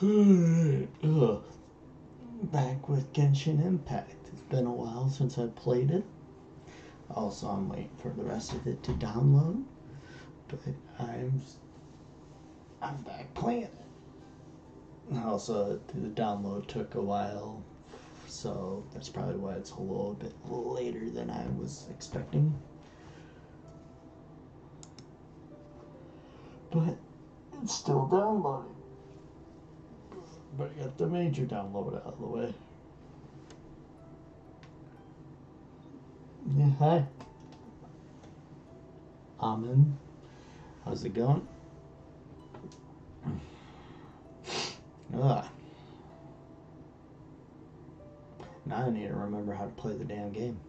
Ugh. Back with Genshin Impact. It's been a while since I played it. Also, I'm waiting for the rest of it to download. But I'm back playing it. Also, the download took a while, so that's probably why it's a little bit later than I was expecting. But it's still downloading. But I got the major download out of the way. Yeah, hi. Amen. How's it going? Ugh. Now I need to remember how to play the damn game.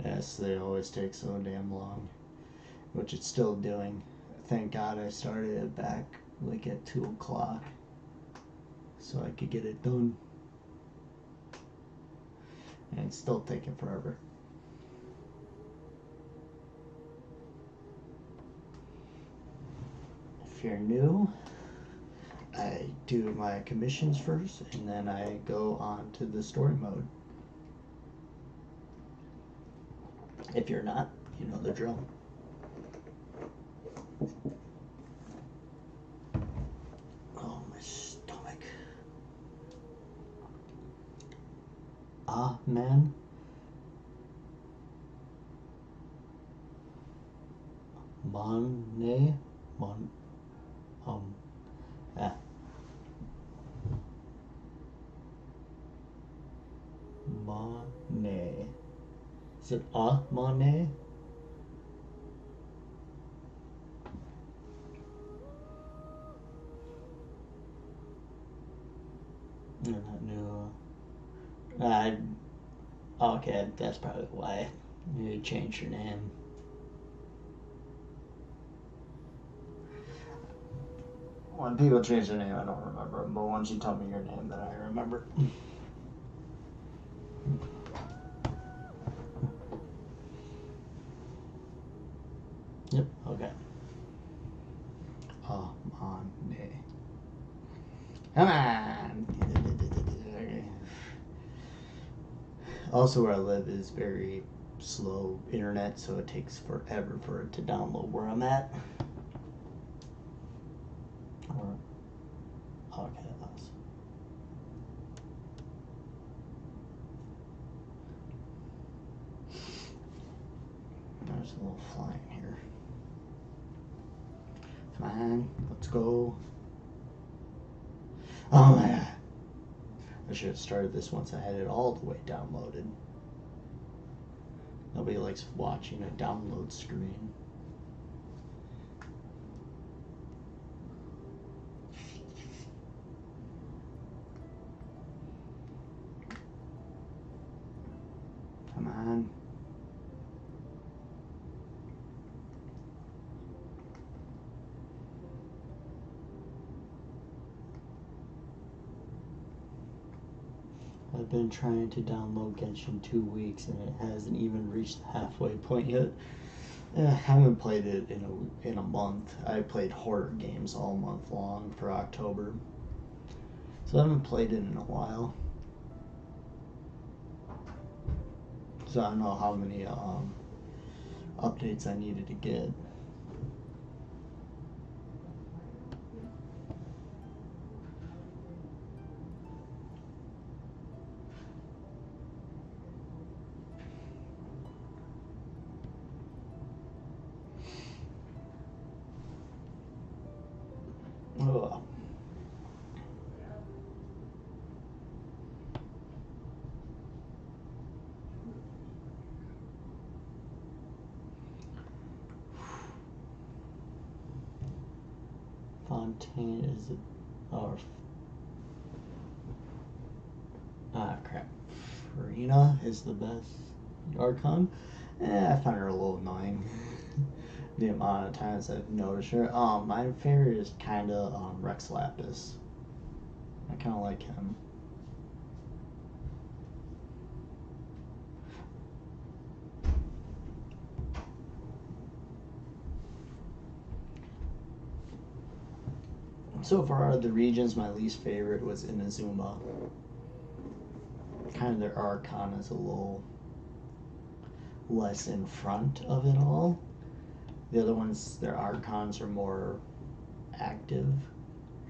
Yes, they always take so damn long. Which it's still doing. Thank God I started it back like at 2 o'clock. So I could get it done. And it's still taking forever. If you're new, I do my commissions first, and then I go on to the story mode. If you're not, you know the drill. Oh, my stomach. Ah, man. Money. Yeah. Money. Is it money? I'm not new. Okay, that's probably why you changed your name. When people change their name, I don't remember them, but once you tell me your name, then I remember. Yep, okay. Oh, money. Come on! Also, where I live is very slow internet, so it takes forever for it to download where I'm at. Okay, that's. There's a little flying here. Come on, let's go. Oh my god. I should have started this once I had it all the way downloaded. Nobody likes watching a download screen. Come on. I've been trying to download Genshin 2 weeks and it hasn't even reached the halfway point yet. I haven't played it in a month. I played horror games all month long for October. So I haven't played it in a while. So I don't know how many updates I needed to get. Ugh. Fontaine is it? Oh, crap. Farina is the best Archon. I find her a little annoying. The amount of times I've noticed her. My favorite is kind of Rex Lapis. I kind of like him. So far, out of the regions, my least favorite was Inazuma. Kind of their Archon is a little less in front of it all. The other ones, their Archons are more active.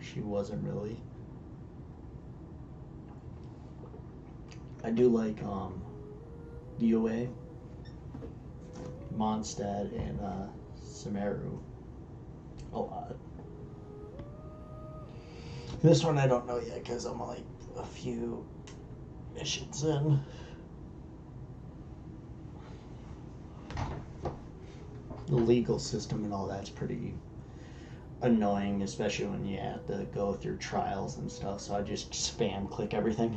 She wasn't really. I do like UA, Mondstadt, and Sumeru a lot. This one I don't know yet because I'm like a few missions in. The legal system and all that's pretty annoying, especially when you have to go through trials and stuff, so I just spam click everything.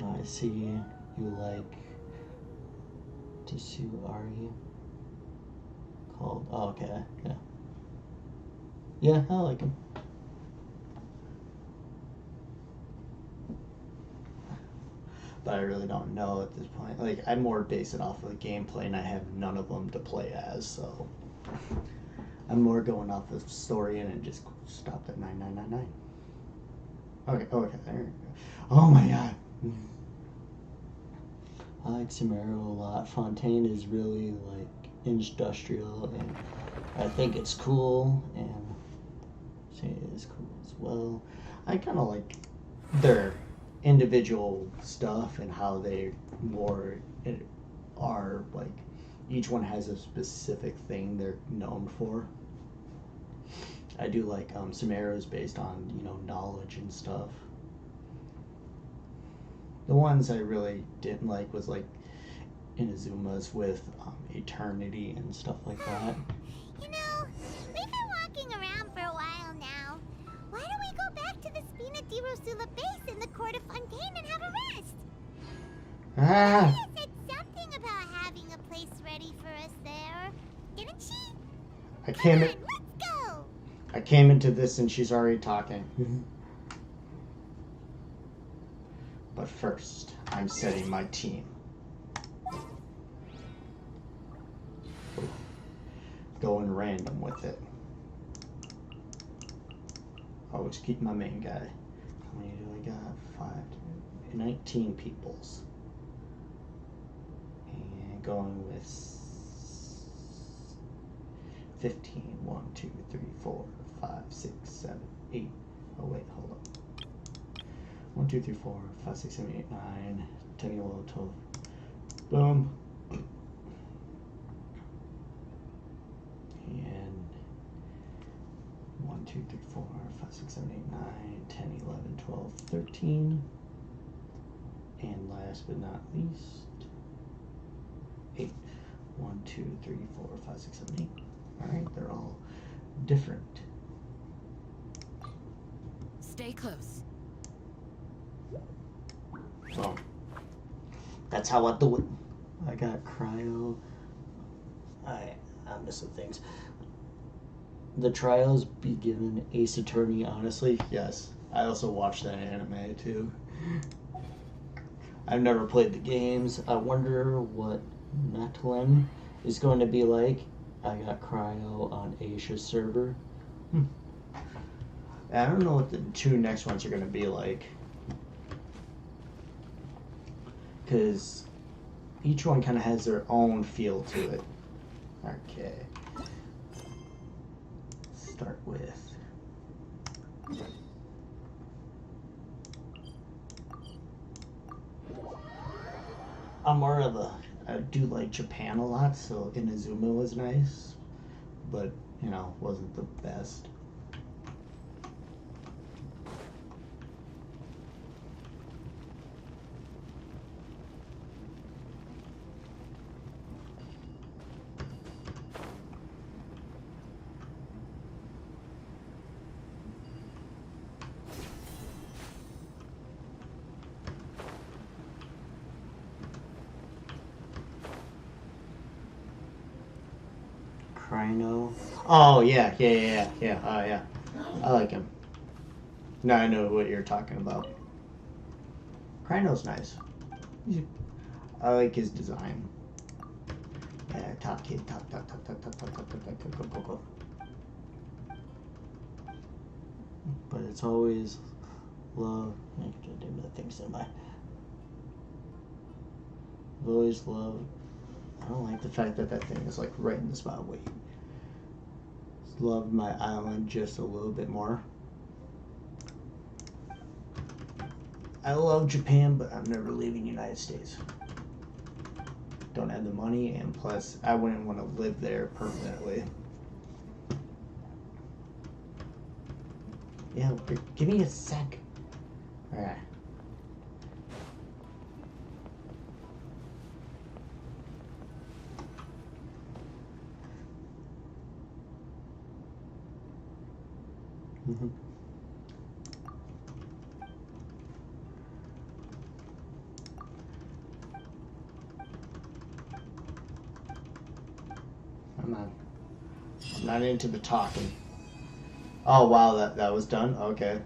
I see you like Tisu Ari called. Oh, okay, yeah. Yeah, I like him. But I really don't know at this point. Like, I more base it off of the gameplay, and I have none of them to play as, so I'm more going off the story and just stopped at 9999. Okay, there you go. Oh my god. I like Sumeru a lot. Fontaine is really like industrial, and I think it's cool, and Shane is cool as well. I kind of like their individual stuff and how they more are like each one has a specific thing they're known for. I do like Sumeru is based on, you know, knowledge and stuff. The ones I really didn't like was like Inazuma's with Eternity and stuff like that. You know, we've been walking around for a while now. Why don't we go back to the Spina di Rosula base in the court of Fontaine and have a rest? Ah! She said something about having a place ready for us there, didn't she? Come on, let's go! I came into this and she's already talking. But first, I'm setting my team. Going random with it. Always keep my main guy. How many do I got? 19 peoples. And going with 15. 1, 2, 3, 4, 5, 6, 7, 8. Oh wait, hold up. 1, 2, 3, 4, 5, 6, 7, 8, 9, 10, 11, 12. Boom. And 1, 2, 3, 4, 5, 6, 7, 8, 9, 10, 11, 12, 13. And last but not least, 8. 1, 2, 3, 4, 5, 6, 7, 8. Alright, they're all different. Stay close. So, that's how I do it. I got cryo. I'm missing things. The trials be given Ace Attorney, honestly, yes. I also watched that anime too. I've never played the games. I wonder what Metlin is going to be like. I got cryo on Asia's server. I don't know what the 2 next ones are going to be like. Because each one kind of has their own feel to it. Okay. Start with... I'm more of a... I do like Japan a lot, so Inazuma was nice. But, you know, wasn't the best. Rhino. Oh, yeah. Oh, yeah. I like him. Now I know what you're talking about. Rhino's nice. I like his design. Yeah, top kid. Top. but it's always love. I can do the things in my. I've always loved. I don't like the fact that that thing is like right in the spot. Wait. Loved my island just a little bit more. I love Japan, but I'm never leaving the United States. Don't have the money, and plus, I wouldn't want to live there permanently. Yeah, give me a sec. Alright. Mm-hmm. I'm not into the talking. Oh wow, that was done? Okay.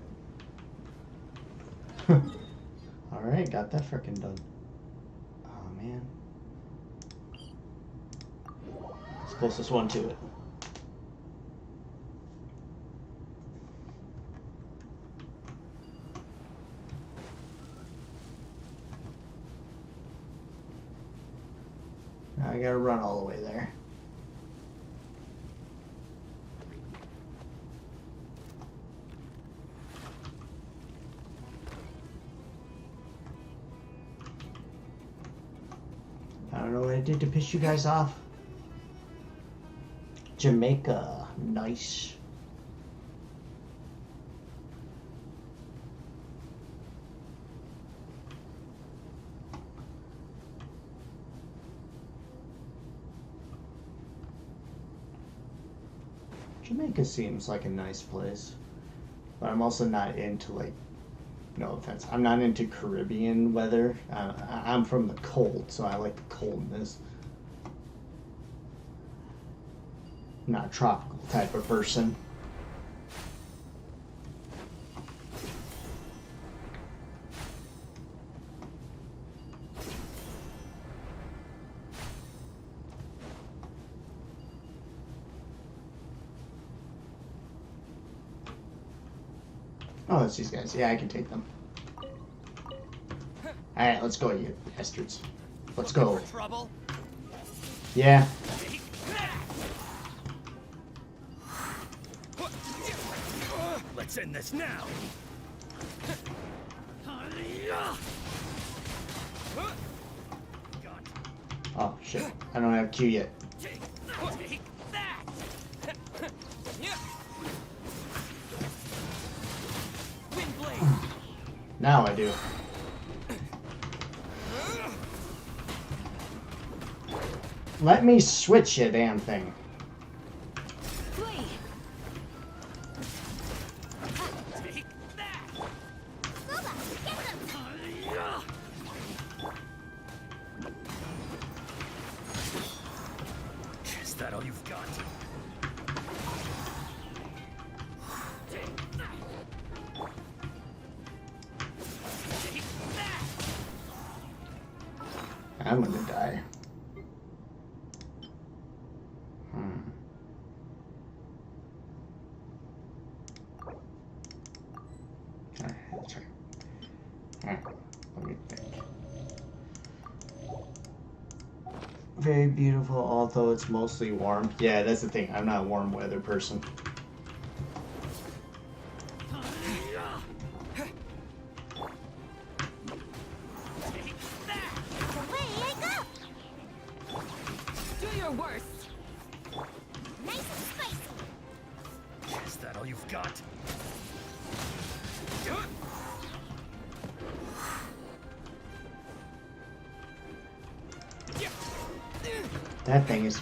Alright, got that frickin' done. Oh man. It's the closest one to it. Now I gotta run all the way there. I don't know what I did to piss you guys off. Jamaica, nice. Jamaica seems like a nice place, but I'm also not into like, no offense, I'm not into Caribbean weather. I'm from the cold, so I like the coldness. I'm not a tropical type of person. Oh, it's these guys. Yeah, I can take them. Alright, let's go, you bastards. Let's go. Trouble? Yeah. Let's end this now. Oh, shit. I don't have Q yet. Take that. Wind blade. Now I do. Let me switch you, damn thing. Take that. Lola, get them! Is that all you've got? Take that. Take that. I'm gonna die. Alright, let's try. Alright, let me think. Very beautiful, although it's mostly warm. Yeah, that's the thing. I'm not a warm weather person. Away I go! Do your worst. Nice and spicy! Is that all you've got? That thing is...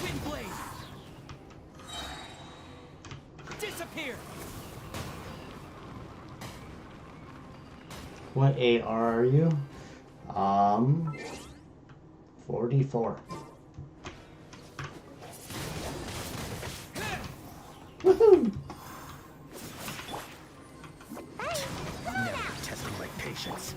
Wind blade. Disappear. What AR are you? 44. Woohoo! Never testing my patience.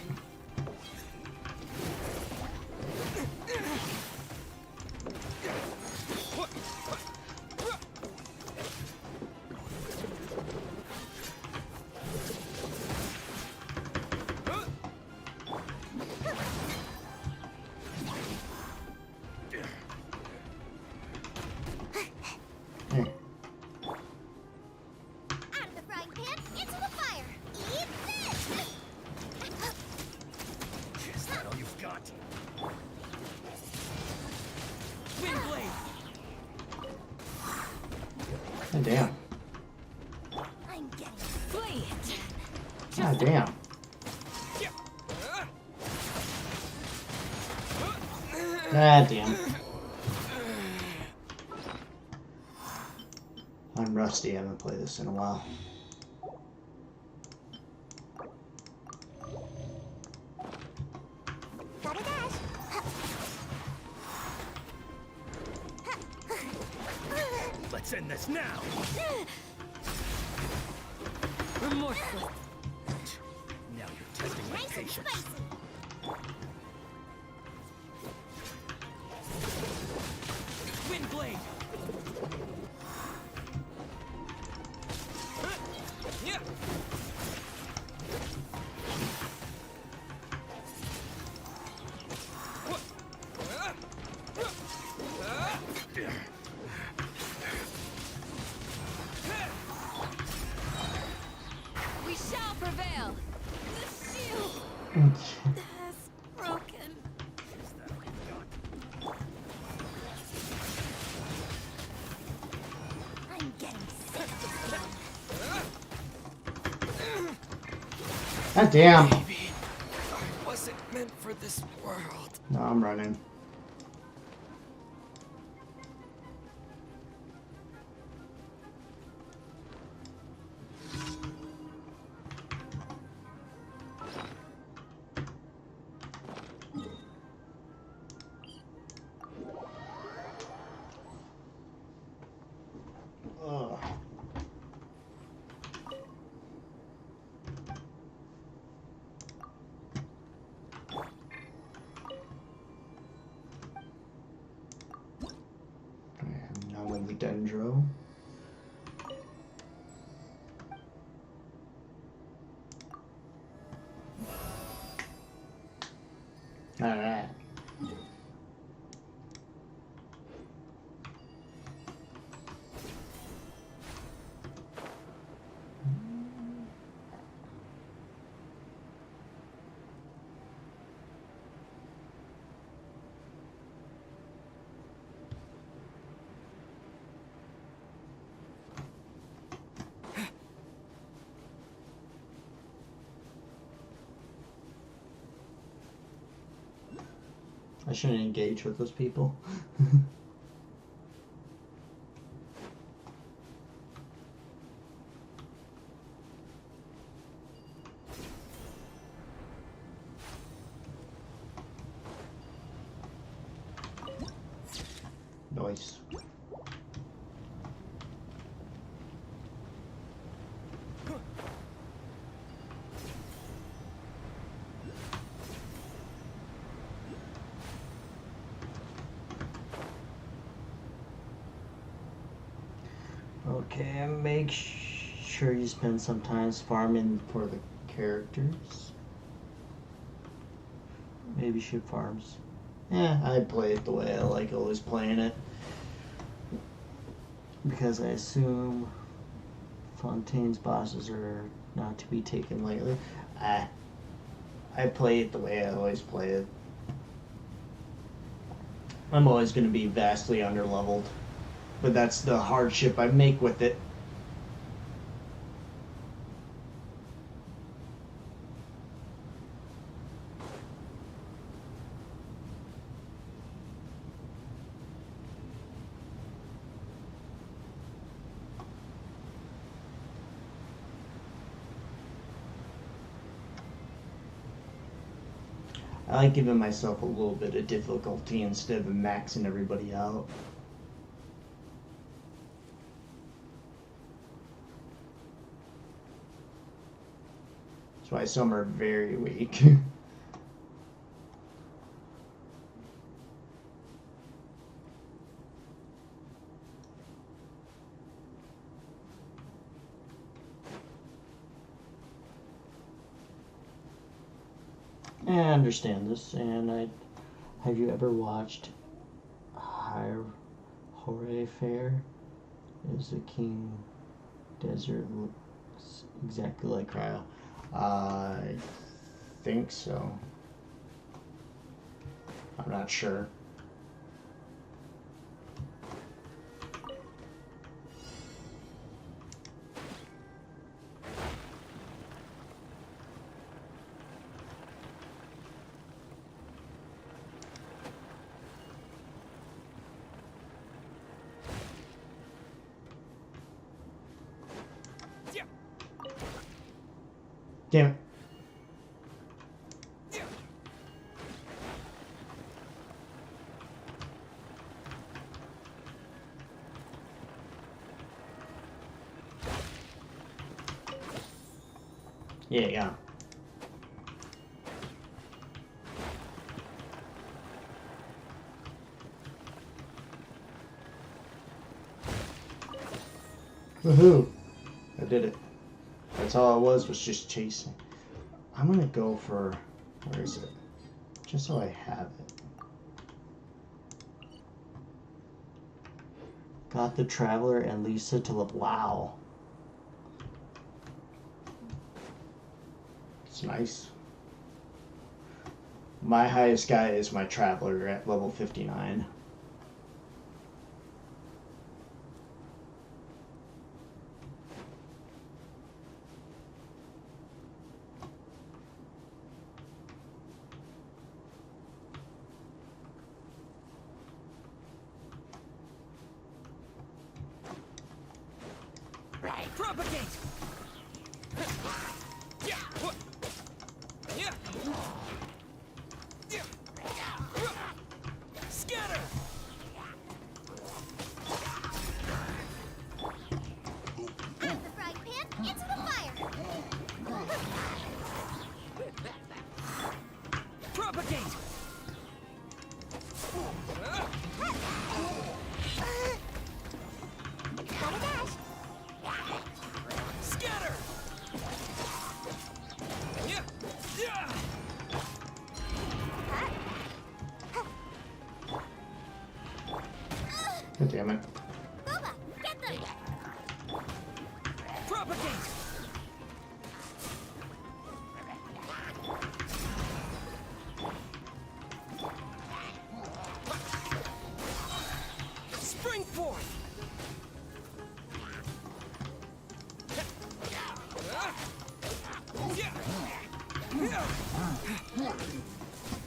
damn. I'm getting Flee. God damn. Ah, damn. I'm rusty. I haven't played this in a while. gotta dash. Let's end this now. Remorseful. Now you're testing my Nice and patience. spicy. Wind blade. Yeah. We shall prevail. The shield has broken. Is that all you got? I'm getting sick of this. God damn. Maybe I wasn't meant for this world. No, I'm running. Ugh. And now with the Dendro. Alright. I shouldn't engage with those people. Nice. Okay, make sure you spend some time farming for the characters. Maybe shoot farms. Yeah, I play it the way I like always playing it. Because I assume Fontaine's bosses are not to be taken lightly. I play it the way I always play it. I'm always going to be vastly underleveled. But that's the hardship I make with it. I like giving myself a little bit of difficulty instead of maxing everybody out. That's why some are very weak. I understand this, and have you ever watched High Hore Fair? Is the King Desert looks exactly like Cryo? I think so. I'm not sure. Damn it. Yeah. Woohoo! I did it. That's all it was just chasing. I'm gonna go for, where is it? Just so I have it. Got the Traveler and Lisa to level. Wow. It's nice. My highest guy is my Traveler at level 59. Propagate! Yeah! Yeah! Yeah! Scatter! Out of the frying pan, into the fire! Propagate! Gotta dash! Scatter! Yeah! Yeah! God damn it. Boba, get them! Propagate! Spring forth! Yeah! Yeah! Yeah! Yeah!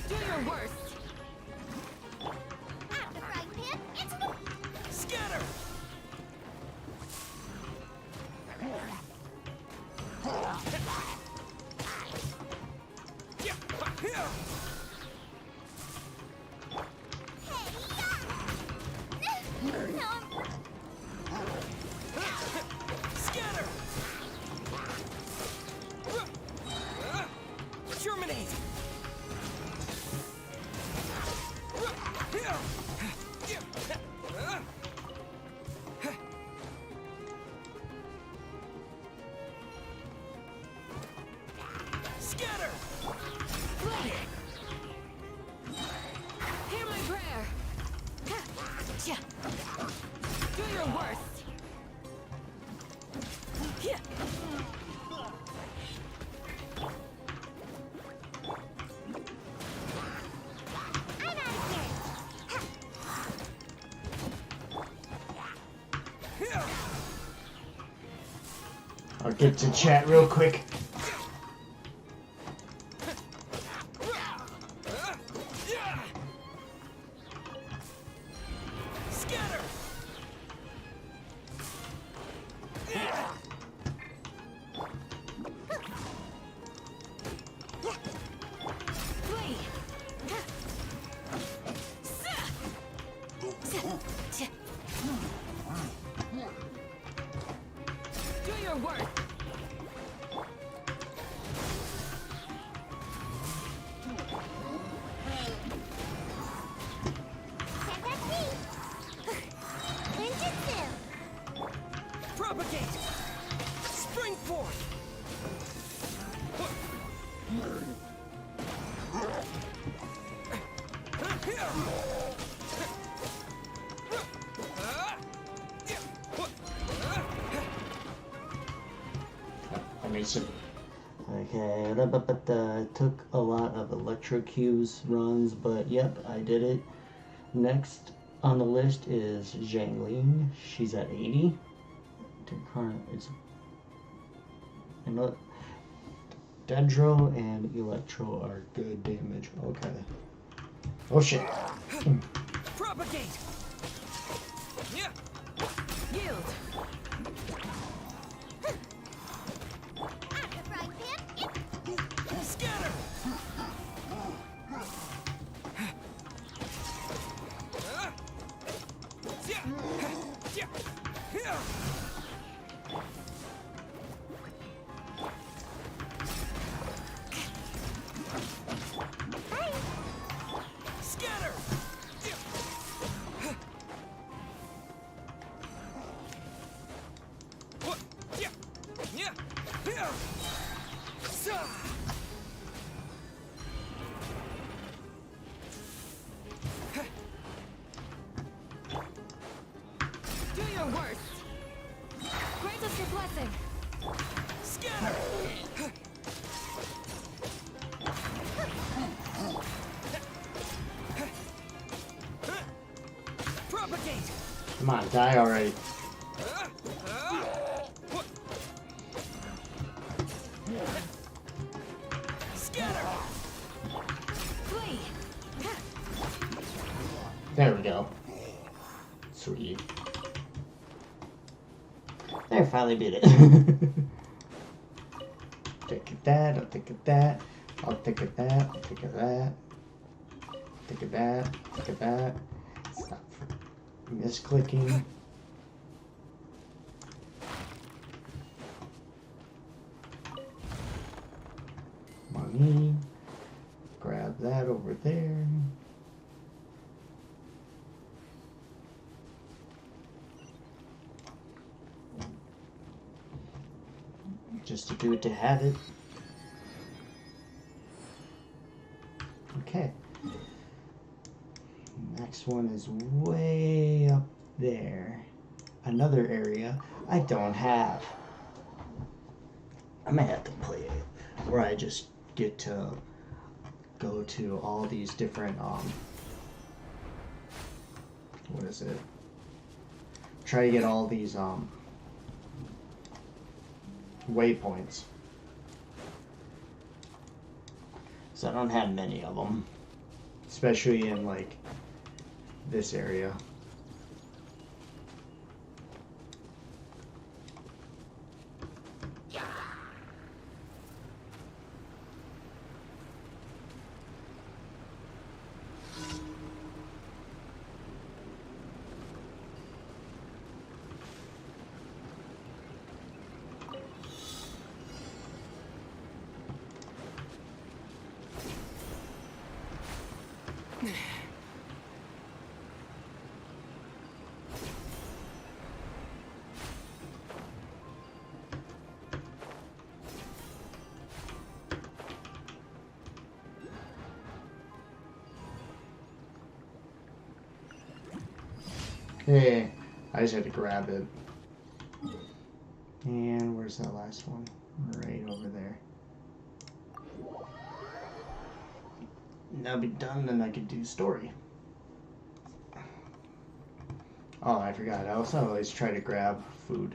Do your worst. Out of the frying pan, into the... Scatter! Yeah! Yeah! Now Scatter! Germinate! Scatter! Flee. Hear my prayer. Yeah. Do your worst. Yeah. I'm out of here! I'll get to chat real quick. Scatter! Flee. Do your worst. Can't catch me! Ninjutsu! Propagate! Spring forth! I made some. Okay, it took a lot of electro cues runs, but yep, I did it. Next, On the list is Zhangling. She's at 80. It's Dendro and Electro are good damage. Okay. Oh shit. Propagate. Yeah. Yield. At the frying pan. Scatter. Scatter. What? Yeah. Yeah. Yeah. Do your worst. Grant us your blessing. Scatter. Propagate. Come on, die already. Scatter. Flee. There we go. Sweet. There, finally did it. Take it that, I'll take it that, I'll take it that, I'll take it that, take it that, take it that. Stop misclicking. Money. Grab that over there. Just to do it to have it. Okay. Next one is way up there. Another area I don't have. I might have to play it where I just get to go to all these different what is it? Try to get all these waypoints. So I don't have many of them, especially in like this area. Okay, I just had to grab it. And where's that last one? Right over there. That'll be done, then I can do story. Oh, I forgot. I also always try to grab food.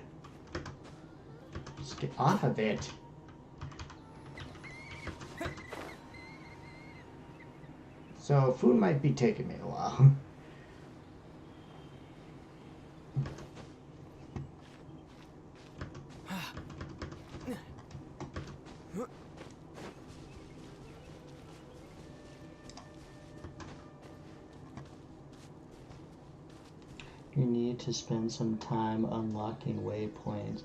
Just get off of it. So food might be taking me a while. You need to spend some time unlocking waypoints.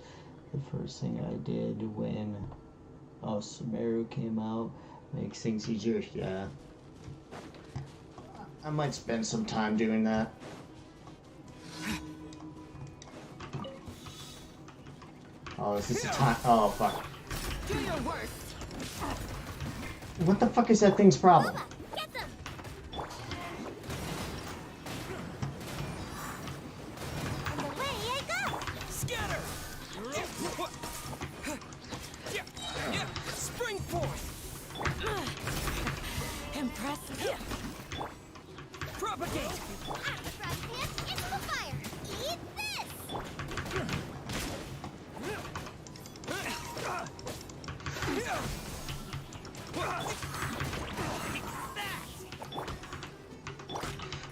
The first thing I did when Sumeru came out makes things easier. Yeah. I might spend some time doing that. Oh, is this a time? Oh, fuck. Do your worst. What the fuck is that thing's problem? Get them! And away I go! Scatter! Spring forth! Impressive. Propagate! Ah, the frying pan into the fire! Eat this!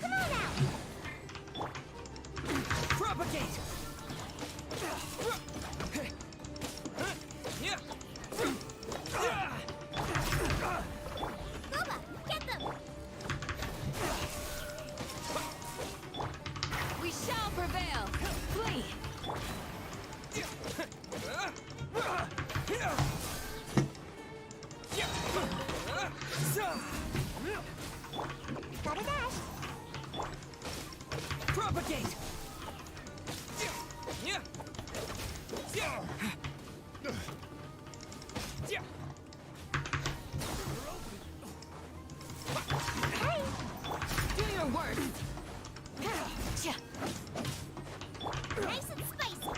Come on out! Propagate! Boba, get them! We shall prevail. Flee. Gotta dash! Propagate! Do your worst. Nice and spicy!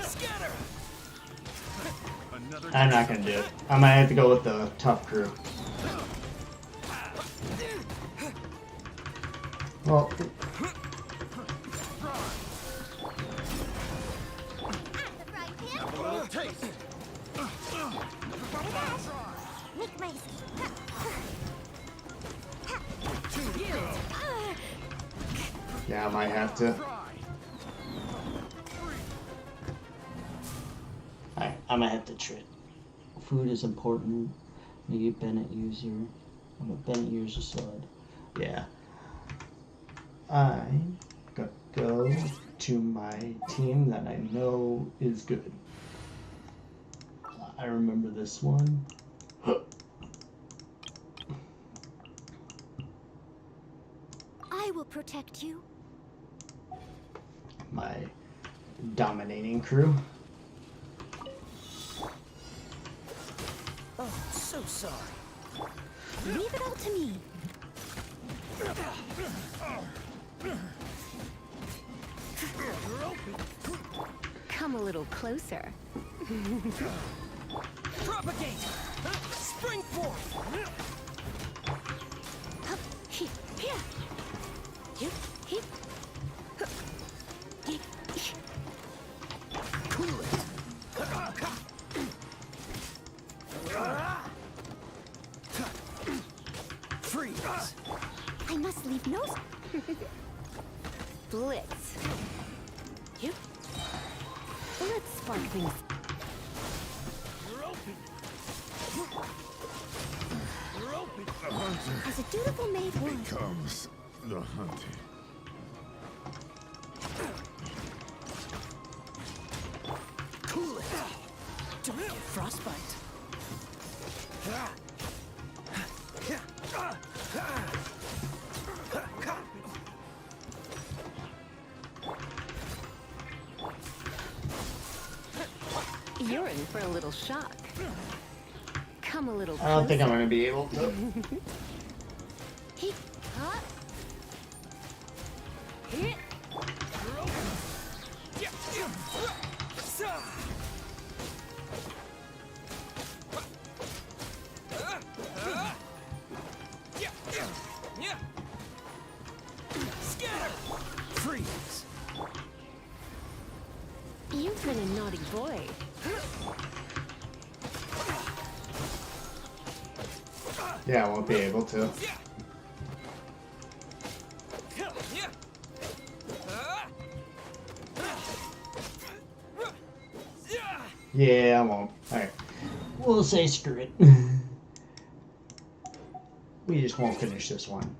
Scatter! I'm not gonna do it. I might have to go with the tough crew. Well, Ah, the frying pan! Gotta dash! Make mice! yeah, I might have to. I might have to trade. Food is important. Need Bennett user. I'm a Bennett user sword. Yeah. I'm gonna go to my team that I know is good. I remember this one. I will protect you. My dominating crew. Oh, so sorry. Leave it all to me. Come a little closer. Propagate! Spring forth! Cool it! Freeze! I must leave no... Blitz. Yep. Let's spark things. You're open! You're open! The hunter As a dutiful maid would. becomes the hunted. Cool it! Don't get frostbite! You're in for a little shock. Come a little I closer. don't think I'm gonna be able to. He... Huh? Hit. You're open! Scatter! Freeze! You've been a naughty boy. Yeah, I won't be able to. Yeah, I won't. Alright. We'll say screw it. We just won't finish this one.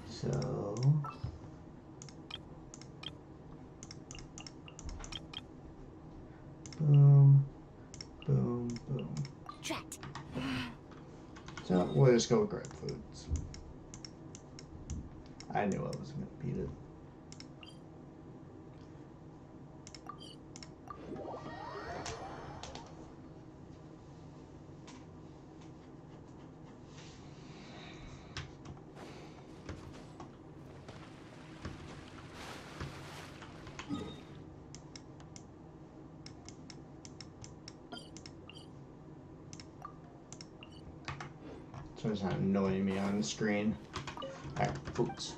So... Boom. Boom, boom. Trapped. So, we'll just go with grape foods. I knew I was going to beat it. So it's not annoying me on the screen. Alright, foods.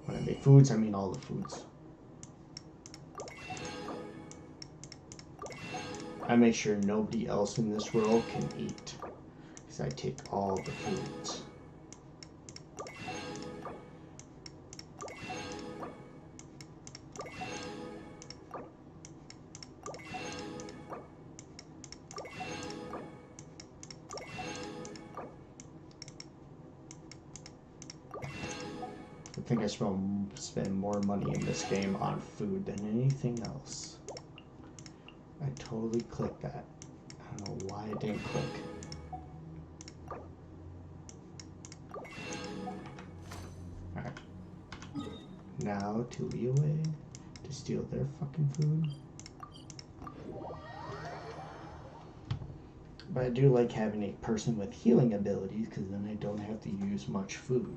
When I make foods, I mean all the foods. I make sure nobody else in this world can eat. Because I take all the foods. I think I spend more money in this game on food than anything else. I totally clicked that. I don't know why it didn't click. Alright. Now to Leeway to steal their fucking food. But I do like having a person with healing abilities because then I don't have to use much food.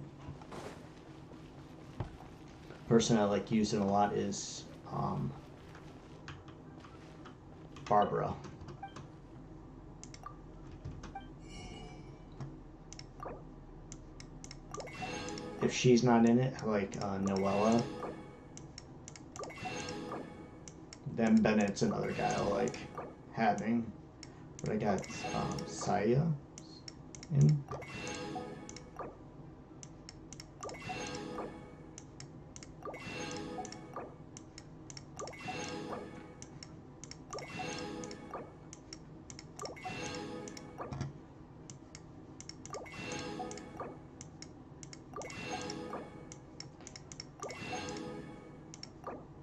Person I like using a lot is Barbara. If she's not in it, I like Noella. Then Bennett's another guy I like having. But I got Saya in.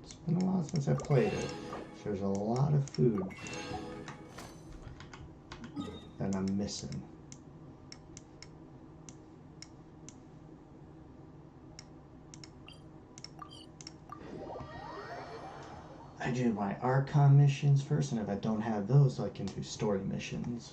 It's been a while since I played it. So there's a lot of food that I'm missing. I do my Archon missions first, and if I don't have those, I can do story missions.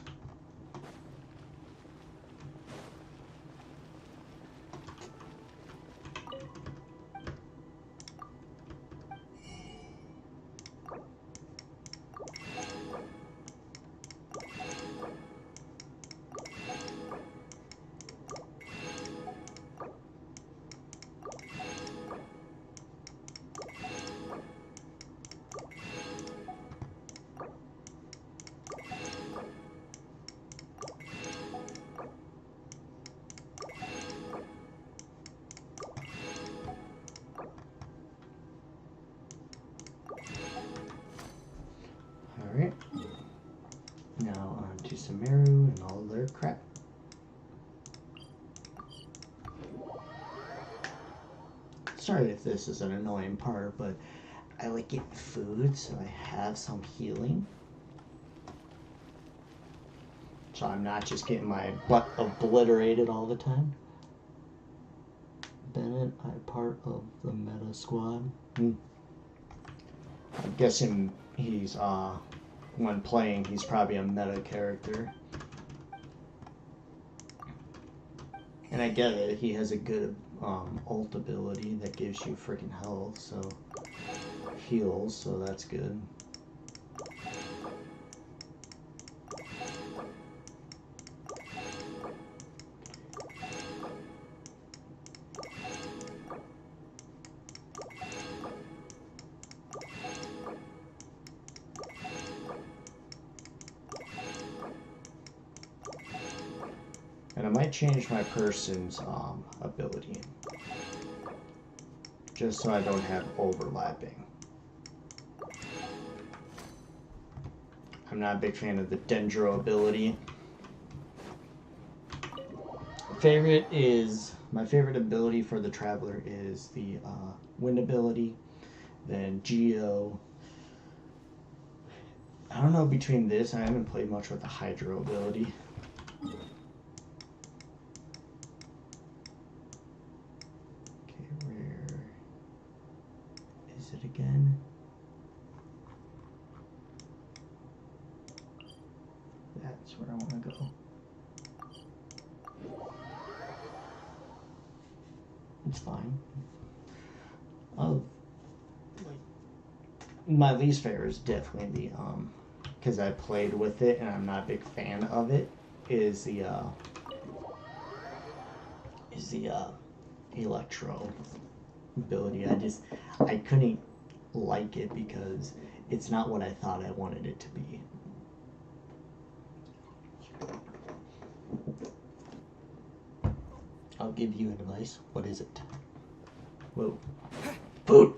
Alright. Now on to Sumeru and all their crap. Sorry if this is an annoying part, but I like getting food so I have some healing. So I'm not just getting my butt obliterated all the time. Bennett, I'm part of the meta squad. I'm guessing he's, when playing, he's probably a meta character. And I get it, he has a good ult ability that gives you freaking health, so heals, so that's good. And I might change my person's ability, just so I don't have overlapping. I'm not a big fan of the Dendro ability. My favorite ability for the Traveler is the Wind ability, then Geo. I don't know between this, I haven't played much with the Hydro ability. Again. That's where I want to go. It's fine. Oh, like, my least favorite is definitely the because I played with it and I'm not a big fan of it, is the electro ability. I couldn't like it because it's not what I thought I wanted it to be. I'll give you advice. What is it? Whoa. Food!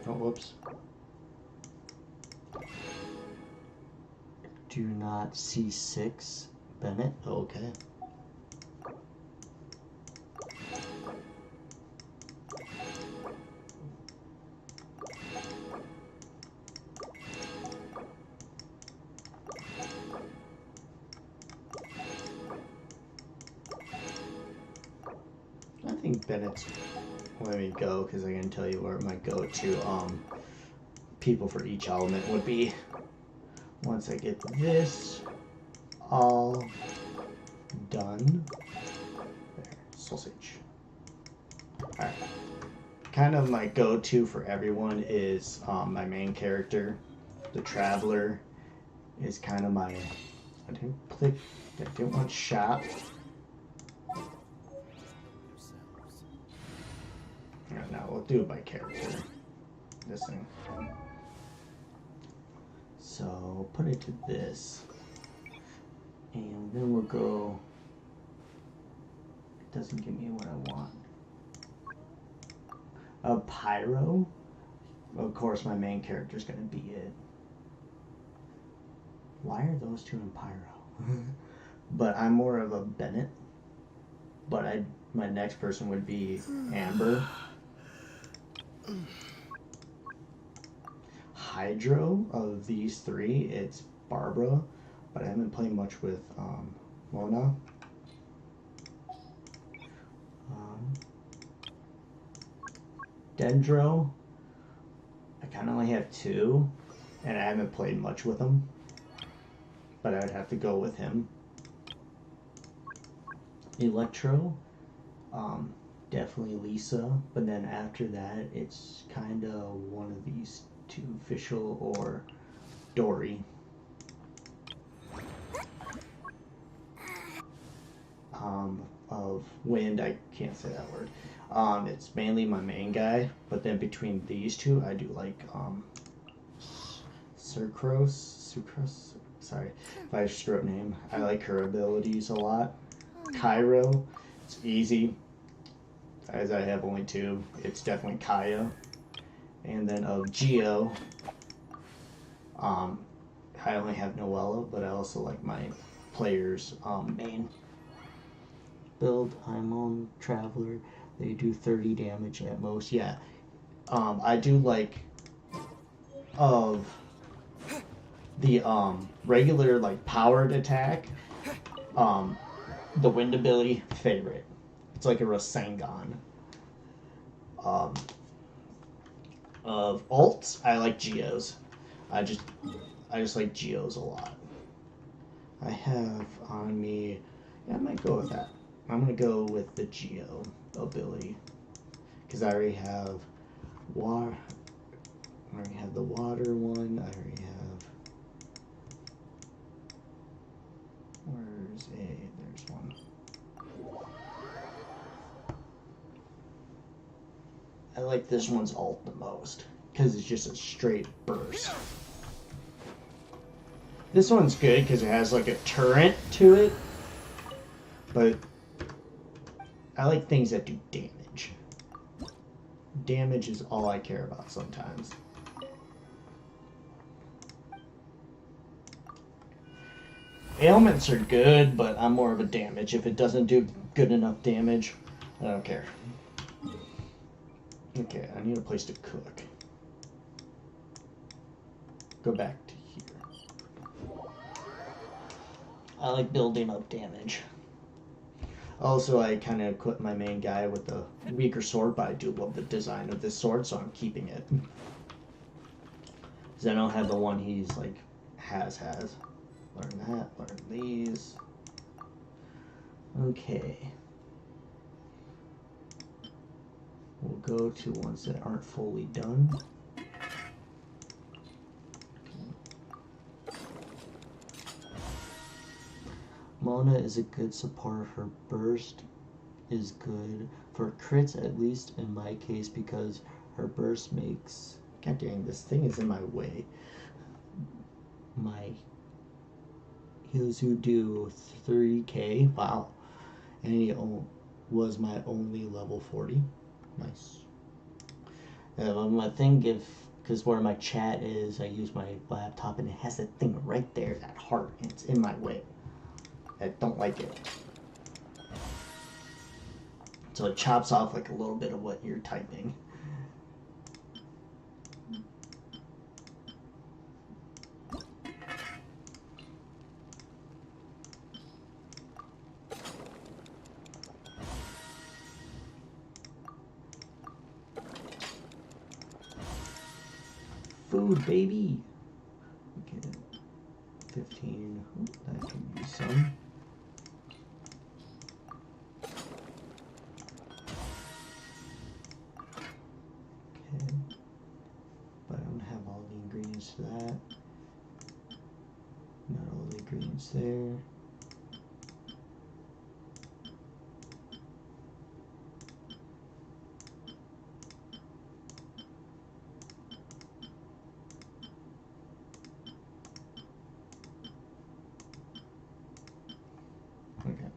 Oh, whoops. Do not C6, Bennett. Okay. I think Bennett's let me go because I can tell you where my go-to people for each element would be. Once I get this all done. There, sausage. Alright. Kind of my go-to for everyone is my main character. The Traveler is kind of my... I didn't want shop. No, we'll do it by character. This thing. So put it to this. And then we'll go... It doesn't give me what I want. A Pyro. Of course, my main character is going to be it. Why are those two in Pyro? But I'm more of a Bennett. But my next person would be Amber. Hydro of these three, it's Barbara, but I haven't played much with Mona. Dendro, I kind of only have two, and I haven't played much with him, but I would have to go with him. Electro, definitely Lisa, but then after that, it's kind of one of these two, Fischl or Dory. Of Wind, I can't say that word. It's mainly my main guy, but then between these two, I do like Sucrose. Sorry if I screw up name. I like her abilities a lot. Cairo, it's easy. As I have only two, it's definitely Kaya. And then of Geo, I only have Noella, but I also like my player's main build. I'm on Traveler. They do 30 damage at most. Yeah, I do like of the regular like powered attack. The wind ability favorite. It's like a Rasengan. Of alts, I like Geos. I just like Geos a lot. I have on me. Yeah, I might go with that. I'm gonna go with the Geo ability because I already have water. I already have the water one. I already have. Where's a? There's one. I like this one's alt the most because it's just a straight burst. This one's good because it has like a turret to it, but I like things that do damage. Damage is all I care about sometimes. Ailments are good, but I'm more of a damage. If it doesn't do good enough damage, I don't care. Okay, I need a place to cook. Go back to here. I like building up damage. Also, I kind of equip my main guy with the weaker sword, but I do love the design of this sword, so I'm keeping it. Because I don't have the one he's like has. Learn that, learn these. Okay. We'll go to ones that aren't fully done. Mona is a good support. Her burst is good for crits, at least in my case, because her burst makes... God dang, this thing is in my way. My heals who do 3k. Wow. And he was my only level 40. Nice. My thing, because where my chat is, I use my laptop and it has that thing right there, that heart, and it's in my way. I don't like it. So it chops off like a little bit of what you're typing. Food, baby. Okay, 15. That can be some. Okay, but I don't have all the ingredients to that. Not all the ingredients there. Okay.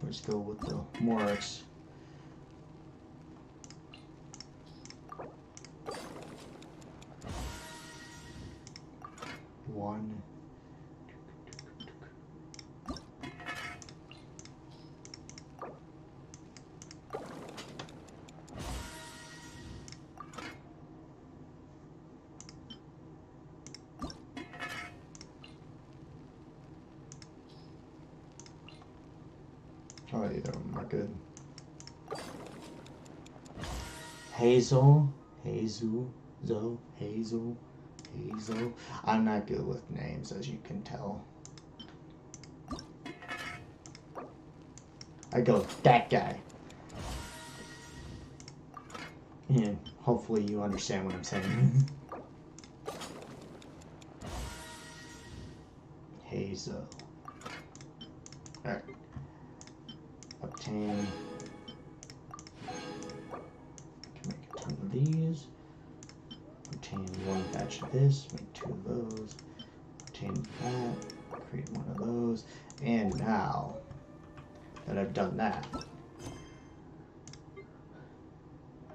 Let's go with the Morix. One. Oh, either of them are good. Hazel. I'm not good with names, as you can tell. I go, that guy. And hopefully you understand what I'm saying. Hazel. Alright. Obtain. Can make a ton of these. Obtain one batch of this, make 2 of those. Obtain that, create one of those. And now that I've done that,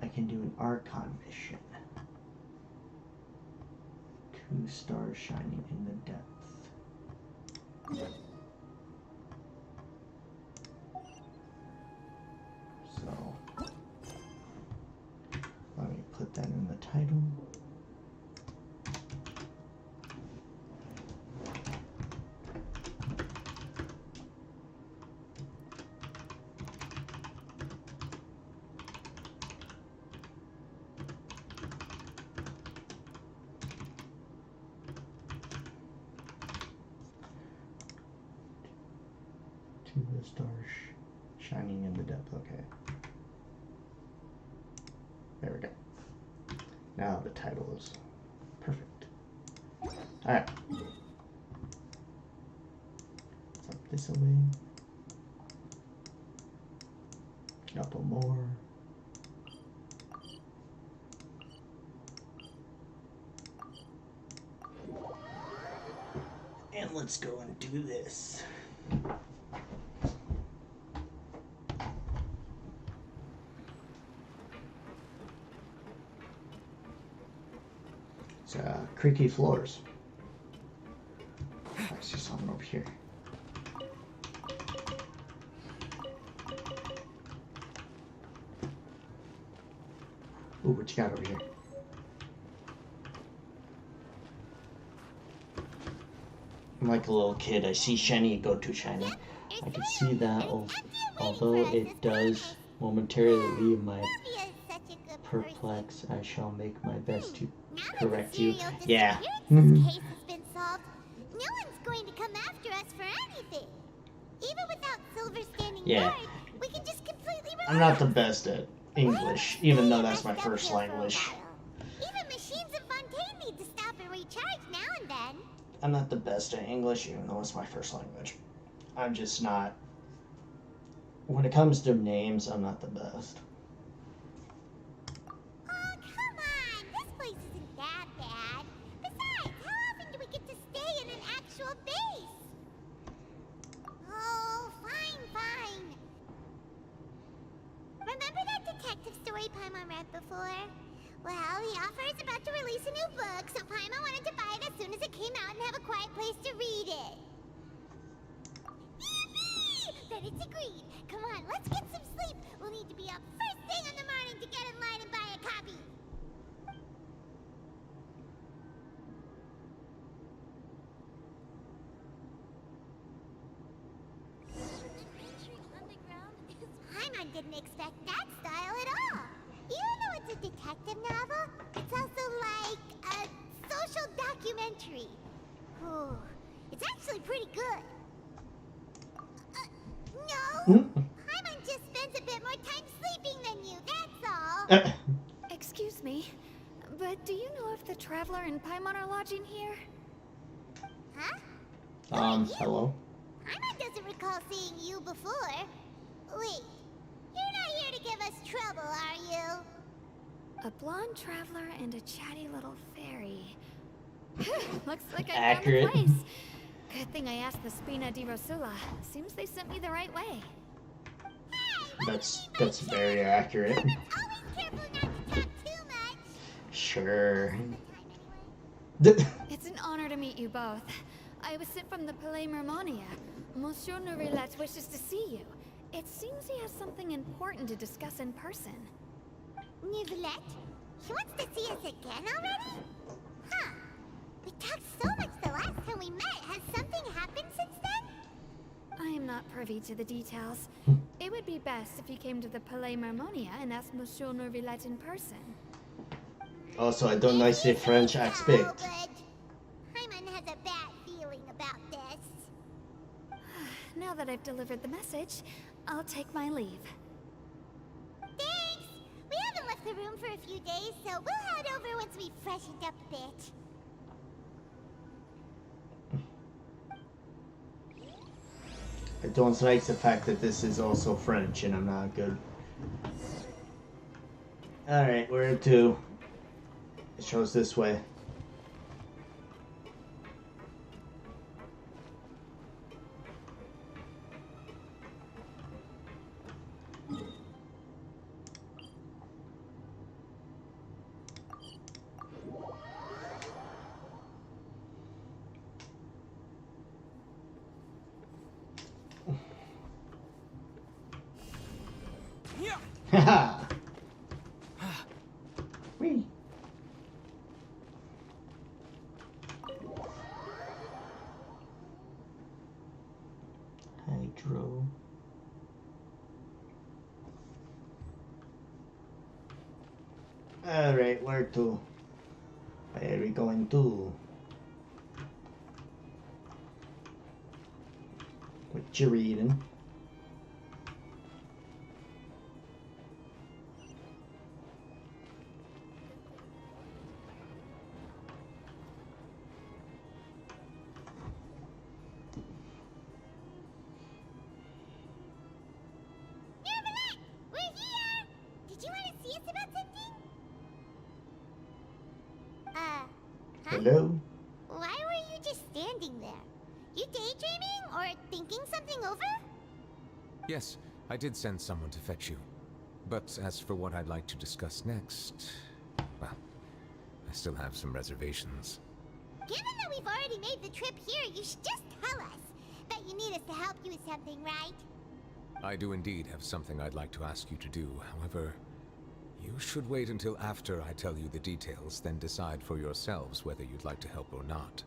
I can do an Archon mission. 2 stars shining in the depth. So, let me put that in the title. The stars shining in the depth. Okay. There we go. Now the title is perfect. Alright. Up this away. Couple more. And let's go and do this. Creaky floors. I see something over here. Ooh, what you got over here? I'm like a little kid. I see shiny, go to shiny. I can see that, although it does momentarily leave my perplex, I shall make my best to correct you. Yeah. This case has been going to come after us for anything. Even without Silver standing Yeah. guard, we can just completely relax. I'm not the best at English, even though that's my first Stay here for a language. while. Even machines of Fontaine need to stop and recharge now and then. I'm not the best at English, even though it's my first language. I'm just not. When it comes to names, I'm not the best. Oh, come on! This place isn't that bad. Besides, how often do we get to stay in an actual base? Oh, fine. Remember that detective story Paimon read before? Well, the author is about to release a new book, so Paimon wanted to buy it as soon as it came out and have a quiet place to read it. Then it's agreed. Come on, let's get some sleep. We'll need to be up first thing in the morning to get in line and buy a copy. Paimon didn't expect that style at all. Even though it's a detective novel, it's also like a social documentary. Ooh, it's actually pretty good. No, Paimon just spends a bit more time sleeping than you, that's all. Excuse me, but do you know if the Traveler and Paimon are lodging here? Huh? Hello? Paimon doesn't recall seeing you before. Wait, you're not here to give us trouble, are you? A blonde traveler and a chatty little fairy. Looks like I Accurate. found the place. Good thing I asked the Spina di Rosula. Seems they sent me the right way. That's very accurate. Always careful not to talk too much. Sure. It's an honor to meet you both. I was sent from the Palais Mermonia. Monsieur Nourilette wishes to see you. It seems he has something important to discuss in person. Nicolette? She wants to see us again already? Huh. We talked so much the last time we met. Has something happened since then? I am not privy to the details. It would be best if you came to the Palais Mermonia and asked Monsieur Nourilette in person. Also, I don't like the French accent. But Paimon has a bad feeling about this. Now that I've delivered the message, I'll take my leave. Thanks! We haven't left the room for a few days, so we'll head over once we've freshened up a bit. I don't like the fact that this is also French and I'm not good. Alright, where to? It shows this way. Haha! Whee! Hydro. Alright, where to? Where are we going to? What you reading? Nicolette! We're here! Did you want to see us about something? Huh? Hello? Why were you just standing there? You daydreaming or thinking something over? Yes, I did send someone to fetch you. But as for what I'd like to discuss next, well, I still have some reservations. Given that we've already made the trip here, you should just tell us. Bet you need us to help you with something, right? I do indeed have something I'd like to ask you to do. However, you should wait until after I tell you the details, then decide for yourselves whether you'd like to help or not.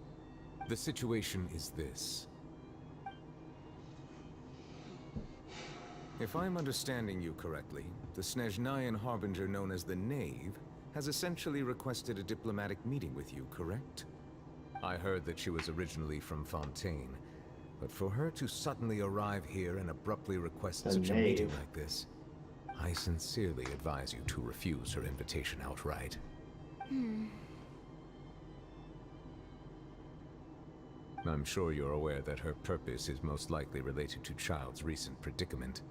The situation is this. If I'm understanding you correctly, the Snezhnayan Harbinger known as the Knave has essentially requested a diplomatic meeting with you, correct? I heard that she was originally from Fontaine, but for her to suddenly arrive here and abruptly request The such a meeting knave. like this, I sincerely advise you to refuse her invitation outright. I'm sure you're aware that her purpose is most likely related to Child's recent predicament.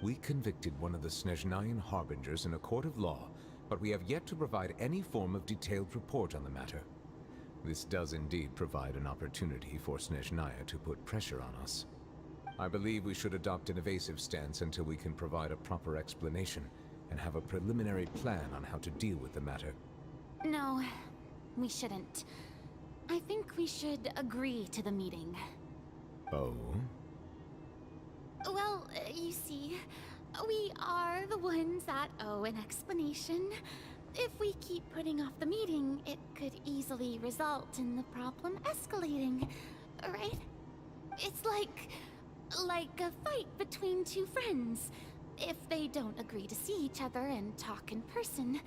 We convicted one of the Snezhnayan harbingers in a court of law, but we have yet to provide any form of detailed report on the matter. This does indeed provide an opportunity for Snezhnaya to put pressure on us. I believe we should adopt an evasive stance until we can provide a proper explanation and have a preliminary plan on how to deal with the matter. No, we shouldn't. I think we should agree to the meeting. Oh? Well, you see, we are the ones that owe an explanation. If we keep putting off the meeting, it could easily result in the problem escalating, right? It's like a fight between two friends. If they don't agree to see each other and talk in person,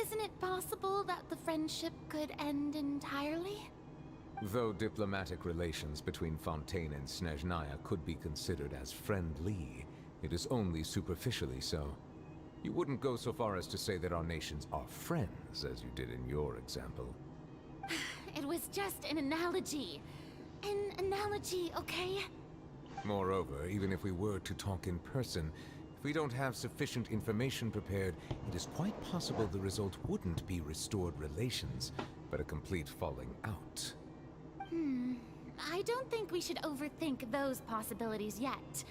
isn't it possible that the friendship could end entirely? Though diplomatic relations between Fontaine and Snezhnaya could be considered as friendly, it is only superficially so. You wouldn't go so far as to say that our nations are friends, as you did in your example. It was just an analogy. An analogy, okay? Moreover, even if we were to talk in person, if we don't have sufficient information prepared, it is quite possible the result wouldn't be restored relations, but a complete falling out. I don't think we should overthink those possibilities yet.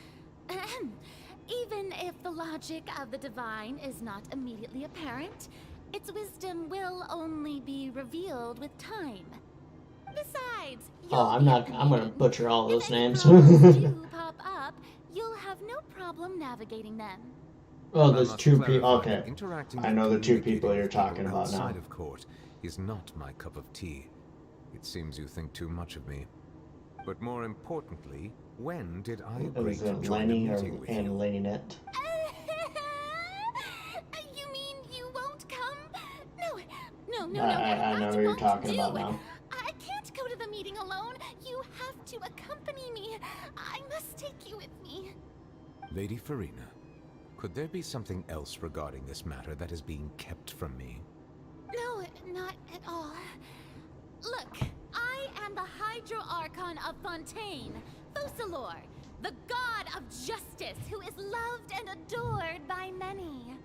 Ahem. Even if the logic of the divine is not immediately apparent, its wisdom will only be revealed with time. Besides, I'm gonna butcher all those names. do pop up, you'll have no problem navigating them. Oh, I there's must two clarify people. that Okay. interacting I know and the two people communicating you're with talking people about now. outside of court is not my cup of tea. It seems you think too much of me. But more importantly, when did I agree Was to it join a Lenny meeting with and you? Lynette? You mean you won't come? No, I know who you're talking about now. I can't go to the meeting alone. You have to accompany me. I must take you with me. Lady Farina, could there be something else regarding this matter that is being kept from me? No, not at all. Look, I am the Hydro Archon of Fontaine, Focalor, the god of justice who is loved and adored by many.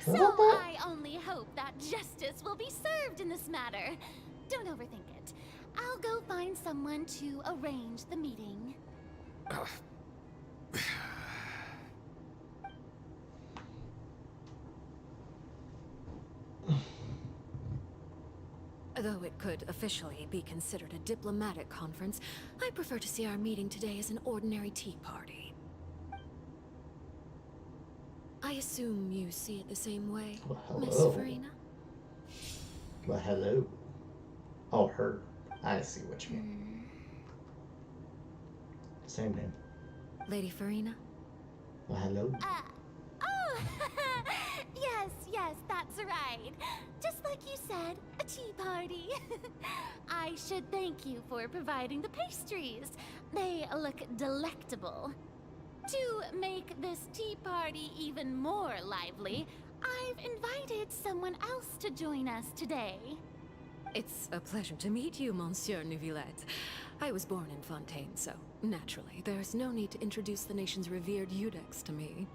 So I only hope that justice will be served in this matter. Don't overthink it. I'll go find someone to arrange the meeting. Though it could officially be considered a diplomatic conference, I prefer to see our meeting today as an ordinary tea party. I assume you see it the same way, Well, Miss hello. Farina? Well, hello. Oh, her. I see what you mean. Same name. Lady Farina? Well, hello. Oh, yes, that's right. Just like you said, a tea party. I should thank you for providing the pastries. They look delectable. To make this tea party even more lively, I've invited someone else to join us today. It's a pleasure to meet you, Monsieur Neuvillette. I was born in Fontaine, so naturally, there's no need to introduce the nation's revered Eudex to me.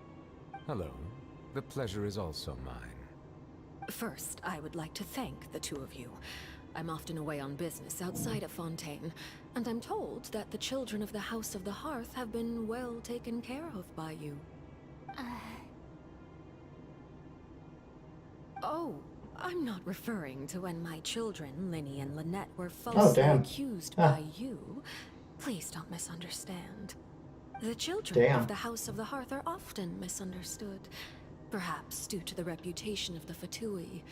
Hello. The pleasure is also mine. First, I would like to thank the two of you. I'm often away on business outside of Fontaine, and I'm told that the children of the House of the Hearth have been well taken care of by you. Oh, I'm not referring to when my children, Linny and Lynette, were falsely damn. accused Ah. by you. Please don't misunderstand. The children Damn. of the House of the Hearth are often misunderstood. Perhaps due to the reputation of the Fatui.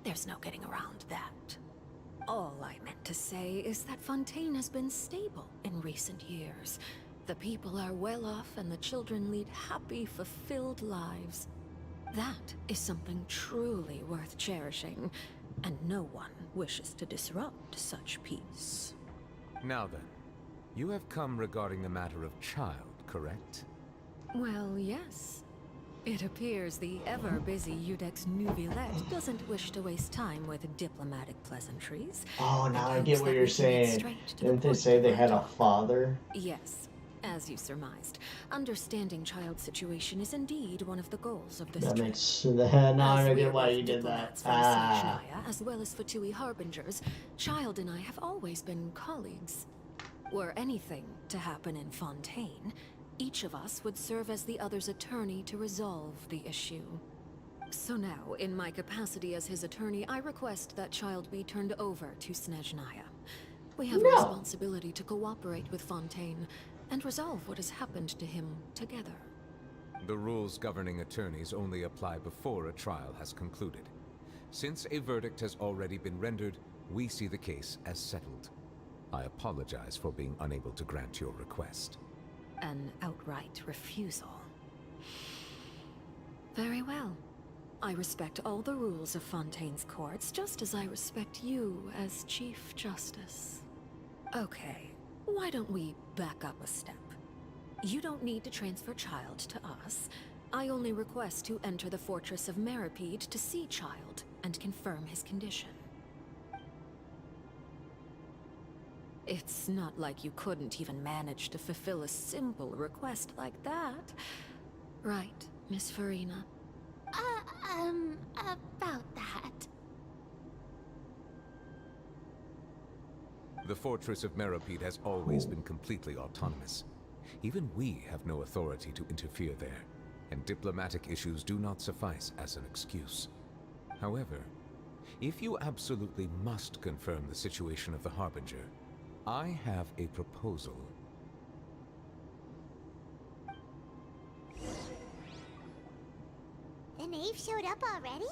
There's no getting around that. All I meant to say is that Fontaine has been stable in recent years. The people are well off and the children lead happy, fulfilled lives. That is something truly worth cherishing. and no one wishes to disrupt such peace. Now then, you have come regarding the matter of child, correct? Well, yes. It appears the ever-busy Eudex Nuvilette doesn't wish to waste time with diplomatic pleasantries. Oh, now I and get hopes what that you're we can get saying. straight to the Didn't they point say of they our had a talk. father? Yes, as you surmised. Understanding child's situation is indeed one of the goals of this That trip. makes now I As we get are why both you did that. diplomats from Snezhnaya, as well as Fatui Harbingers, Child and I have always been colleagues. Were anything to happen in Fontaine, each of us would serve as the other's attorney to resolve the issue. So now, in my capacity as his attorney, I request that Child be turned over to Snezhnaya. We have a responsibility to cooperate with Fontaine and resolve what has happened to him together. The rules governing attorneys only apply before a trial has concluded. Since a verdict has already been rendered, we see the case as settled. I apologize for being unable to grant your request. An outright refusal. Very well. I respect all the rules of Fontaine's courts, just as I respect you as Chief Justice. Okay, why don't we back up a step? You don't need to transfer Child to us. I only request to enter the Fortress of Meripede to see Child and confirm his condition. It's not like you couldn't even manage to fulfill a simple request like that. Right, Miss Farina? About that. The Fortress of Meripede has always been completely autonomous. Even we have no authority to interfere there, and diplomatic issues do not suffice as an excuse. However, if you absolutely must confirm the situation of the Harbinger, I have a proposal. The knave showed up already?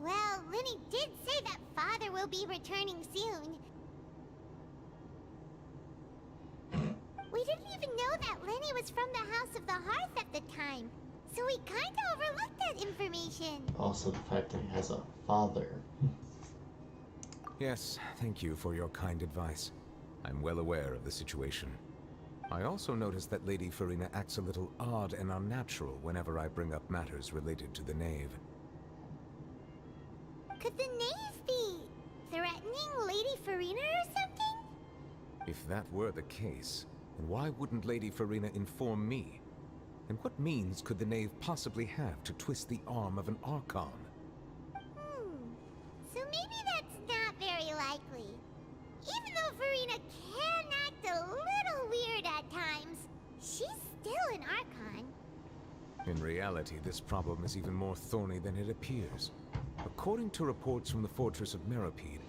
Well, Lenny did say that father will be returning soon. We didn't even know that Lenny was from the House of the Hearth at the time, so we kinda overlooked that information. Also, the fact that he has a father. Yes, thank you for your kind advice. I'm well aware of the situation. I also noticed that Lady Farina acts a little odd and unnatural whenever I bring up matters related to the Knave. Could the knave be threatening Lady Farina or something? If that were the case, then why wouldn't Lady Farina inform me? And what means could the Knave possibly have to twist the arm of an Archon? So maybe that's not very likely. Even though Farina can act a little weird at times, she's still an Archon. In reality, this problem is even more thorny than it appears. According to reports from the Fortress of Meripede,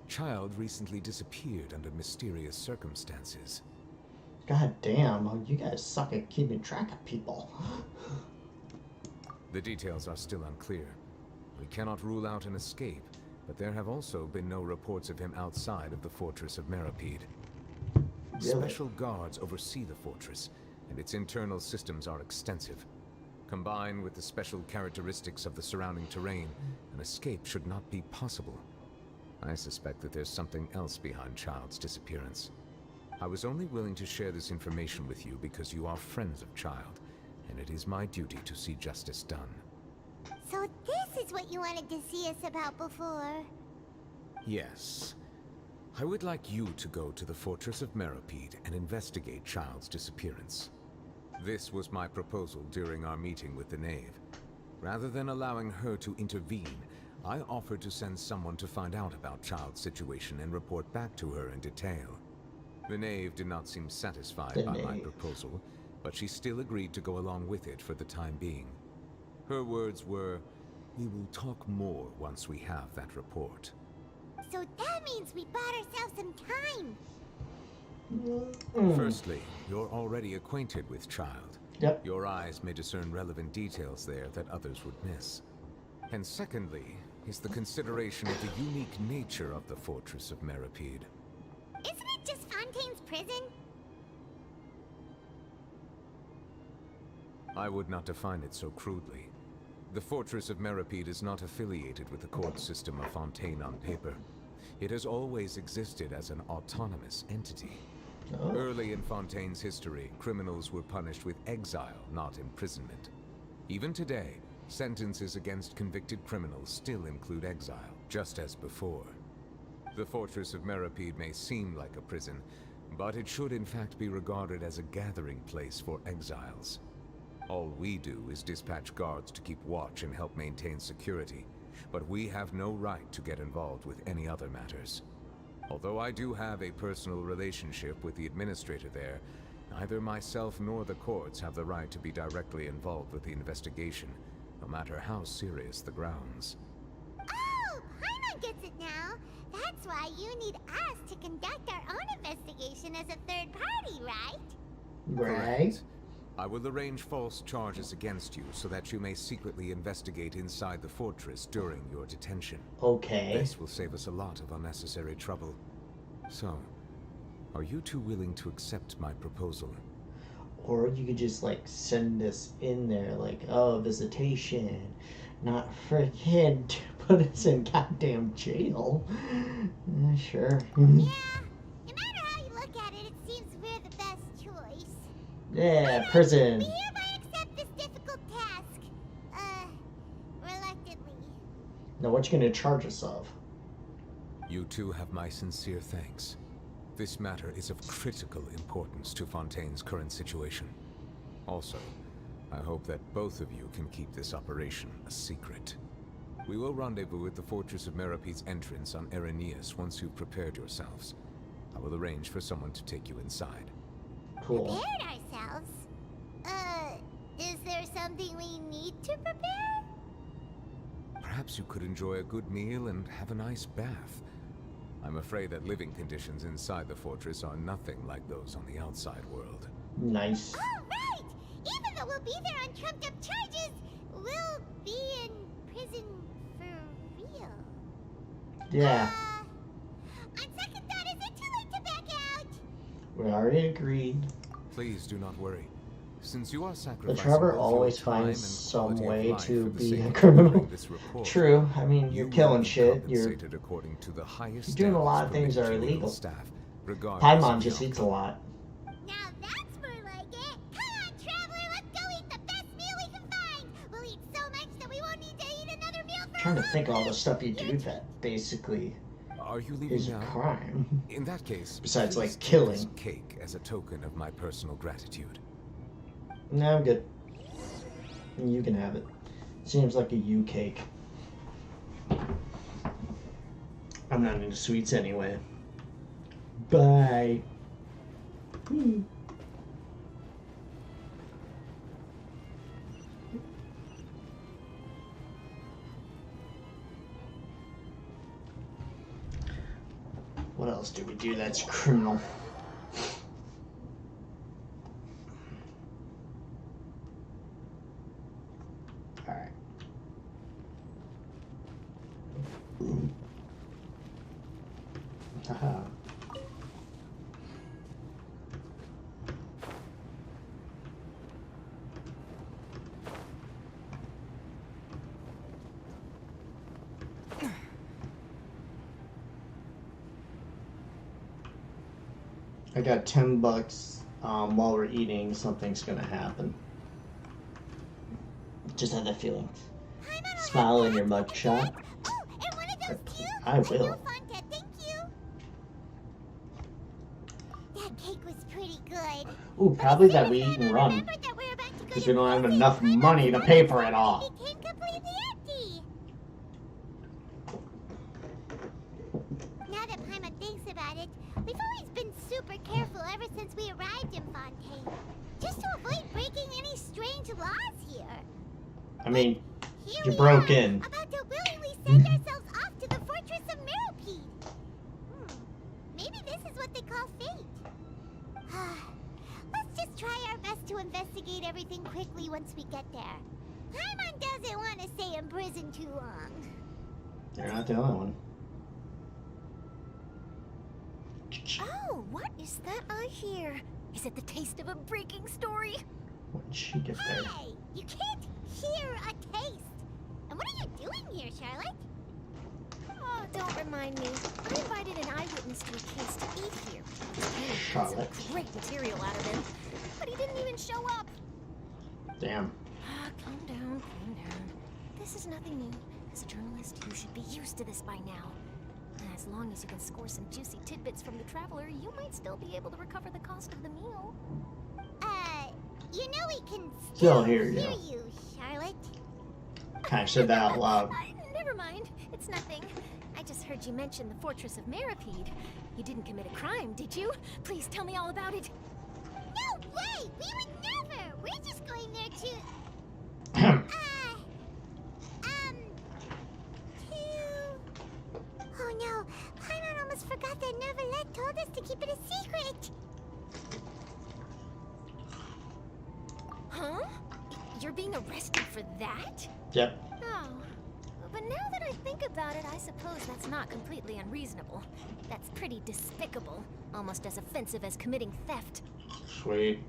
Child recently disappeared under mysterious circumstances. God damn, you guys suck at keeping track of people. The details are still unclear. We cannot rule out an escape, but there have also been no reports of him outside of the Fortress of Meripede. Really? Special guards oversee the fortress, and its internal systems are extensive. Combined with the special characteristics of the surrounding terrain, an escape should not be possible. I suspect that there's something else behind Child's disappearance. I was only willing to share this information with you because you are friends of Child, and it is my duty to see justice done. So this is what you wanted to see us about before. Yes. I would like you to go to the Fortress of Meripede and investigate Child's disappearance. This was my proposal during our meeting with the Knave. Rather than allowing her to intervene, I offered to send someone to find out about Child's situation and report back to her in detail. The Knave did not seem satisfied by my proposal, but she still agreed to go along with it for the time being. Her words were, "We will talk more once we have that report." So that means we bought ourselves some time. Firstly, you're already acquainted with Child. Yep. Your eyes may discern relevant details there that others would miss. And secondly, is the consideration of the unique nature of the Fortress of Meripede. Isn't it just Fontaine's prison? I would not define it so crudely. The Fortress of Meripede is not affiliated with the court system of Fontaine on paper. It has always existed as an autonomous entity. Oh. Early in Fontaine's history, criminals were punished with exile, not imprisonment. Even today, sentences against convicted criminals still include exile, just as before. The Fortress of Meripede may seem like a prison, but it should in fact be regarded as a gathering place for exiles. All we do is dispatch guards to keep watch and help maintain security, but we have no right to get involved with any other matters. Although I do have a personal relationship with the administrator there, neither myself nor the courts have the right to be directly involved with the investigation, no matter how serious the grounds. Oh, Paimon gets it now. That's why you need us to conduct our own investigation as a third party, right? Right. Correct. I will arrange false charges against you so that you may secretly investigate inside the fortress during your detention. Okay. This will save us a lot of unnecessary trouble. So, are you two willing to accept my proposal? Or you could just like send us in there like, oh, visitation, not freaking to put us in goddamn jail. Sure. Yeah, no matter how you look at it, it seems we're the best choice. Yeah, prison. We hereby accept this difficult task. Reluctantly. Now what you gonna charge us of? You two have my sincere thanks. This matter is of critical importance to Fontaine's current situation. Also, I hope that both of you can keep this operation a secret. We will rendezvous at the Fortress of Meripede's entrance on Erinius once you've prepared yourselves. I will arrange for someone to take you inside. Cool. Prepared ourselves? Is there something we need to prepare? Perhaps you could enjoy a good meal and have a nice bath. I'm afraid that living conditions inside the fortress are nothing like those on the outside world. Nice. Oh, right! Even though we'll be there on trumped up charges, we'll be in prison for real. Yeah. On second thought, is it too late to back out? We already agreed. Please do not worry. Since you are But sacrificing Trevor both your always time finds and some quality of way life to for the be sake a of criminal. delivering this report, True. I mean, you you're will killing be shit. You're compensated according to the highest doing a standards lot of for things that are legal illegal. staff, regardless Paimon of the just eats a outcome. lot. Now that's more like it. Come on, traveler, let's go eat the best meal we can find. We'll eat so much that we won't need to eat another meal for Trying to a think of all long the time. stuff you do that basically Are you leaving is a now? crime. In that case, Besides, please like, take killing. this cake as a token of my personal gratitude. No, I'm good. You can have it. Seems like a you cake. I'm not into sweets anyway. Bye. What else do we do that's criminal? Alright. Haha. I got $10. While we're eating, something's gonna happen. Just had that feeling. Paimon will Smile have in your that. mugshot. Oh, and one of those too? I will. No, Fonta, thank you. That cake was pretty good. Ooh, probably that we eat and run. Remembered that we're about to go Because to we don't have prison. enough Paimon's money to pay for it all. became completely empty. Now that Paimon thinks about it, we've always been super careful ever since we arrived in Fontaine. Just to avoid breaking any strange laws here. I mean, Here you we broke are, in. about to willingly send ourselves off to the Fortress of Meripede. Maybe this is what they call fate. Let's just try our best to investigate everything quickly once we get there. Paimon doesn't want to stay in prison too long. You're not the only one. Oh, what is that I hear? Is it the taste of a breaking story? What did she get there? Hey, you can't hear a taste. What are you doing here, Charlotte? Oh, don't remind me. I invited an eyewitness to a case to eat here. I got Charlotte. some great material out of him, but he didn't even show up. Damn. Calm down, calm down. This is nothing new. As a journalist, you should be used to this by now. As long as you can score some juicy tidbits from the traveler, you might still be able to recover the cost of the meal. You know we can Still hear you. you, Charlotte. Kind of said that out loud. Never mind. It's nothing. I just heard you mention the Fortress of Meripede. You didn't commit a crime, did you? Please tell me all about it. No way! We would never! We're just going there to... Oh no, Paimon almost forgot that Neverlet told us to keep it a secret! Huh? You're being arrested for that? Yep. Oh. But now that I think about it, I suppose that's not completely unreasonable. That's pretty despicable. Almost as offensive as committing theft. Sweet.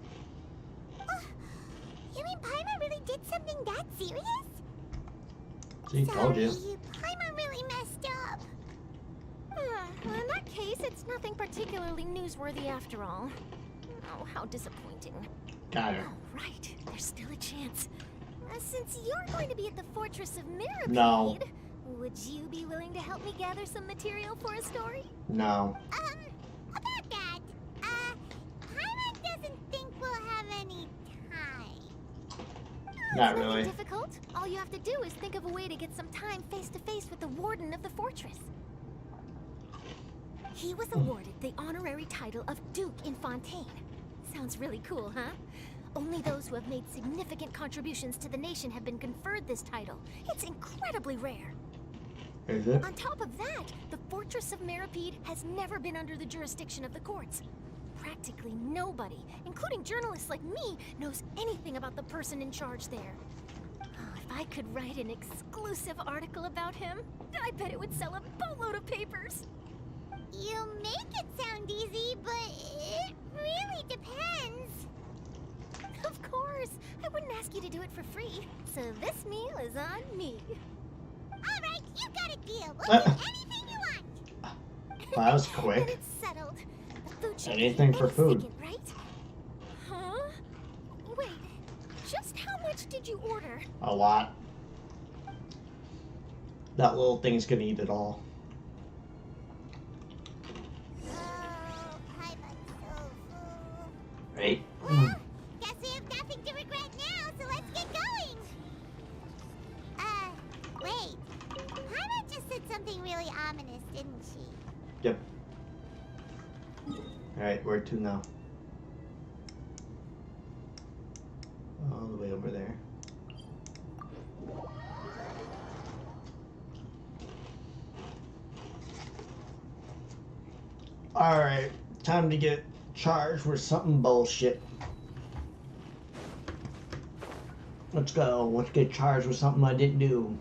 You mean Paimon really did something that serious? See, told you. Sorry, Paimon really messed up. Well, in that case, it's nothing particularly newsworthy after all. Oh, how disappointing. Got her. Oh, right. There's still a chance. Since you're going to be at the Fortress of Meripede, No. would you be willing to help me gather some material for a story? No. About that, Paimon doesn't think we'll have any time. Not It's nothing really. difficult. All you have to do is think of a way to get some time face to face with the warden of the fortress. He was awarded the honorary title of Duke in Fontaine. Sounds really cool, huh? Only those who have made significant contributions to the nation have been conferred this title. It's incredibly rare. Is it? On top of that, the Fortress of Meripede has never been under the jurisdiction of the courts. Practically nobody, including journalists like me, knows anything about the person in charge there. Oh, if I could write an exclusive article about him, I bet it would sell a boatload of papers. You make it sound easy, but it really depends. Of course, I wouldn't ask you to do it for free. So this meal is on me. All right, you got a deal. We'll do anything you want. Well, that was Then quick. it's settled. The food should Anything be for any food. second, right? Huh? Wait, just how much did you order? A lot. That little thing's gonna eat it all. Oh, Paimon's so full. Right? Well, guess we have nothing to regret now, so let's get going. Wait. Paimon just said something really ominous, didn't she? Yep. Alright, where to now? All the way over there. Alright, time to get charged with something bullshit. Let's go. Let's get charged with something I didn't do.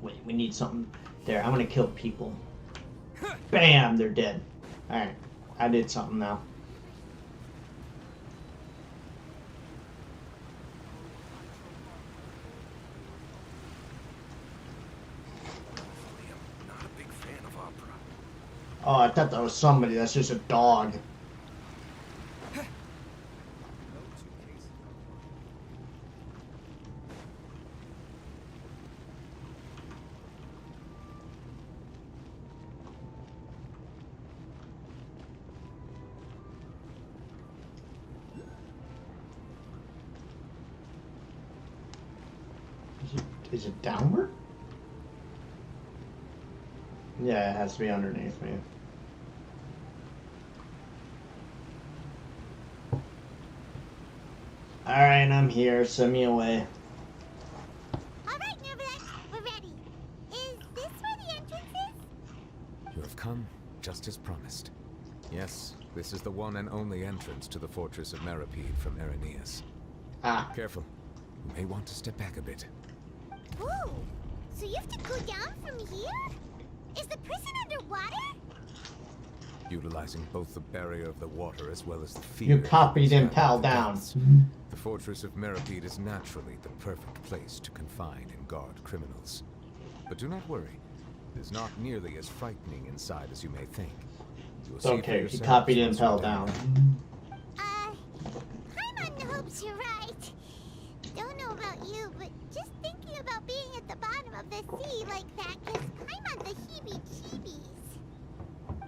Wait, we need something. There, I'm gonna kill people. Bam! They're dead. Alright, I did something now. I'm not a big fan of opera. Oh, I thought that was somebody. That's just a dog. Is it downward? Yeah, it has to be underneath me. Alright, I'm here. Send me away. All right, Neverland, we're ready. Is this where the entrance is? You have come, just as promised. Yes, this is the one and only entrance to the Fortress of Meripede from Irenaeus. Ah, Careful. You may want to step back a bit. Whoa! So you have to go down from here? Is the prison underwater? utilizing both the barrier of the water as well as the fear. You copied and inside pal of the down. depths. The fortress of Meripede is naturally the perfect place to confine and guard criminals. But do not worry, it is not nearly as frightening inside as you may think. You will It's see for okay, he yourselves copied and once you're pal down. Paimon hopes you're right. Don't know about you, but just thinking about being at the bottom of the sea like that gives Paimon the heebie-jeebies.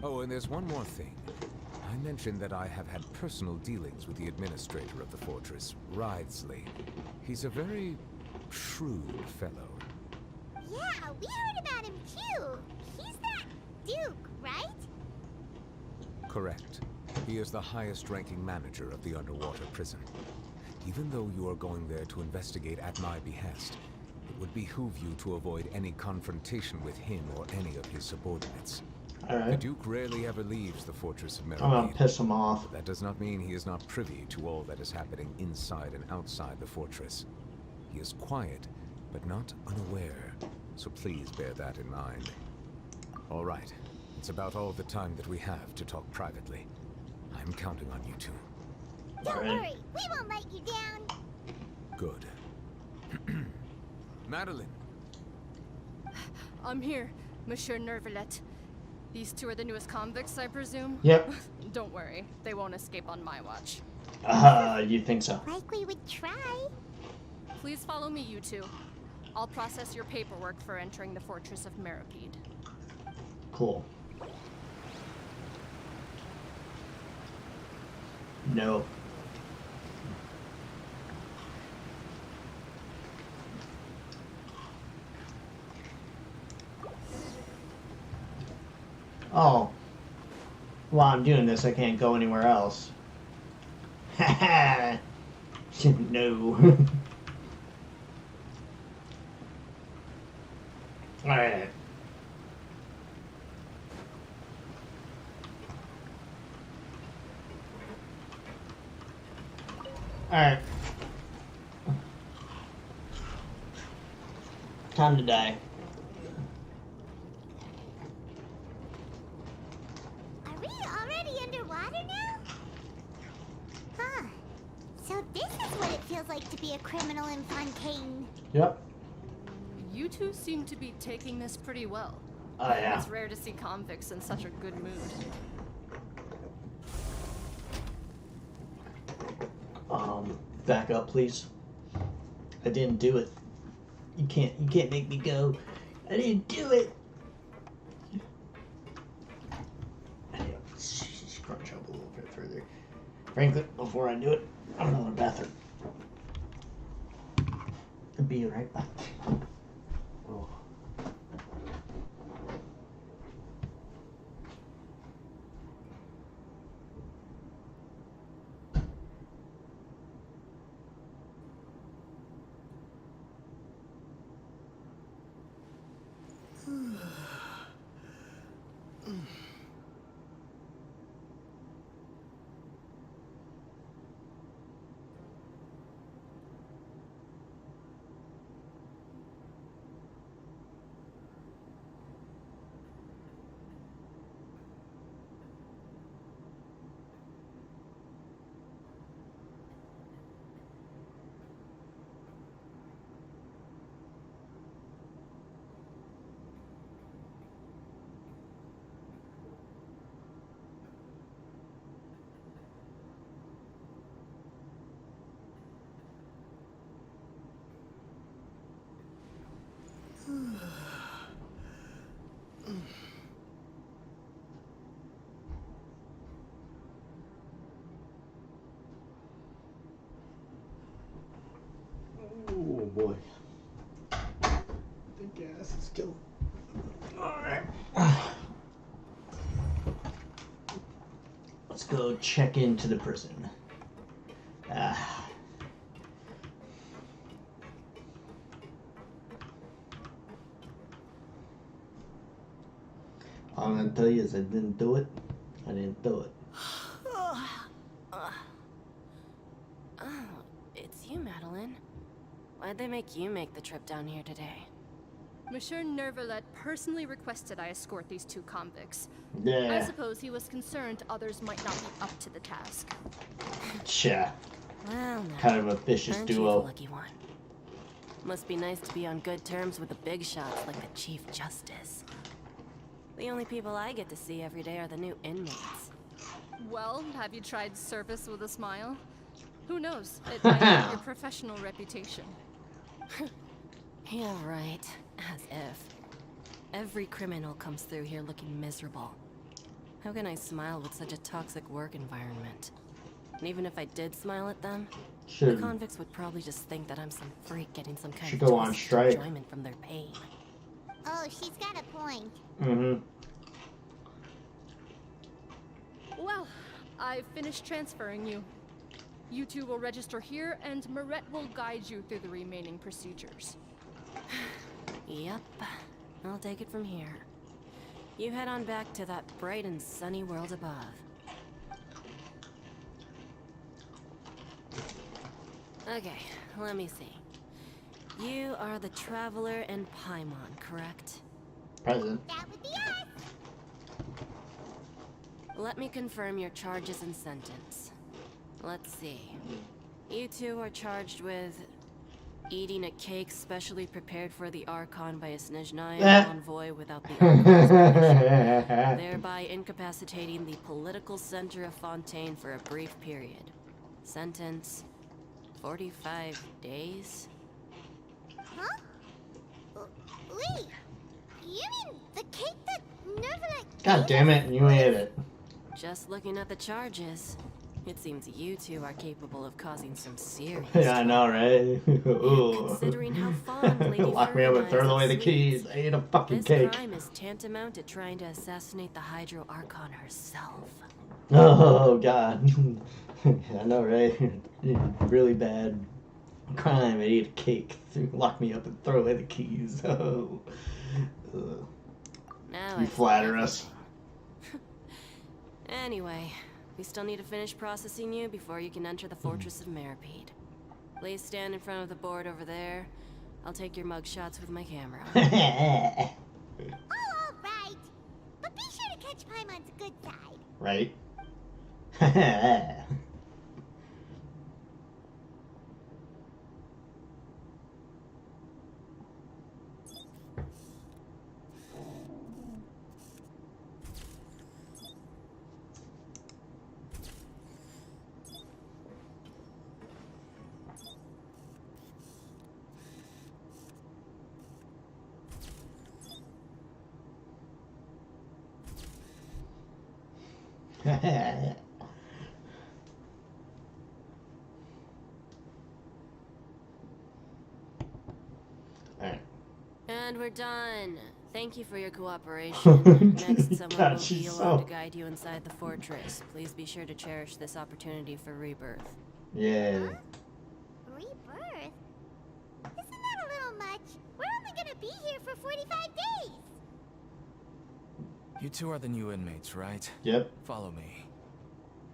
Oh, and there's one more thing. I mentioned that I have had personal dealings with the administrator of the fortress, Writhsley. He's a very shrewd fellow. Yeah, we heard about him too. He's that Duke, right? Correct. He is the highest-ranking manager of the underwater prison. Even though you are going there to investigate at my behest, it would behoove you to avoid any confrontation with him or any of his subordinates. The Alright. Duke rarely ever leaves the fortress of I'm gonna Meripede. piss him off. That does not mean he is not privy to all that is happening inside and outside the fortress. He is quiet, but not unaware, so please bear that in mind. All right, it's about all the time that we have to talk privately. I'm counting on you two. Don't Alright. worry, we won't let you down. Good. Madeline, I'm here, Monsieur Nervalet. These two are the newest convicts, I presume? Yep. Don't worry, they won't escape on my watch. You think so? Like we would try. Please follow me, you two. I'll process your paperwork for entering the Fortress of Meripede. Cool. No. Oh. While I'm doing this, I can't go anywhere else. Haha. No. Alright. Alright. Time to die. Are we already underwater now? Huh. So this is what it feels like to be a criminal in Fontaine. Yep. You two seem to be taking this pretty well. Oh yeah. It's rare to see convicts in such a good mood. Back up, please. I didn't do it. You can't make me go. I didn't do it. I need to scrunch up a little bit further. Frankly, before I do it, I'm going to the bathroom. I'll be right back. Oh. Oh boy. The gas is killing. Alright. Let's go check into the prison. All I'm gonna tell you is I didn't do it. I didn't do it. Oh, it's you, Madeline. Why'd they make you make the trip down here today? Monsieur Nervalet personally requested I escort these two convicts. I Yeah. suppose he was concerned others might not be up to the task. Tja. Well, now, Kind of a vicious aren't you the duo. lucky one? Must be nice to be on good terms with the big shots like the Chief Justice. The only people I get to see every day are the new inmates. Well, have you tried service with a smile? Who knows? It might help your professional reputation. Yeah, right. As if. Every criminal comes through here looking miserable. How can I smile with such a toxic work environment? And even if I did smile at them, the Should convicts would probably just think that I'm some freak getting some kind Should of go on twisted strike. enjoyment from their pain. Oh, she's got a point. Mm-hmm. Well, I've finished transferring you. You two will register here, and Moret will guide you through the remaining procedures. Yep. I'll take it from here. You head on back to that bright and sunny world above. Okay, let me see. You are the Traveler and Paimon, correct? Present. That would be us. Let me confirm your charges and sentence. Let's see. You two are charged with eating a cake specially prepared for the Archon by a Snezhnayan envoy without the Archon's permission, thereby incapacitating the political center of Fontaine for a brief period. Sentence: 45 days? Huh? Wait. You mean the cake that Nervalet... God damn it, you ate it. Just looking at the charges, it seems you two are capable of causing some serious Yeah, I know, right? Ooh. Considering how fond Lady Lock me up and Fern throw away the is of keys. sweets, I ate a fucking this cake. crime is tantamount to trying to assassinate the Hydro Archon herself. Oh, God. I know, right? Really bad crime. I ate a cake. Lock me up and throw away the keys. Oh. Ugh. Now You I flatter us. Anyway, we still need to finish processing you before you can enter the Fortress of Meripede. Please stand in front of the board over there. I'll take your mug shots with my camera. Oh, all right. But be sure to catch Paimon's good side. Right? Alright. And we're done. Thank you for your cooperation. Next, someone God, will be she's along so- to guide you inside the fortress. Please be sure to cherish this opportunity for rebirth. Yeah. Rebirth? Isn't that a little much? We're only gonna be here for 45 days. You two are the new inmates, right? Yep. Follow me.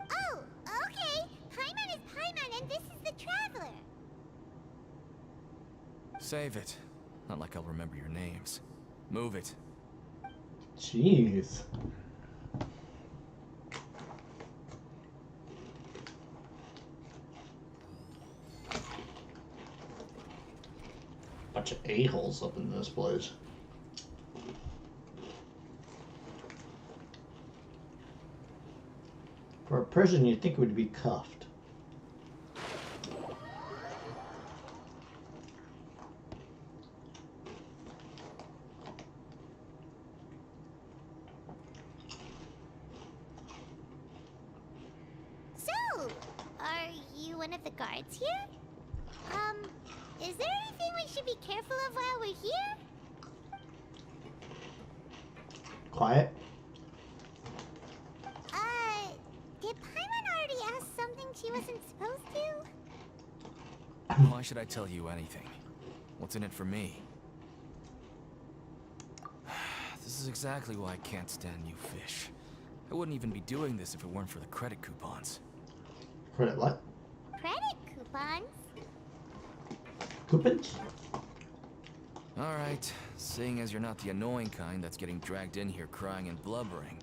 Oh, okay. Paimon is Paimon, and this is the Traveler. Save it. Not like I'll remember your names. Move it. Jeez. Bunch of a-holes up in this place. For a prison, you'd think it would be cuffed. So, are you one of the guards here? Is there anything we should be careful of while we're here? Quiet. Did Paimon already ask something she wasn't supposed to? Why should I tell you anything? What's in it for me? This is exactly why I can't stand you fish. I wouldn't even be doing this if it weren't for the credit coupons. Credit what? Credit coupons? Coupons? Alright, seeing as you're not the annoying kind that's getting dragged in here crying and blubbering,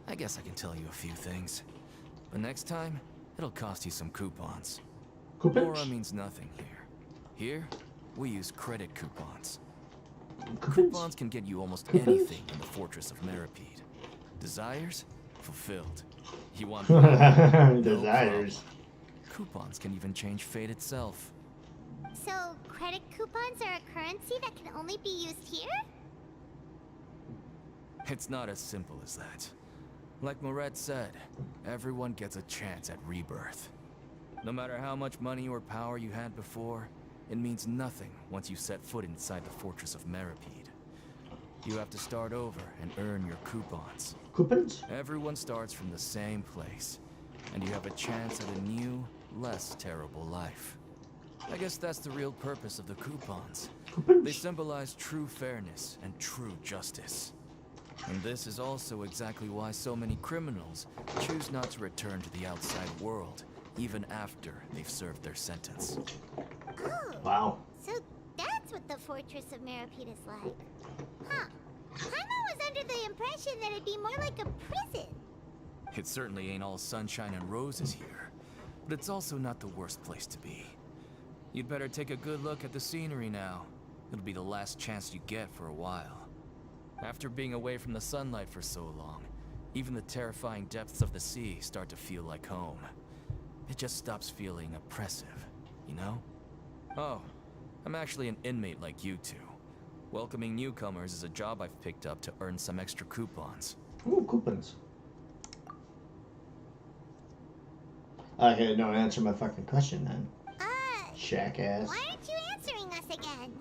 I guess I can tell you a few things. But next time, it'll cost you some coupons. Aura means nothing here. Here, we use credit coupons. Coupons can get you almost anything in the Fortress of Meripede. Desires? Fulfilled. You want no Desires. Coupons can even change fate itself. So, credit coupons are a currency that can only be used here? It's not as simple as that. Like Moret said, everyone gets a chance at rebirth. No matter how much money or power you had before, it means nothing once you set foot inside the Fortress of Meripede. You have to start over and earn your coupons. Coupons? Everyone starts from the same place, and you have a chance at a new, less terrible life. I guess that's the real purpose of the coupons. They symbolize true fairness and true justice. And this is also exactly why so many criminals choose not to return to the outside world, even after they've served their sentence. Oh. Wow. So that's what the Fortress of Meripede is like. Huh. Paimon was under the impression that it'd be more like a prison. It certainly ain't all sunshine and roses here, but it's also not the worst place to be. You'd better take a good look at the scenery now. It'll be the last chance you get for a while. After being away from the sunlight for so long, even the terrifying depths of the sea start to feel like home. It just stops feeling oppressive, you know? Oh, I'm actually an inmate like you two. Welcoming newcomers is a job I've picked up to earn some extra coupons. Ooh, coupons. Okay, no, answer my fucking question then. Jackass. Why aren't you answering us again?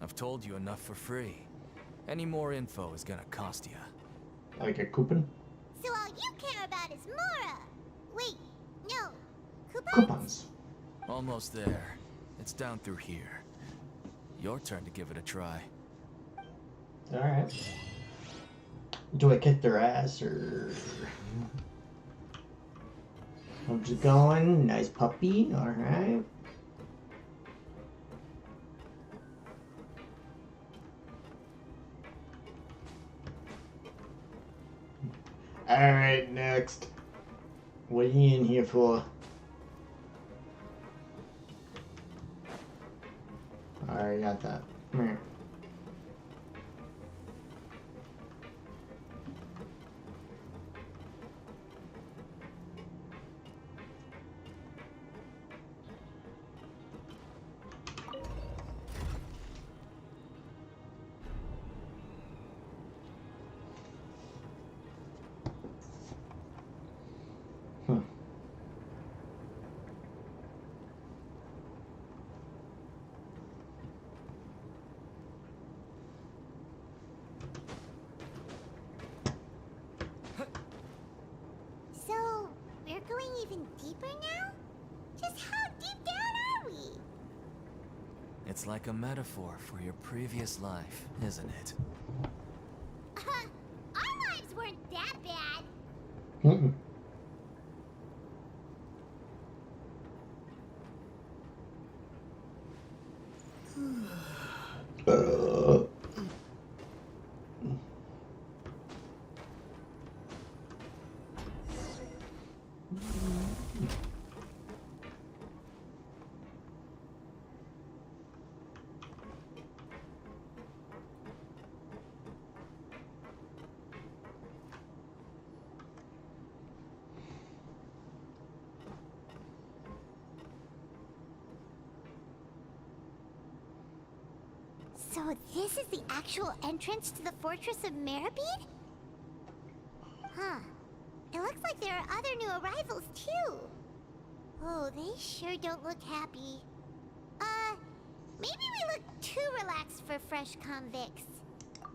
I've told you enough for free. Any more info is gonna cost you. Like a coupon? So all you care about is Mora. Wait, no. Coupons? Coupons. Almost there. It's down through here. Your turn to give it a try. Alright. Do I kick their ass or... I'm just going. Nice puppy. Alright. Alright, next. What are you in here for? Alright, got that. Come here. So, we're going even deeper now? Just how deep down are we? It's like a metaphor for your previous life, isn't it? Our lives weren't that bad. Mm-mm. So this is the actual entrance to the Fortress of Meripede? Huh. It looks like there are other new arrivals, too. Oh, they sure don't look happy. Maybe we look too relaxed for fresh convicts.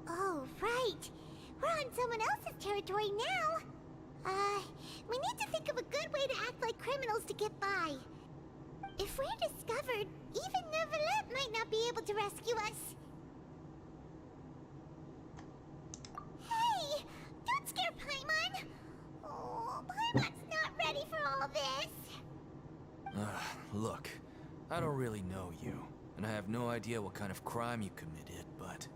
Oh, right. We're on someone else's territory now. We need to think of a good way to act like criminals to get by. If we're discovered, even Neuvillette might not be able to rescue us. Hey! Don't scare Paimon! Oh, Paimon's not ready for all this. Look, I don't really know you, and I have no idea what kind of crime you committed, but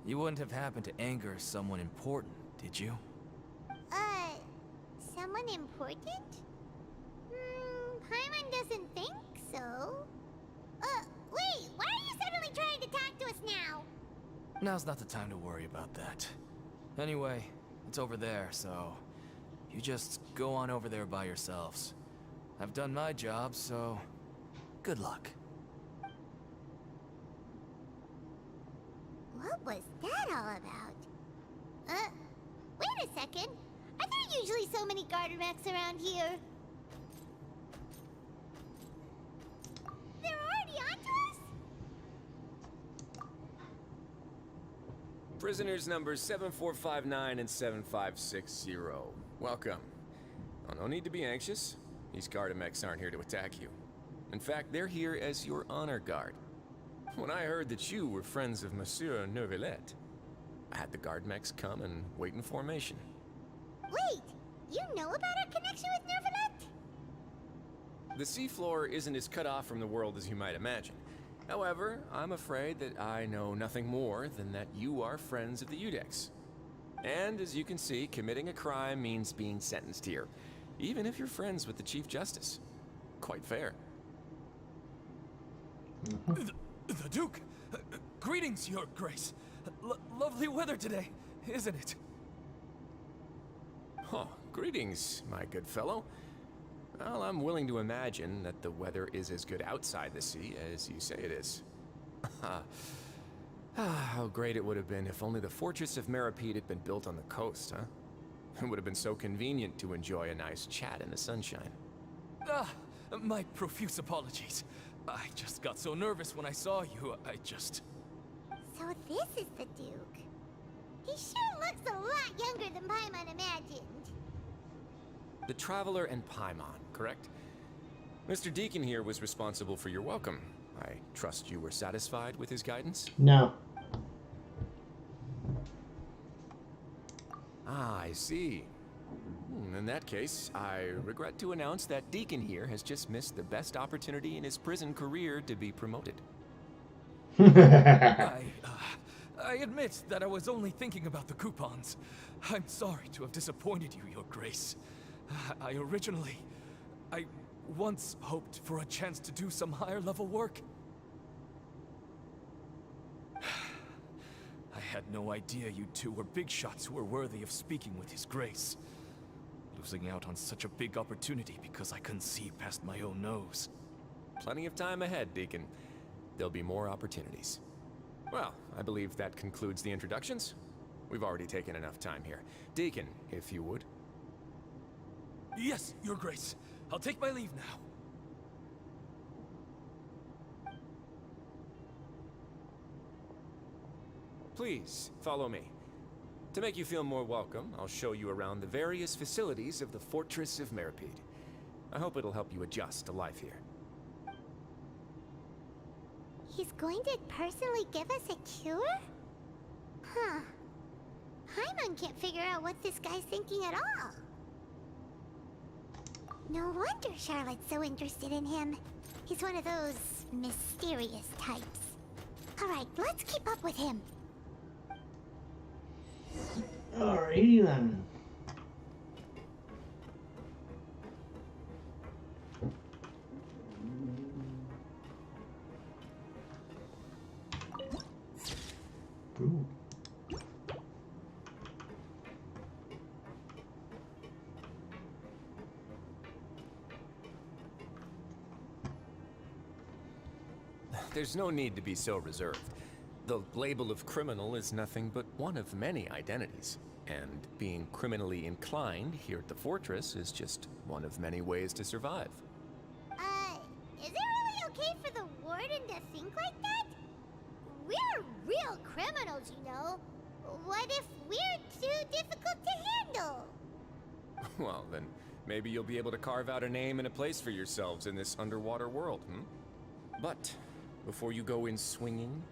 you wouldn't have happened to anger someone important, did you? Someone important? Paimon doesn't think so. Wait, why are you suddenly trying to talk to us now? Now's not the time to worry about that. Anyway, it's over there, so you just go on over there by yourselves. I've done my job, so good luck. What was that all about? Wait a second. Are there usually so many garter mechs around here? They're already onto us? Prisoners numbers 7459 and 7560. Welcome. Oh, no need to be anxious. These Gardamex aren't here to attack you. In fact, they're here as your honor guard. When I heard that you were friends of Monsieur Neuvillette, I had the Gardamex come and wait in formation. Wait, you know about our connection with Neuvillette? The seafloor isn't as cut off from the world as you might imagine. However, I'm afraid that I know nothing more than that you are friends of the Udex. And as you can see, committing a crime means being sentenced here, even if you're friends with the Chief Justice. Quite fair. The Duke! Greetings, Your Grace. Lovely weather today, isn't it? Oh, greetings, my good fellow. Well, I'm willing to imagine that the weather is as good outside the sea as you say it is. How great it would have been if only the Fortress of Meripede had been built on the coast, huh? It would have been so convenient to enjoy a nice chat in the sunshine. My profuse apologies. I just got so nervous when I saw you, So this is the Duke. He sure looks a lot younger than Paimon imagined. The Traveler and Paimon, correct? Mr. Deacon here was responsible for your welcome. I trust you were satisfied with his guidance? No. Ah, I see. In that case, I regret to announce that Deacon here has just missed the best opportunity in his prison career to be promoted. I admit that I was only thinking about the coupons. I'm sorry to have disappointed you, Your Grace. I once hoped for a chance to do some higher level work. I had no idea you two were big shots who were worthy of speaking with His Grace. Losing out on such a big opportunity because I couldn't see past my own nose. Plenty of time ahead, Deacon. There'll be more opportunities. Well, I believe that concludes the introductions. We've already taken enough time here. Deacon, if you would. Yes, Your Grace. I'll take my leave now. Please, follow me. To make you feel more welcome, I'll show you around the various facilities of the Fortress of Meripede. I hope it'll help you adjust to life here. He's going to personally give us a cure? Huh. Paimon can't figure out what this guy's thinking at all. No wonder Charlotte's so interested in him. He's one of those mysterious types. Alright, let's keep up with him. Alrighty then. Ooh. There's no need to be so reserved. The label of criminal is nothing but one of many identities. And being criminally inclined here at the Fortress is just one of many ways to survive. Is it really okay for the Warden to think like that? We're real criminals, you know. What if we're too difficult to handle? Well, then maybe you'll be able to carve out a name and a place for yourselves in this underwater world, But before you go in swinging,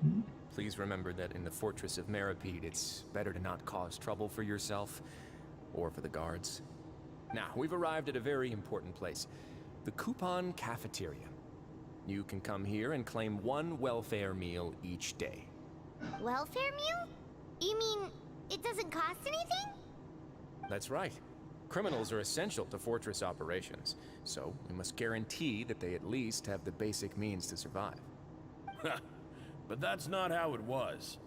please remember that in the Fortress of Meripede, it's better to not cause trouble for yourself or for the guards. Now, we've arrived at a very important place, the Coupon Cafeteria. You can come here and claim one welfare meal each day. Welfare meal? You mean it doesn't cost anything? That's right. Criminals are essential to Fortress operations, so we must guarantee that they at least have the basic means to survive. But that's not how it was.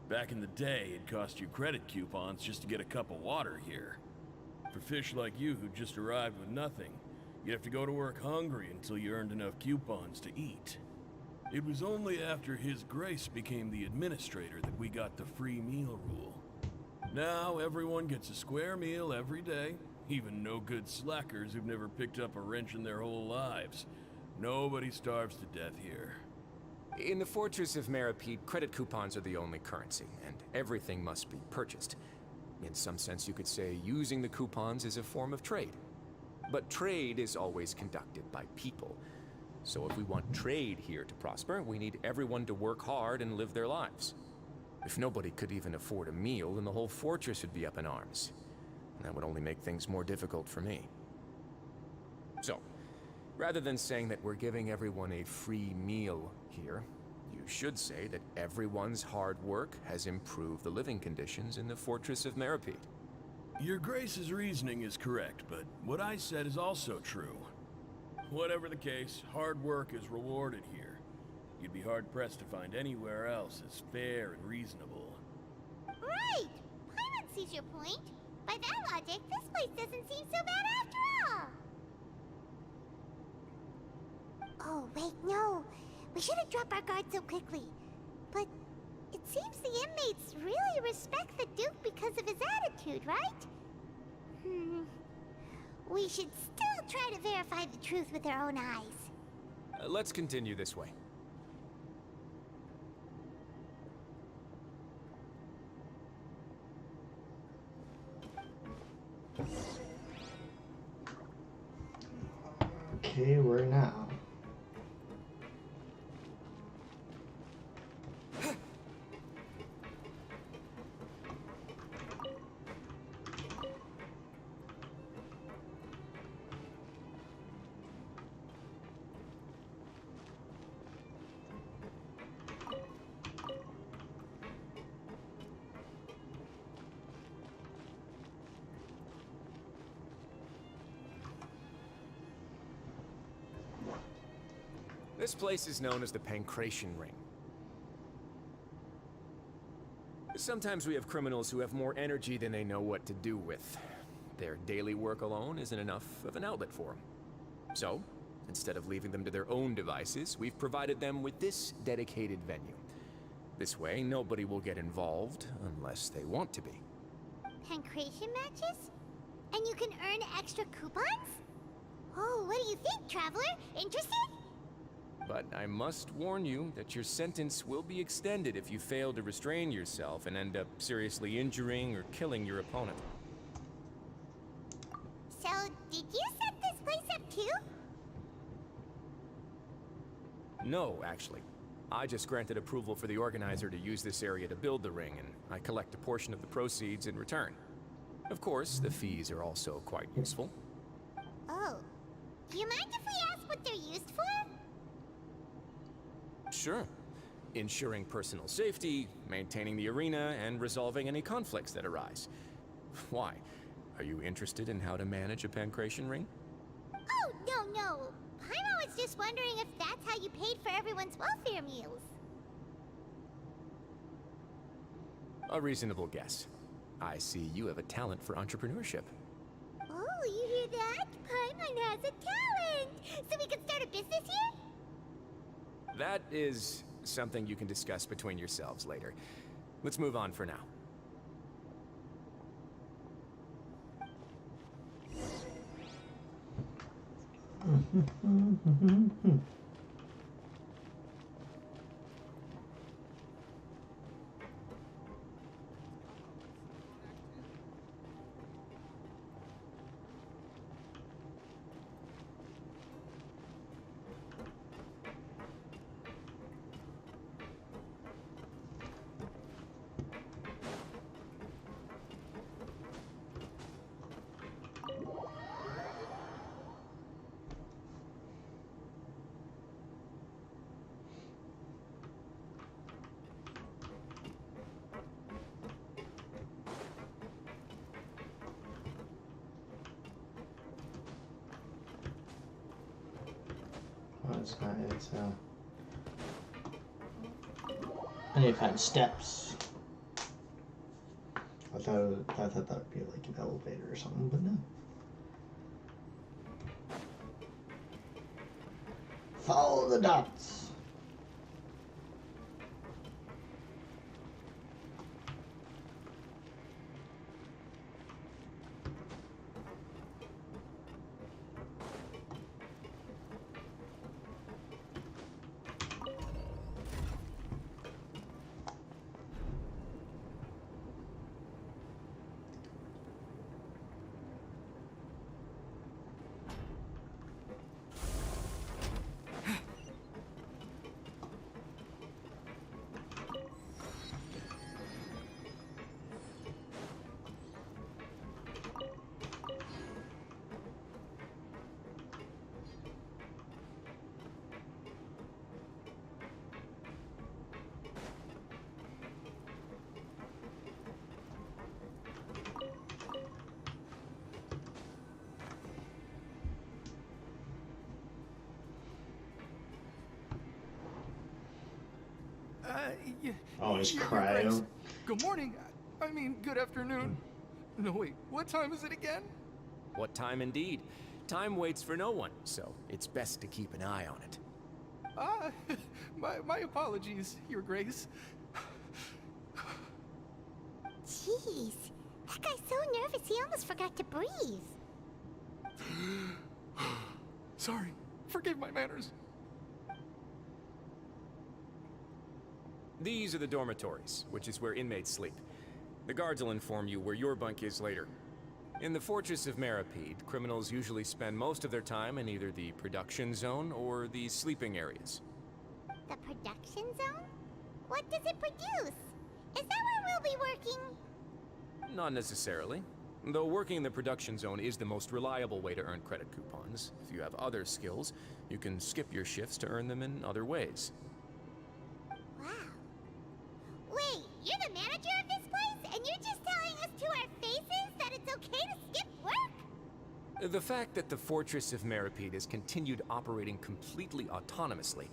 Back in the day, it cost you credit coupons just to get a cup of water here. For fish like you who just arrived with nothing, you'd have to go to work hungry until you earned enough coupons to eat. It was only after His Grace became the administrator that we got the free meal rule. Now everyone gets a square meal every day, even no-good slackers who've never picked up a wrench in their whole lives. Nobody starves to death here. In the Fortress of Meripede, credit coupons are the only currency, and everything must be purchased. In some sense, you could say using the coupons is a form of trade. But trade is always conducted by people. So if we want trade here to prosper, we need everyone to work hard and live their lives. If nobody could even afford a meal, then the whole fortress would be up in arms. And that would only make things more difficult for me. So, rather than saying that we're giving everyone a free meal here, you should say that everyone's hard work has improved the living conditions in the Fortress of Meripede. Your Grace's reasoning is correct, but what I said is also true. Whatever the case, hard work is rewarded here. You'd be hard-pressed to find anywhere else as fair and reasonable. Right! Paimon sees your point. By that logic, this place doesn't seem so bad after all. Oh, wait, no. We shouldn't drop our guard so quickly. But it seems the inmates really respect the Duke because of his attitude, right? We should still try to verify the truth with our own eyes. Let's continue this way. Okay, where now? This place is known as the Pancration Ring. Sometimes we have criminals who have more energy than they know what to do with. Their daily work alone isn't enough of an outlet for them. So, instead of leaving them to their own devices, we've provided them with this dedicated venue. This way, nobody will get involved unless they want to be. Pancration matches? And you can earn extra coupons? Oh, what do you think, Traveler? Interested? But I must warn you that your sentence will be extended if you fail to restrain yourself and end up seriously injuring or killing your opponent. So, did you set this place up too? No, actually. I just granted approval for the organizer to use this area to build the ring, and I collect a portion of the proceeds in return. Of course, the fees are also quite useful. Oh. Do you mind if we ask what they're used for? Sure. Ensuring personal safety, maintaining the arena, and resolving any conflicts that arise. Why? Are you interested in how to manage a Pancration ring? Oh, no. Paimon was just wondering if that's how you paid for everyone's welfare meals. A reasonable guess. I see you have a talent for entrepreneurship. Oh, you hear that? Paimon has a talent! So we can start a business here? That is something you can discuss between yourselves later. Let's move on for now. Oh, it's not. It's I need to find steps. I thought that would be like an elevator or something, but no. Follow the dots. Oh, he's cryo. Good morning. I mean, good afternoon. No, wait, what time is it again? What time indeed? Time waits for no one, so it's best to keep an eye on it. Ah, my apologies, Your Grace. Jeez, that guy's so nervous he almost forgot to breathe. Sorry, forgive my manners. These are the dormitories, which is where inmates sleep. The guards will inform you where your bunk is later. In the Fortress of Meripede, criminals usually spend most of their time in either the production zone or the sleeping areas. The production zone? What does it produce? Is that where we'll be working? Not necessarily. Though working in the production zone is the most reliable way to earn credit coupons. If you have other skills, you can skip your shifts to earn them in other ways. Wow. Wait, you're the manager of this place, and you're just telling us to our faces that it's okay to skip work? The fact that the Fortress of Meripede has continued operating completely autonomously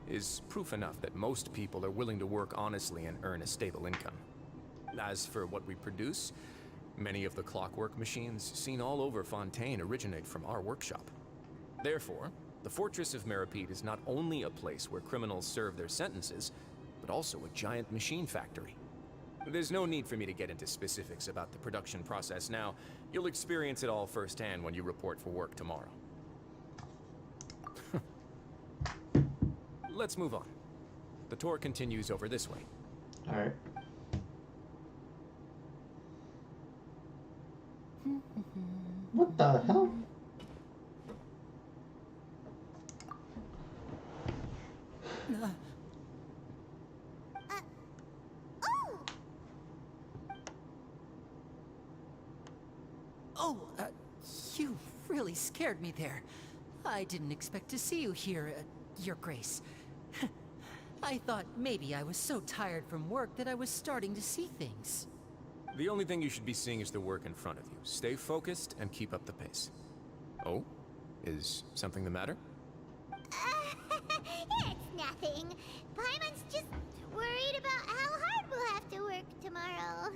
is proof enough that most people are willing to work honestly and earn a stable income. As for what we produce, many of the clockwork machines seen all over Fontaine originate from our workshop. Therefore, the Fortress of Meripede is not only a place where criminals serve their sentences, but also a giant machine factory. There's no need for me to get into specifics about the production process now. You'll experience it all firsthand when you report for work tomorrow. Let's move on. The tour continues over this way. All right. What the hell? You really scared me there. I didn't expect to see you here, Your Grace. I thought maybe I was so tired from work that I was starting to see things. The only thing you should be seeing is the work in front of you. Stay focused and keep up the pace. Oh? Is something the matter? It's nothing. Paimon's just worried about how hard we'll have to work tomorrow.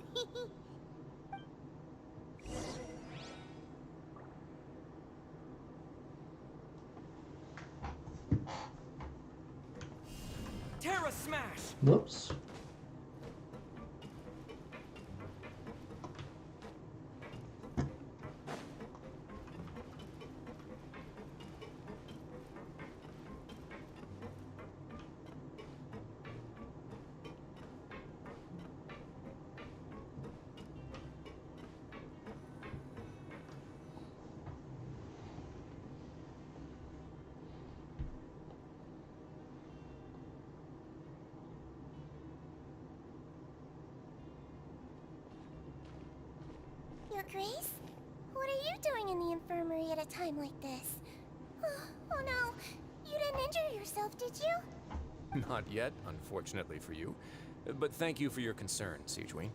Terra Smash! Whoops. Your Grace? What are you doing in the infirmary at a time like this? Oh no, you didn't injure yourself, did you? Not yet, unfortunately for you. But thank you for your concern, Siegeween.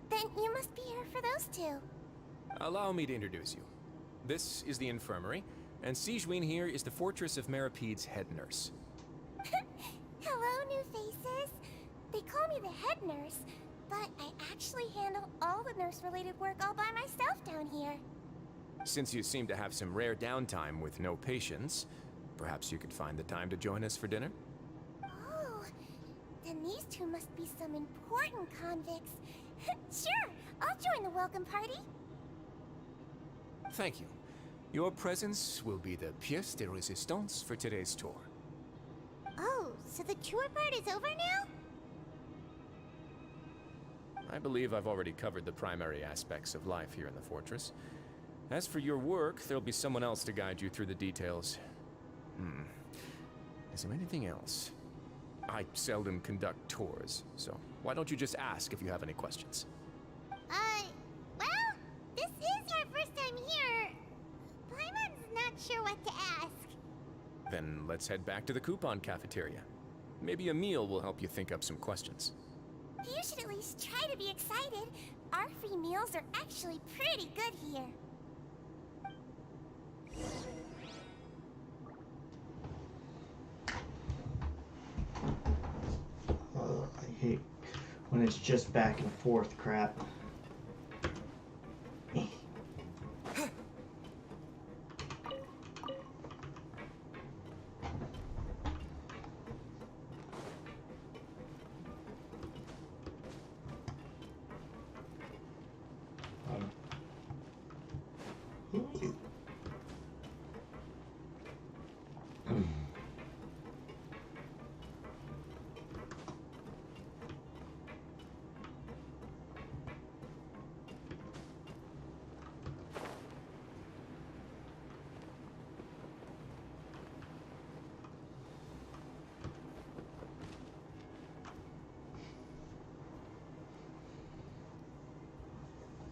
Then you must be here for those two. Allow me to introduce you. This is the infirmary, And Sigewin here is the Fortress of Merapede's head nurse. Hello, new faces. They call me the head nurse, but I actually handle all the nurse-related work all by myself down here. Since you seem to have some rare downtime with no patients, perhaps you could find the time to join us for dinner? Oh, then these two must be some important convicts. Sure, I'll join the welcome party. Thank you. Your presence will be the pièce de résistance for today's tour. Oh, so the tour part is over now? I believe I've already covered the primary aspects of life here in the fortress. As for your work, there'll be someone else to guide you through the details. Is there anything else? I seldom conduct tours, so why don't you just ask if you have any questions? Well, this is our first time here. Paimon's not sure what to ask. Then let's head back to the coupon cafeteria. Maybe a meal will help you think up some questions. You should at least try to be excited. Our free meals are actually pretty good here. I hate when it's just back and forth crap.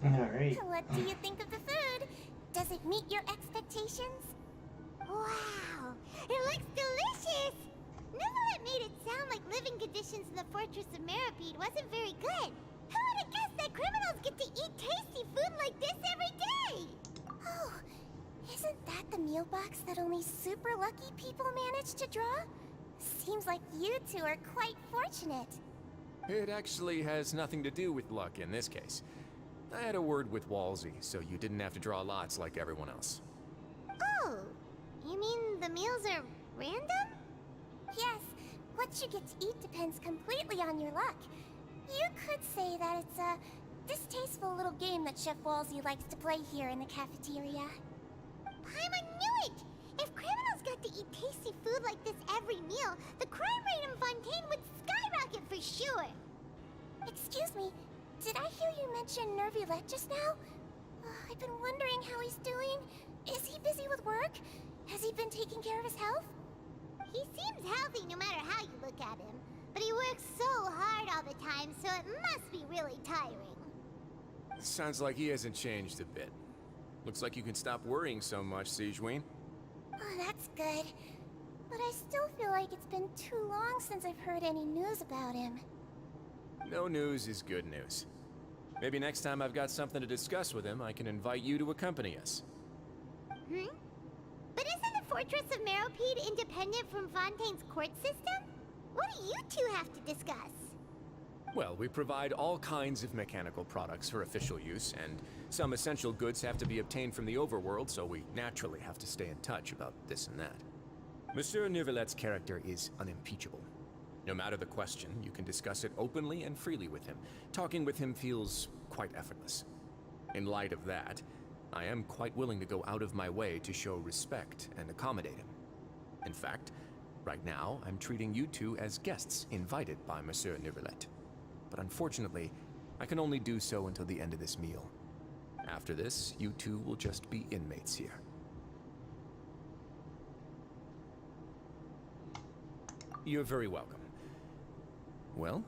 Alright. What do you think of the food? Does it meet your expectations? Wow, it looks delicious! Neverlet made it sound like living conditions in the Fortress of Meripede wasn't very good. Who would have guessed that criminals get to eat tasty food like this every day? Oh, isn't that the meal box that only super lucky people manage to draw? Seems like you two are quite fortunate. It actually has nothing to do with luck in this case. I had a word with Walsey, so you didn't have to draw lots like everyone else. Oh, you mean the meals are random? Yes, what you get to eat depends completely on your luck. You could say that it's a distasteful little game that Chef Walsey likes to play here in the cafeteria. Paimon knew it! If criminals got to eat tasty food like this every meal, the crime rate in Fontaine would skyrocket for sure! Excuse me, did I hear you mention Nervylette just now? I've been wondering how he's doing. Is he busy with work? Has he been taking care of his health? He seems healthy no matter how you look at him. But he works so hard all the time, so it must be really tiring. Sounds like he hasn't changed a bit. Looks like you can stop worrying so much, Sigewin. Oh, that's good. But I still feel like it's been too long since I've heard any news about him. No news is good news. Maybe next time I've got something to discuss with him, I can invite you to accompany us. But isn't the Fortress of Meropide independent from Fontaine's court system? What do you two have to discuss? Well, we provide all kinds of mechanical products for official use, and some essential goods have to be obtained from the overworld, so we naturally have to stay in touch about this and that. Monsieur Nervylette's character is unimpeachable. No matter the question, you can discuss it openly and freely with him. Talking with him feels quite effortless. In light of that, I am quite willing to go out of my way to show respect and accommodate him. In fact, right now, I'm treating you two as guests invited by Monsieur Nervylette. But unfortunately, I can only do so until the end of this meal. After this, you two will just be inmates here. You're very welcome. Well,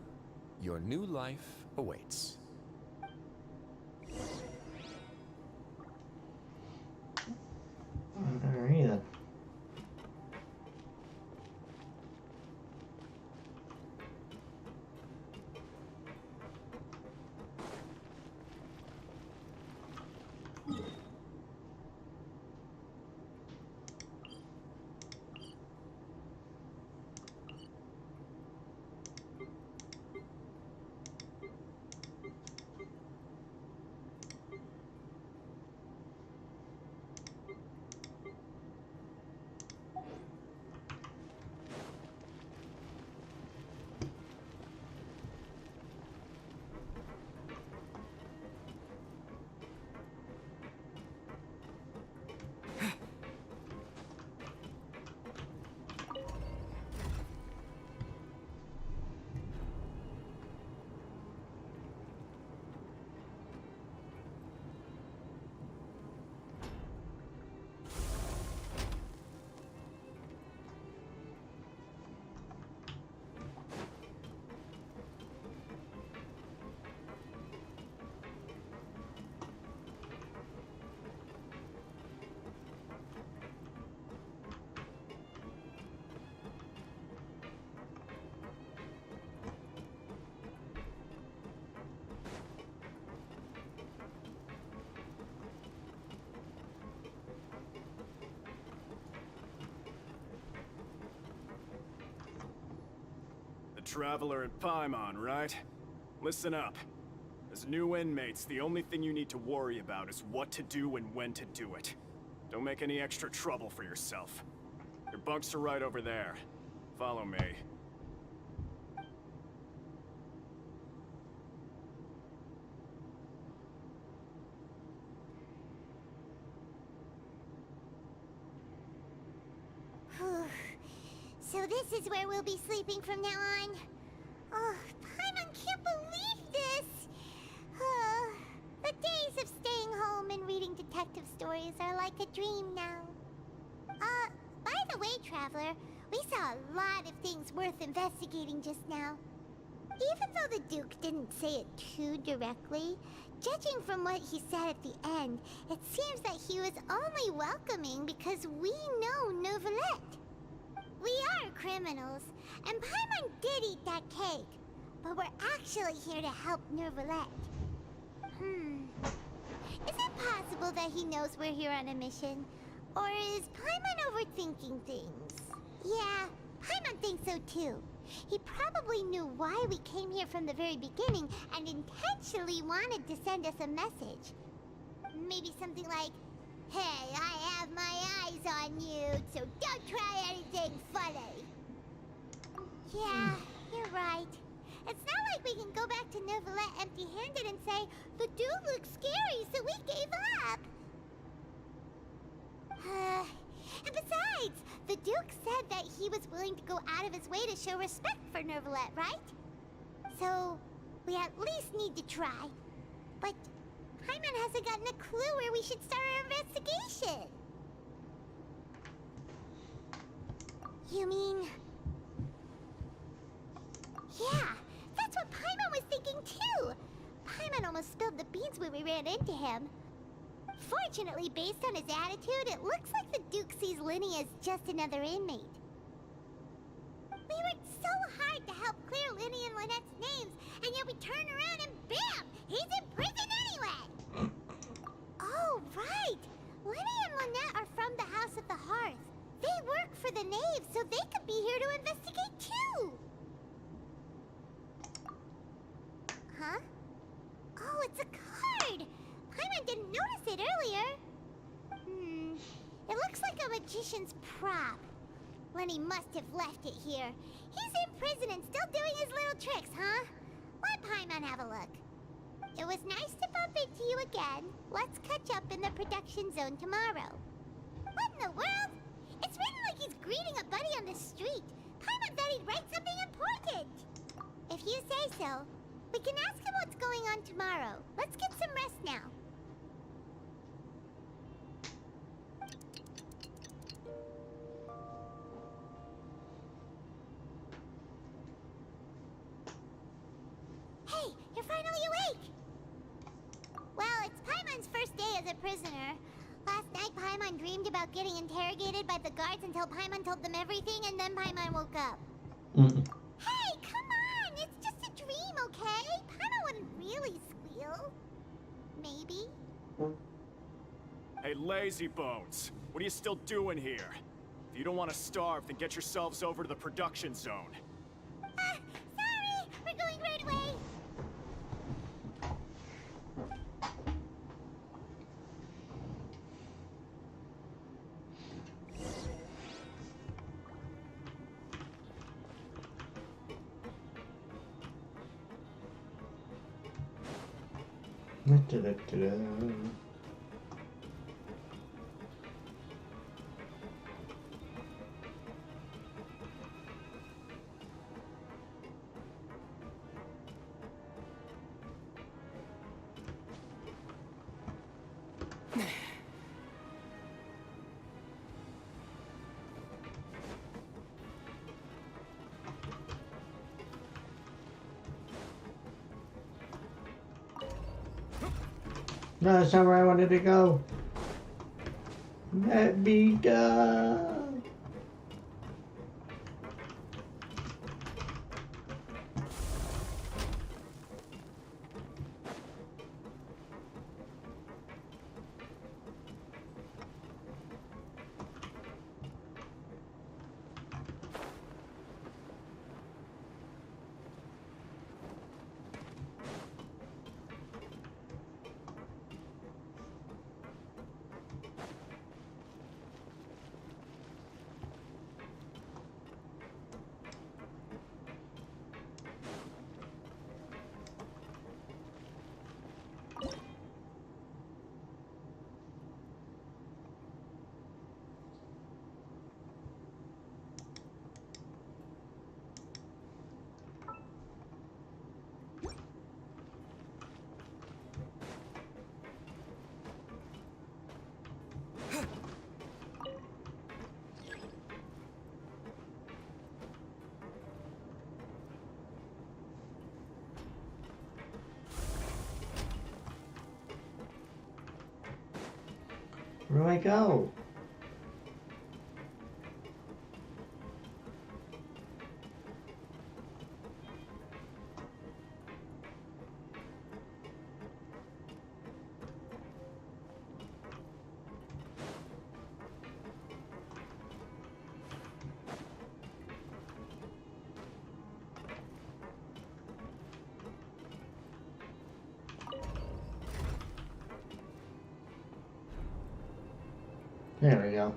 your new life awaits. Alright then. Traveler and Paimon, right? Listen up. As new inmates, the only thing you need to worry about is what to do and when to do it. Don't make any extra trouble for yourself. Your bunks are right over there. Follow me. So this is where we'll be sleeping from now on? Oh, Paimon can't believe this! The days of staying home and reading detective stories are like a dream now. By the way, Traveler, we saw a lot of things worth investigating just now. Even though the Duke didn't say it too directly, judging from what he said at the end, it seems that he was only welcoming because we know Neuvillette. We are criminals, and Paimon did eat that cake, but we're actually here to help Neuvillette. Is it possible that he knows we're here on a mission? Or is Paimon overthinking things? Yeah, Paimon thinks so too. He probably knew why we came here from the very beginning and intentionally wanted to send us a message. Maybe something like, "Hey, I have my eyes on you, so don't try anything funny." Yeah, you're right. It's not like we can go back to Neuvillette empty-handed and say, "The dude looks scary, so we gave up." And besides, the Duke said that he was willing to go out of his way to show respect for Neuvillette, right? So, we at least need to try. But Paimon hasn't gotten a clue where we should start our investigation. You mean... Yeah, that's what Paimon was thinking too! Paimon almost spilled the beans when we ran into him. Fortunately, based on his attitude, it looks like the Duke sees Linny as just another inmate. We worked so hard to help clear Linny and Lynette's names, and yet we turn around and bam! He's in prison anyway! Oh, right! Linny and Lynette are from the House of the Hearth. They work for the Knave, so they could be here to investigate too! Huh? Oh, it's a card! Paimon didn't notice it earlier. It looks like a magician's prop. Lenny must have left it here. He's in prison and still doing his little tricks, huh? Let Paimon have a look. It was nice to bump into you again. Let's catch up in the production zone tomorrow. What in the world? It's written like he's greeting a buddy on the street. Paimon thought he'd write something important. If you say so. We can ask him what's going on tomorrow. Let's get some rest now. Hey, you're finally awake! Well, it's Paimon's first day as a prisoner. Last night, Paimon dreamed about getting interrogated by the guards until Paimon told them everything, and then Paimon woke up. Hey, come on! It's just a dream, okay? Paimon wouldn't really squeal. Maybe. Hey, lazy bones. What are you still doing here? If you don't want to starve, then get yourselves over to the production zone. Sorry! We're going right away! No, that's not where I wanted to go. Let me go. Where do I go? There we go.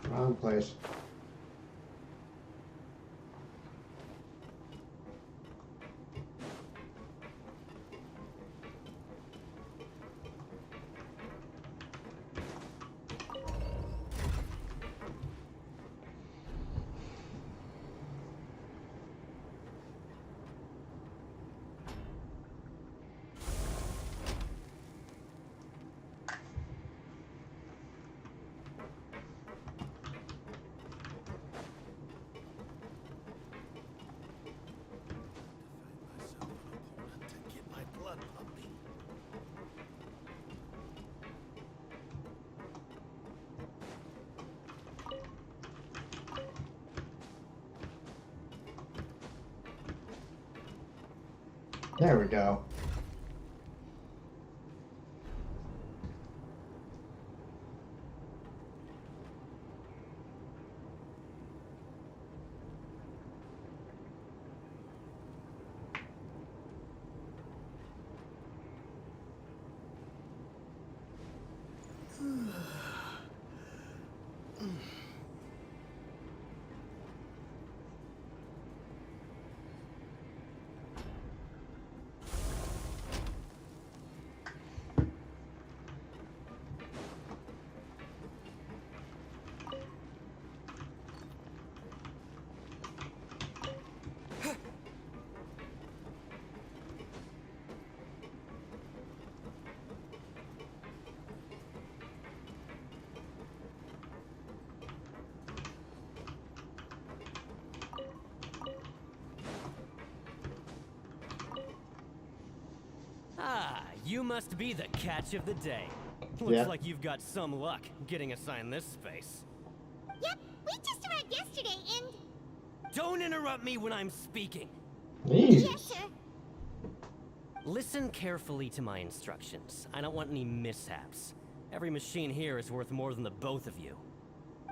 Wrong place. There we go. Ah, you must be the catch of the day. Looks like you've got some luck getting assigned this space. Yep, we just arrived yesterday and... Don't interrupt me when I'm speaking. Yes, sir. Listen carefully to my instructions. I don't want any mishaps. Every machine here is worth more than the both of you.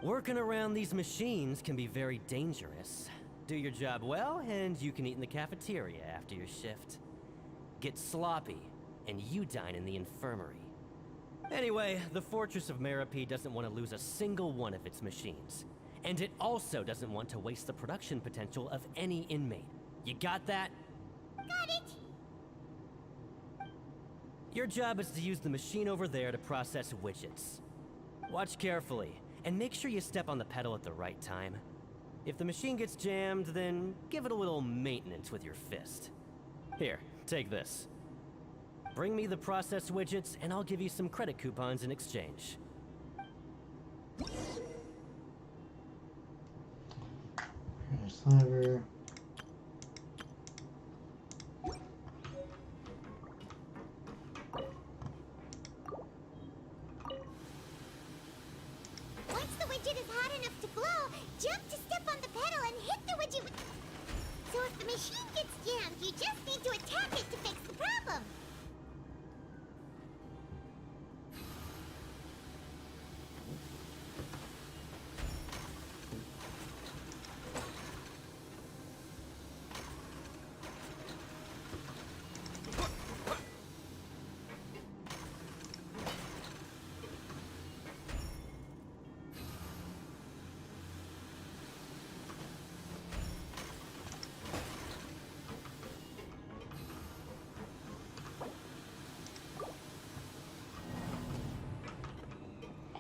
Working around these machines can be very dangerous. Do your job well, and you can eat in the cafeteria after your shift. Get sloppy, and you dine in the infirmary. Anyway, the Fortress of Meropide doesn't want to lose a single one of its machines. And it also doesn't want to waste the production potential of any inmate. You got that? Got it. Your job is to use the machine over there to process widgets. Watch carefully, and make sure you step on the pedal at the right time. If the machine gets jammed, then give it a little maintenance with your fist. Here, take this. Bring me the process widgets, and I'll give you some credit coupons in exchange. Press lever. Once the widget is hot enough to glow, jump to step on the pedal and hit the widget with... So if the machine gets jammed, you just need to attack it to fix the problem.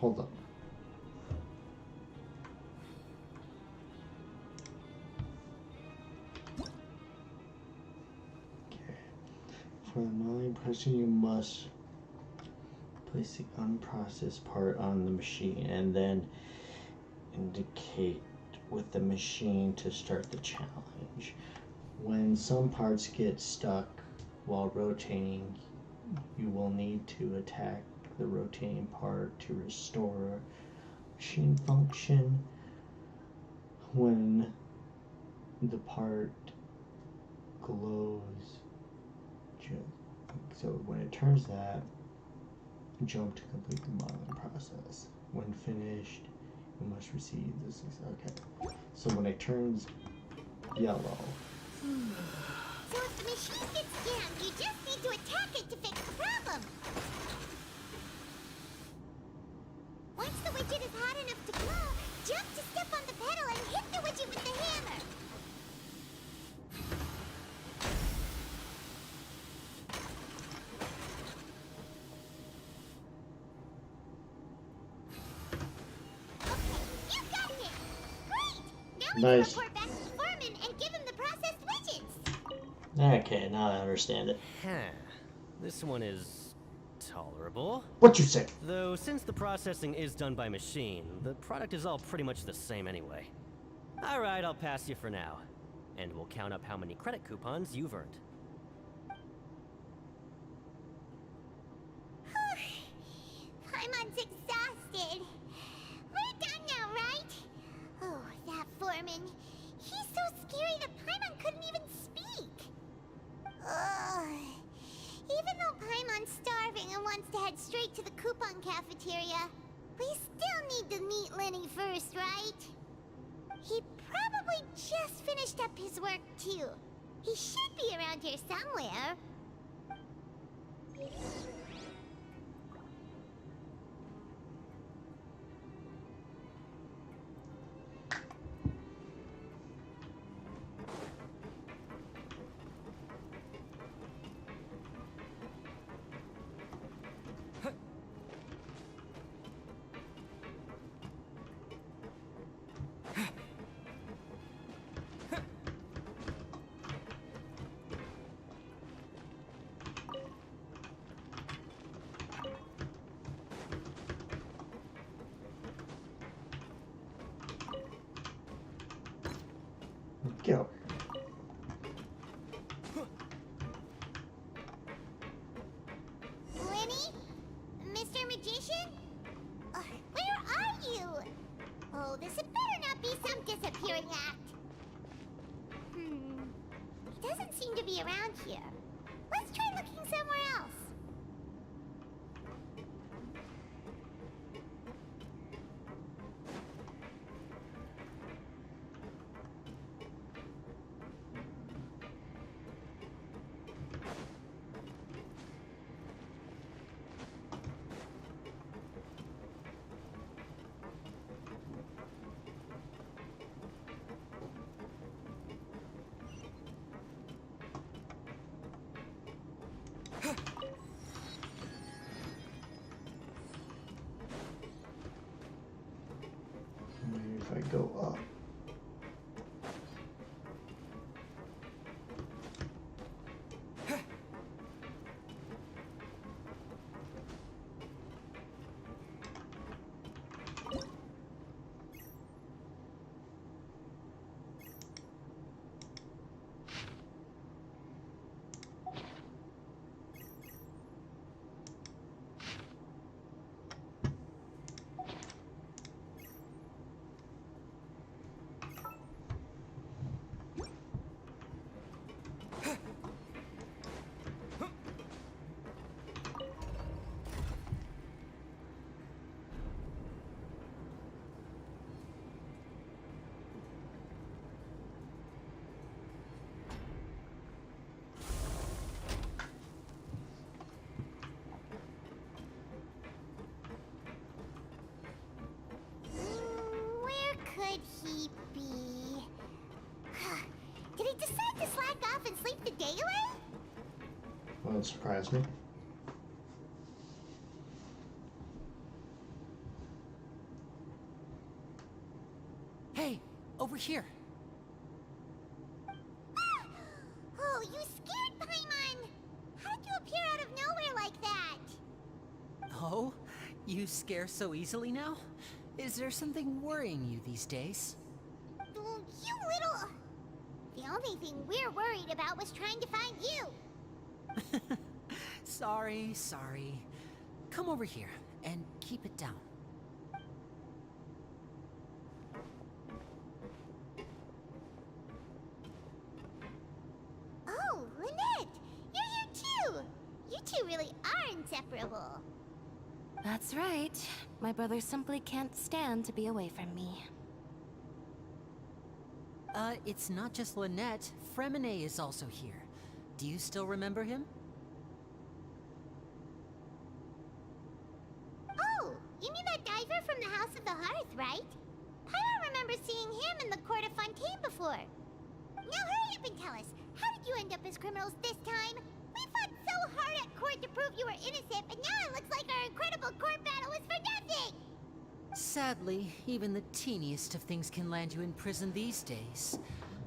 Hold up. Okay. For the milling person, you must place the unprocessed part on the machine and then indicate with the machine to start the challenge. When some parts get stuck while rotating, you will need to attack the rotating part to restore machine function. When the part glows, so when it turns that, jump to complete the modeling process. When finished, you must receive this. Okay. So when it turns yellow. So if the machine gets jammed, you just need to attack it to fix the problem. Once the widget is hot enough to glow, jump to step on the pedal and hit the widget with the hammer. Okay, you got it! Great! Now we can report back to the foreman and give him the processed widgets. Okay, now I understand it. Huh. This one is tolerable. What you say? Though since the processing is done by machine, the product is all pretty much the same anyway. Alright, I'll pass you for now. And we'll count up how many credit coupons you've earned. Paimon's exhausted. We're done now, right? Oh, that foreman. He's so scary that Paimon couldn't even speak. Ugh. Even though Paimon's starving and wants to head straight to the coupon cafeteria, we still need to meet Lenny first, right? He probably just finished up his work, too. He should be around here somewhere. Go. Lenny? Mr. Magician? Where are you? Oh, this had better not be some disappearing act. He doesn't seem to be around here. Let's try looking somewhere else. Maybe if I go up. Where could he be? Did he decide to slack off and sleep the day away? Won't surprise me. here. Ah! Oh, you scared Paimon! How did you appear out of nowhere like that? Oh? You scare so easily now? Is there something worrying you these days? Oh, you little... The only thing we're worried about was trying to find you. Sorry, sorry. Come over here and keep it down. Oh, Lynette! You're here too! You two really are inseparable. That's right. My brother simply can't stand to be away from me. It's not just Lynette. Fremine is also here. Do you still remember him? Oh, you mean that diver from the House of the Hearth, right? I don't remember seeing him in the Court of Fontaine before. Now hurry up and tell us, how did you end up as criminals this time? We fought so hard at court to prove you were innocent, but now it looks like our incredible court battle was for nothing! Sadly, even the teeniest of things can land you in prison these days.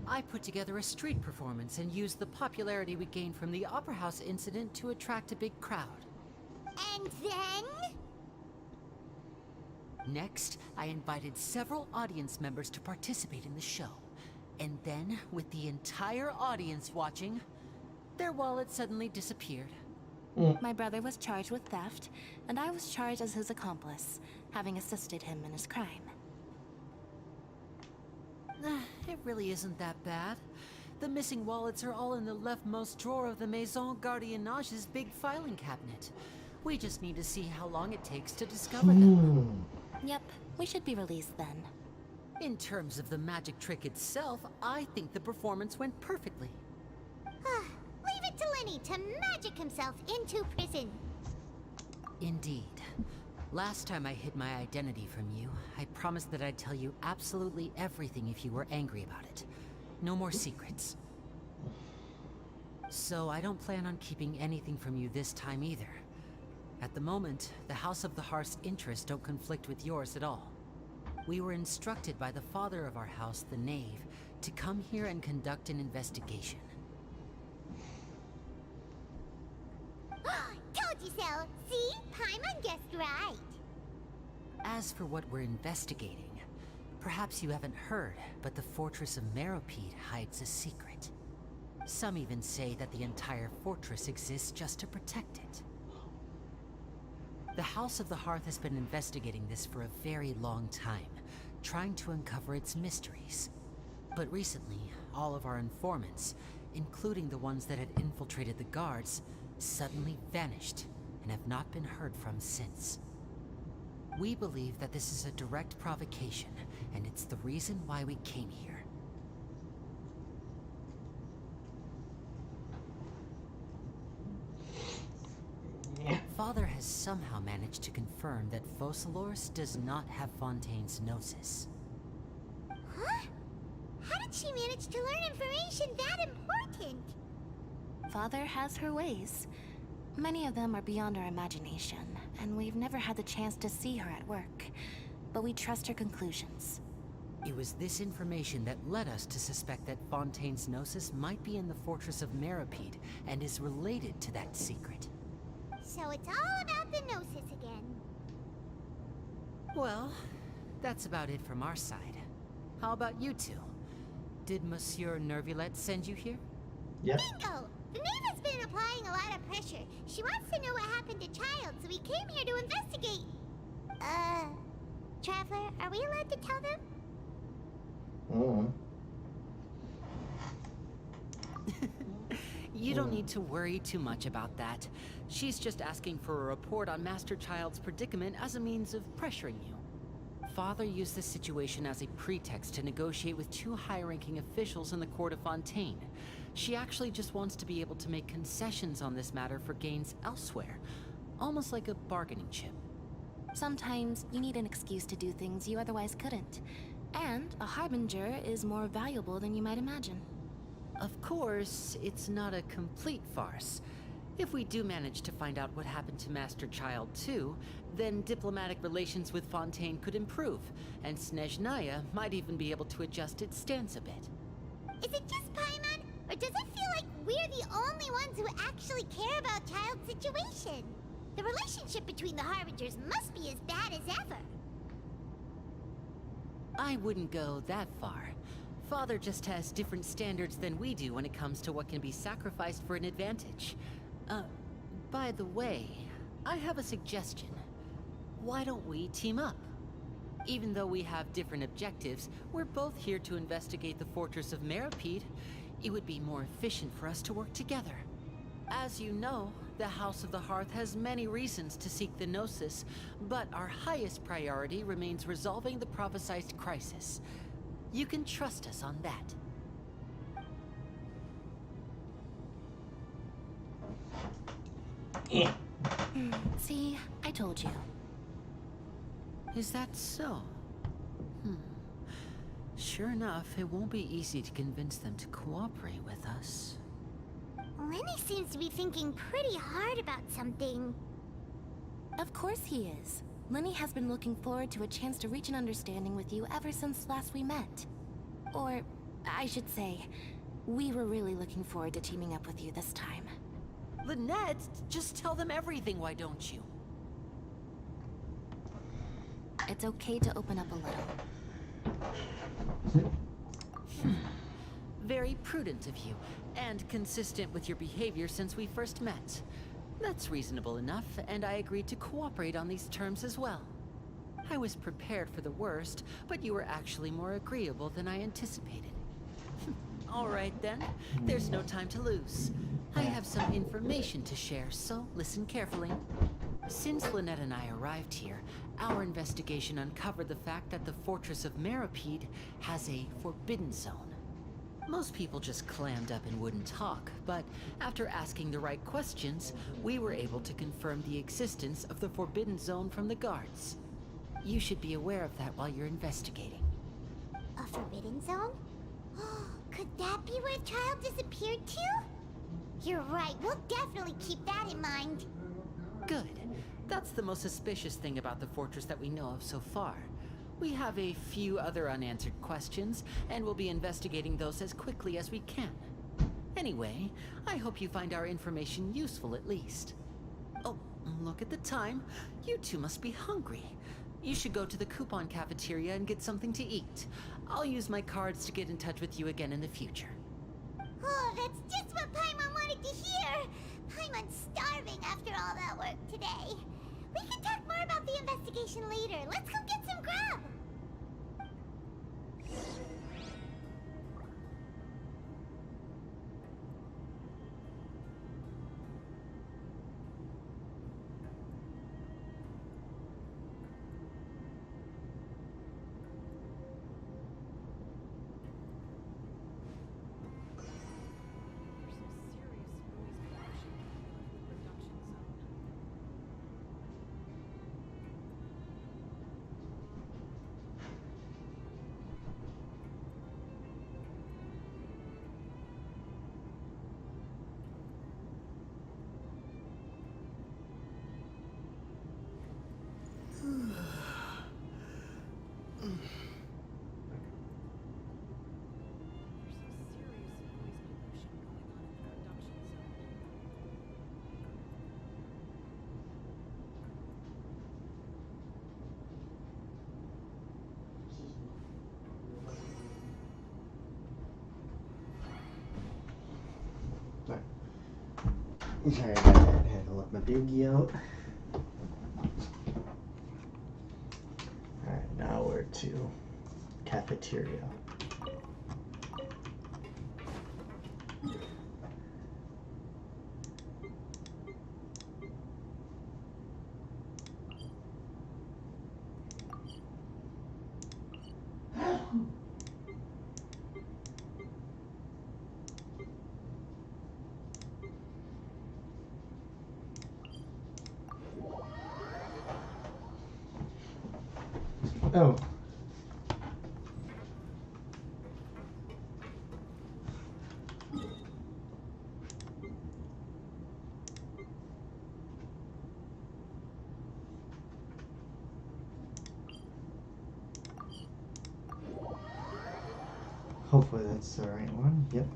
I put together a street performance and used the popularity we gained from the Opera House incident to attract a big crowd. And then? Next, I invited several audience members to participate in the show. And then, with the entire audience watching, their wallet suddenly disappeared. My brother was charged with theft, and I was charged as his accomplice, having assisted him in his crime. It really isn't that bad. The missing wallets are all in the leftmost drawer of the Maison Gardiennage's big filing cabinet. We just need to see how long it takes to discover them. Yep, we should be released then. In terms of the magic trick itself, I think the performance went perfectly. Leave it to Lenny to magic himself into prison. Indeed. Last time I hid my identity from you, I promised that I'd tell you absolutely everything if you were angry about it. No more secrets. So I don't plan on keeping anything from you this time either. At the moment, the House of the Hearth's interests don't conflict with yours at all. We were instructed by the father of our house, the Knave, to come here and conduct an investigation. Told you so! See? Paimon guessed right. As for what we're investigating, perhaps you haven't heard, but the fortress of Meropide hides a secret. Some even say that the entire fortress exists just to protect it. The House of the Hearth has been investigating this for a very long time, trying to uncover its mysteries. But recently, all of our informants, including the ones that had infiltrated the guards, suddenly vanished and have not been heard from since. We believe that this is a direct provocation, and it's the reason why we came here. Father has somehow managed to confirm that Focalors does not have Fontaine's Gnosis. Huh? How did she manage to learn information that important? Father has her ways. Many of them are beyond our imagination, and we've never had the chance to see her at work. But we trust her conclusions. It was this information that led us to suspect that Fontaine's Gnosis might be in the fortress of Meropide and is related to that secret. So it's all about the Gnosis again. Well, that's about it from our side. How about you two? Did Monsieur Nervulette send you here? Yep. Bingo! The Knave has been applying a lot of pressure. She wants to know what happened to Child, so we came here to investigate. Traveler, are we allowed to tell them? You don't need to worry too much about that. She's just asking for a report on Master Child's predicament as a means of pressuring you. Father used this situation as a pretext to negotiate with two high-ranking officials in the court of Fontaine. She actually just wants to be able to make concessions on this matter for gains elsewhere, almost like a bargaining chip. Sometimes you need an excuse to do things you otherwise couldn't. And a harbinger is more valuable than you might imagine. Of course, it's not a complete farce. If we do manage to find out what happened to Master Child 2, then diplomatic relations with Fontaine could improve, and Snezhnaya might even be able to adjust its stance a bit. Is it just Paimon, or does it feel like we're the only ones who actually care about Child's situation? The relationship between the Harbingers must be as bad as ever. I wouldn't go that far. Father just has different standards than we do when it comes to what can be sacrificed for an advantage. By the way, I have a suggestion. Why don't we team up? Even though we have different objectives, we're both here to investigate the Fortress of Meripede. It would be more efficient for us to work together. As you know, the House of the Hearth has many reasons to seek the Gnosis, but our highest priority remains resolving the prophesized crisis. You can trust us on that. See, I told you. Is that so? Sure enough, it won't be easy to convince them to cooperate with us. Lenny seems to be thinking pretty hard about something. Of course he is. Lenny has been looking forward to a chance to reach an understanding with you ever since last we met. Or, I should say, we were really looking forward to teaming up with you this time. Lynette, just tell them everything, why don't you? It's okay to open up a little. Very prudent of you, and consistent with your behavior since we first met. That's reasonable enough, and I agreed to cooperate on these terms as well. I was prepared for the worst, but you were actually more agreeable than I anticipated. All right then, there's no time to lose. I have some information to share, so listen carefully. Since Lynette and I arrived here, our investigation uncovered the fact that the Fortress of Meripede has a forbidden zone. Most people just clammed up and wouldn't talk, but after asking the right questions, we were able to confirm the existence of the forbidden zone from the guards. You should be aware of that while you're investigating. A forbidden zone? Could that be where Child disappeared to? You're right, we'll definitely keep that in mind. Good. That's the most suspicious thing about the fortress that we know of so far. We have a few other unanswered questions, and we'll be investigating those as quickly as we can. Anyway, I hope you find our information useful at least. Oh, look at the time. You two must be hungry. You should go to the coupon cafeteria and get something to eat. I'll use my cards to get in touch with you again in the future. Oh, that's just what Paimon wanted to hear! Paimon's starving after all that work today. We can talk more about the investigation later. Let's go get some grub! Sorry, I had to let my doogie out. Alright, now we're to cafeteria. Oh. Hopefully that's the right one. Yep.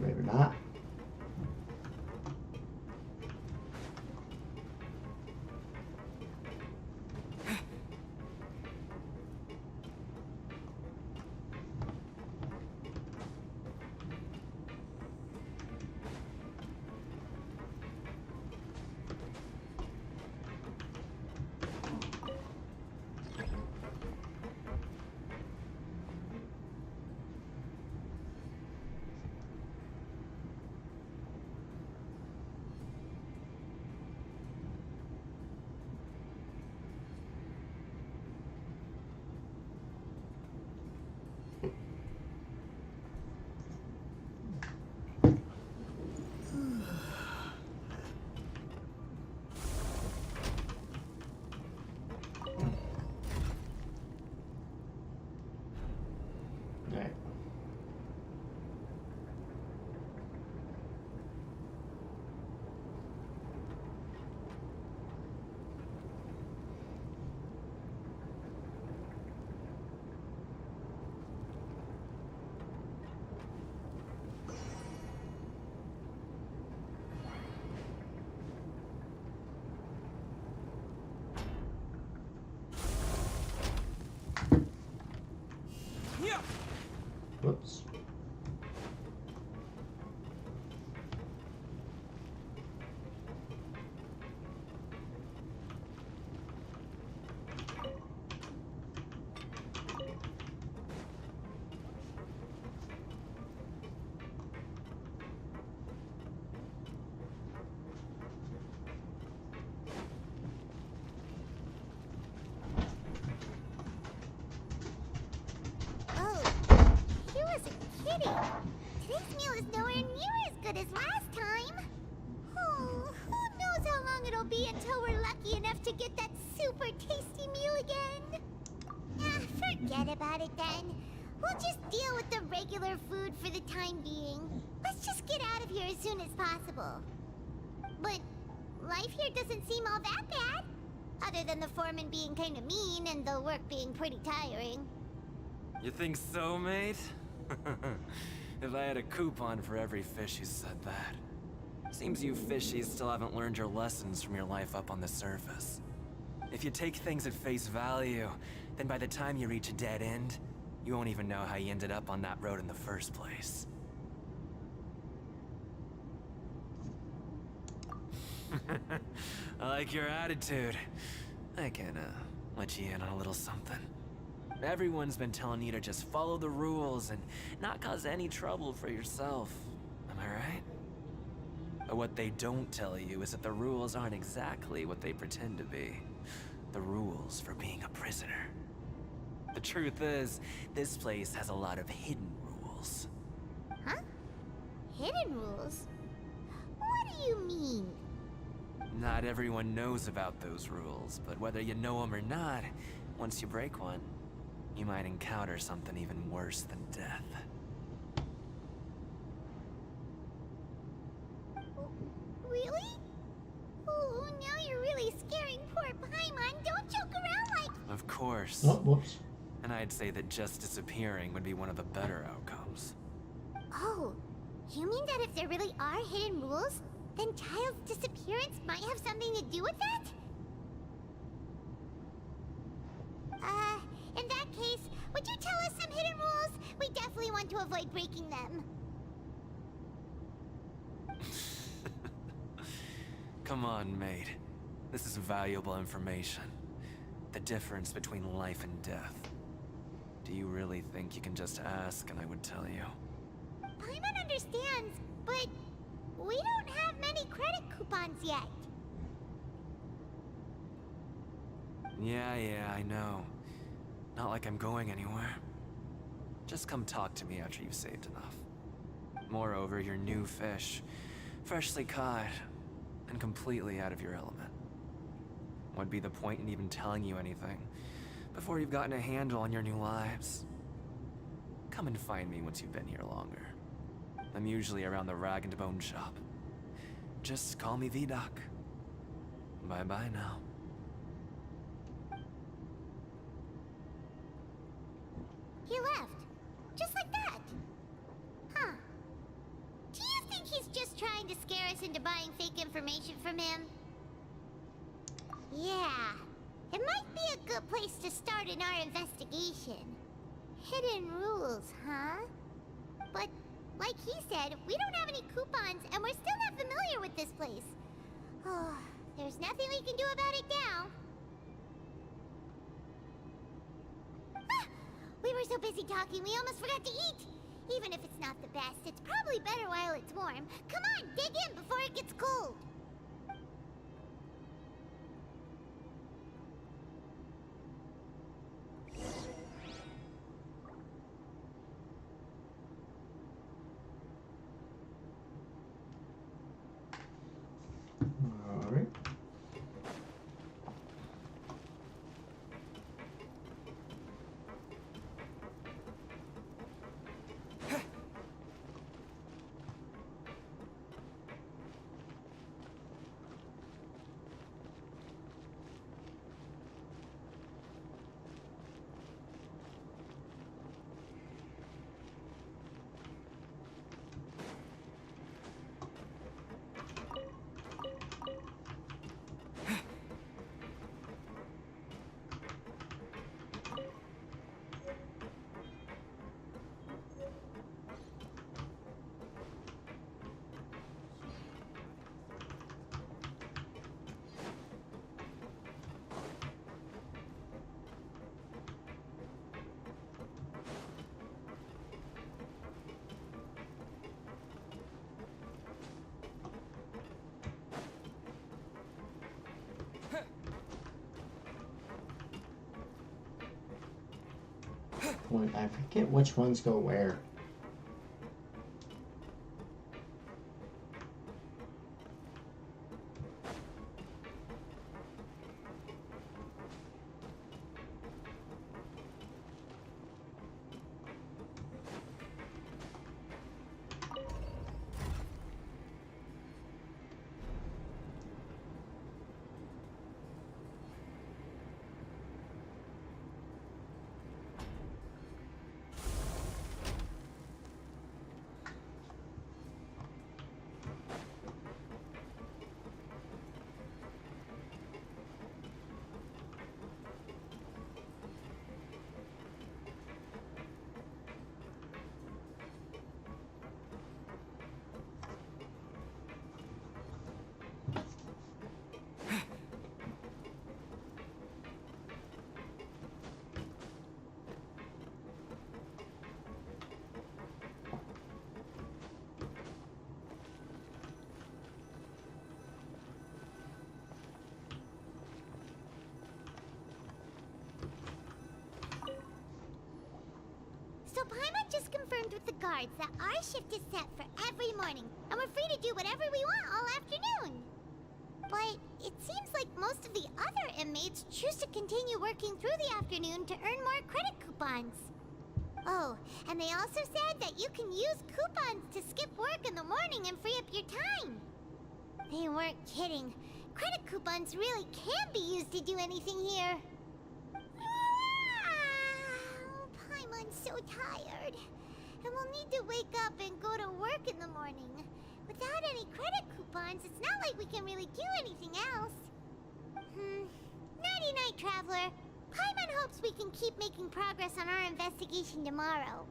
Maybe not. Right. Whoops. Oh, he wasn't kidding. Today's meal is nowhere near as good as last time. Oh, who knows how long it'll be until we're lucky enough to get that super tasty meal again? Ah, forget about it then. We'll just deal with the regular food for the time being. Let's just get out of here as soon as possible. But life here doesn't seem all that bad. Other than the foreman being kind of mean and the work being pretty tiring. You think so, mate? If I had a coupon for every fish who said that. Seems you fishies still haven't learned your lessons from your life up on the surface. If you take things at face value, then by the time you reach a dead end, you won't even know how you ended up on that road in the first place. I like your attitude. I can, let you in on a little something. Everyone's been telling you to just follow the rules and not cause any trouble for yourself. Am I right? But what they don't tell you is that the rules aren't exactly what they pretend to be. The rules for being a prisoner. The truth is, this place has a lot of hidden rules. Huh? Hidden rules? What do you mean? Not everyone knows about those rules, but whether you know them or not, once you break one, you might encounter something even worse than death. Really? Oh, now you're really scaring poor Paimon. Don't joke around like... Of course. Oh, whoops. And I'd say that just disappearing would be one of the better outcomes. Oh, you mean that if there really are hidden rules, then Child's disappearance might have something to do with that? In that case, would you tell us some hidden rules? We definitely want to avoid breaking them. Come on, mate. This is valuable information. The difference between life and death. Do you really think you can just ask and I would tell you? Paimon understands, but we don't have many credit coupons yet. Yeah, I know. Not like I'm going anywhere. Just come talk to me after you've saved enough. Moreover, you're new fish, freshly caught, and completely out of your element. What'd be the point in even telling you anything before you've gotten a handle on your new lives? Come and find me once you've been here longer. I'm usually around the Rag and Bone shop. Just call me Vidoc. Bye-bye now. He left. Just like that. Huh. Do you think he's just trying to scare us into buying fake information from him? Yeah. It might be a good place to start in our investigation. Hidden rules, huh? But, like he said, we don't have any coupons and we're still not familiar with this place. Oh, there's nothing we can do about it now. Ah! We were so busy talking, we almost forgot to eat. Even if it's not the best, it's probably better while it's warm. Come on, dig in before it gets cold. Alright. Wait, I forget which ones go where. So Paimon just confirmed with the guards that our shift is set for every morning, and we're free to do whatever we want all afternoon. But it seems like most of the other inmates choose to continue working through the afternoon to earn more credit coupons. Oh, and they also said that you can use coupons to skip work in the morning and free up your time. They weren't kidding. Credit coupons really can be used to do anything here. Paimon's so tired. And we'll need to wake up and go to work in the morning. Without any credit coupons, it's not like we can really do anything else. Nighty-night, Traveler. Paimon hopes we can keep making progress on our investigation tomorrow.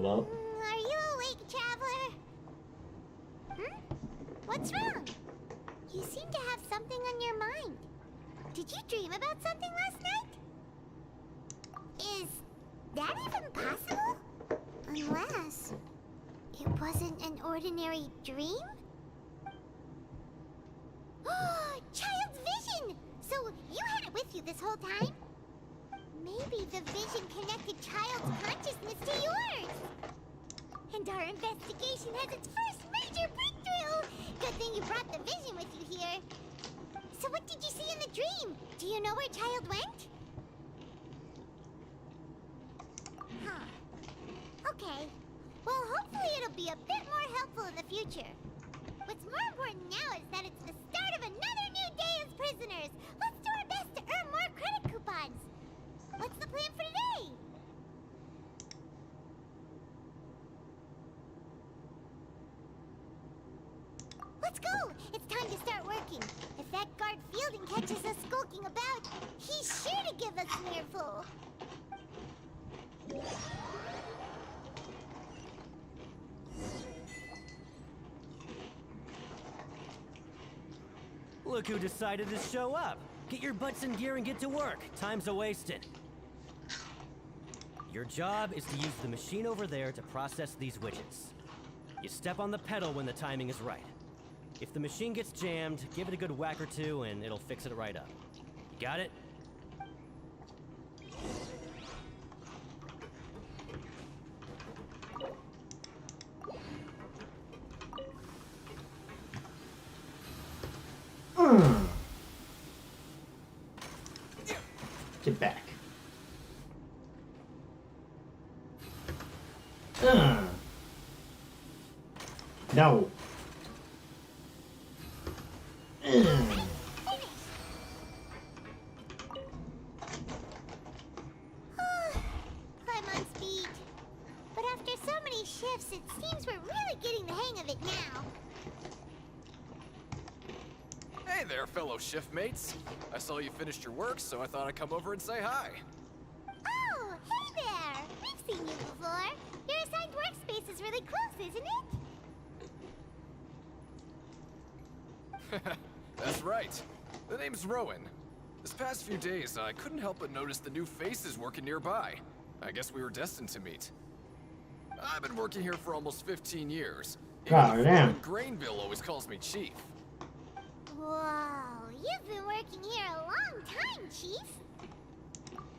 Hold up. Are you awake, traveler? What's wrong? You seem to have something on your mind. Did you dream about something last night? Is that even possible? Unless it wasn't an ordinary dream? Child's vision! So you had it with you this whole time? Maybe the vision connected Child's consciousness to yours. And our investigation has its first major breakthrough! Good thing you brought the vision with you here. So what did you see in the dream? Do you know where Child went? Huh. Okay. Well, hopefully it'll be a bit more helpful in the future. What's more important now is that it's the start of another new day as prisoners. Let's do our best to earn more credit coupons. What's the plan for today? Let's go! It's time to start working. If that guard Fielding catches us skulking about, he's sure to give us an earful. Look who decided to show up. Get your butts in gear and get to work. Time's a-wasted. Your job is to use the machine over there to process these widgets. You step on the pedal when the timing is right. If the machine gets jammed, give it a good whack or two and it'll fix it right up. You got it? Get back. No. I'm on speed. But after so many shifts, it seems we're really getting the hang of it now. Hey there, fellow shiftmates. I saw you finished your work, so I thought I'd come over and say hi. Oh, hey there! We've seen you before. Your assigned workspace is really close, isn't it? That's right. The name's Rowan. This past few days, I couldn't help but notice the new faces working nearby. I guess we were destined to meet. I've been working here for almost 15 years. God damn. Grainville always calls me Chief. Whoa, you've been working here a long time, Chief.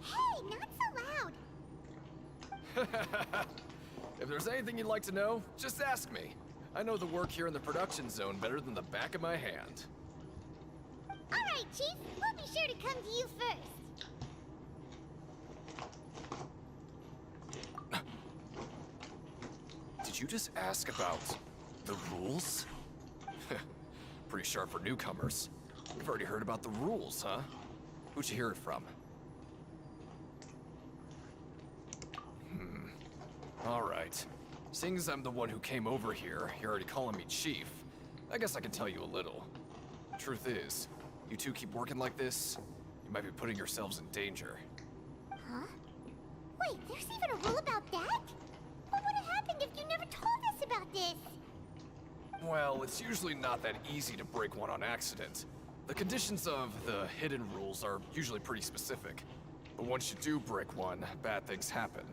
Hey, not so loud. If there's anything you'd like to know, just ask me. I know the work here in the production zone better than the back of my hand. All right, Chief. We'll be sure to come to you first. Did you just ask about the rules? Pretty sharp for newcomers. You've already heard about the rules, huh? Who'd you hear it from? All right. Seeing as I'm the one who came over here, you're already calling me Chief. I guess I can tell you a little. Truth is, you two keep working like this, you might be putting yourselves in danger. Huh? Wait, there's even a rule about that? What would have happened if you never told us about this? Well, it's usually not that easy to break one on accident. The conditions of the hidden rules are usually pretty specific. But once you do break one, bad things happen.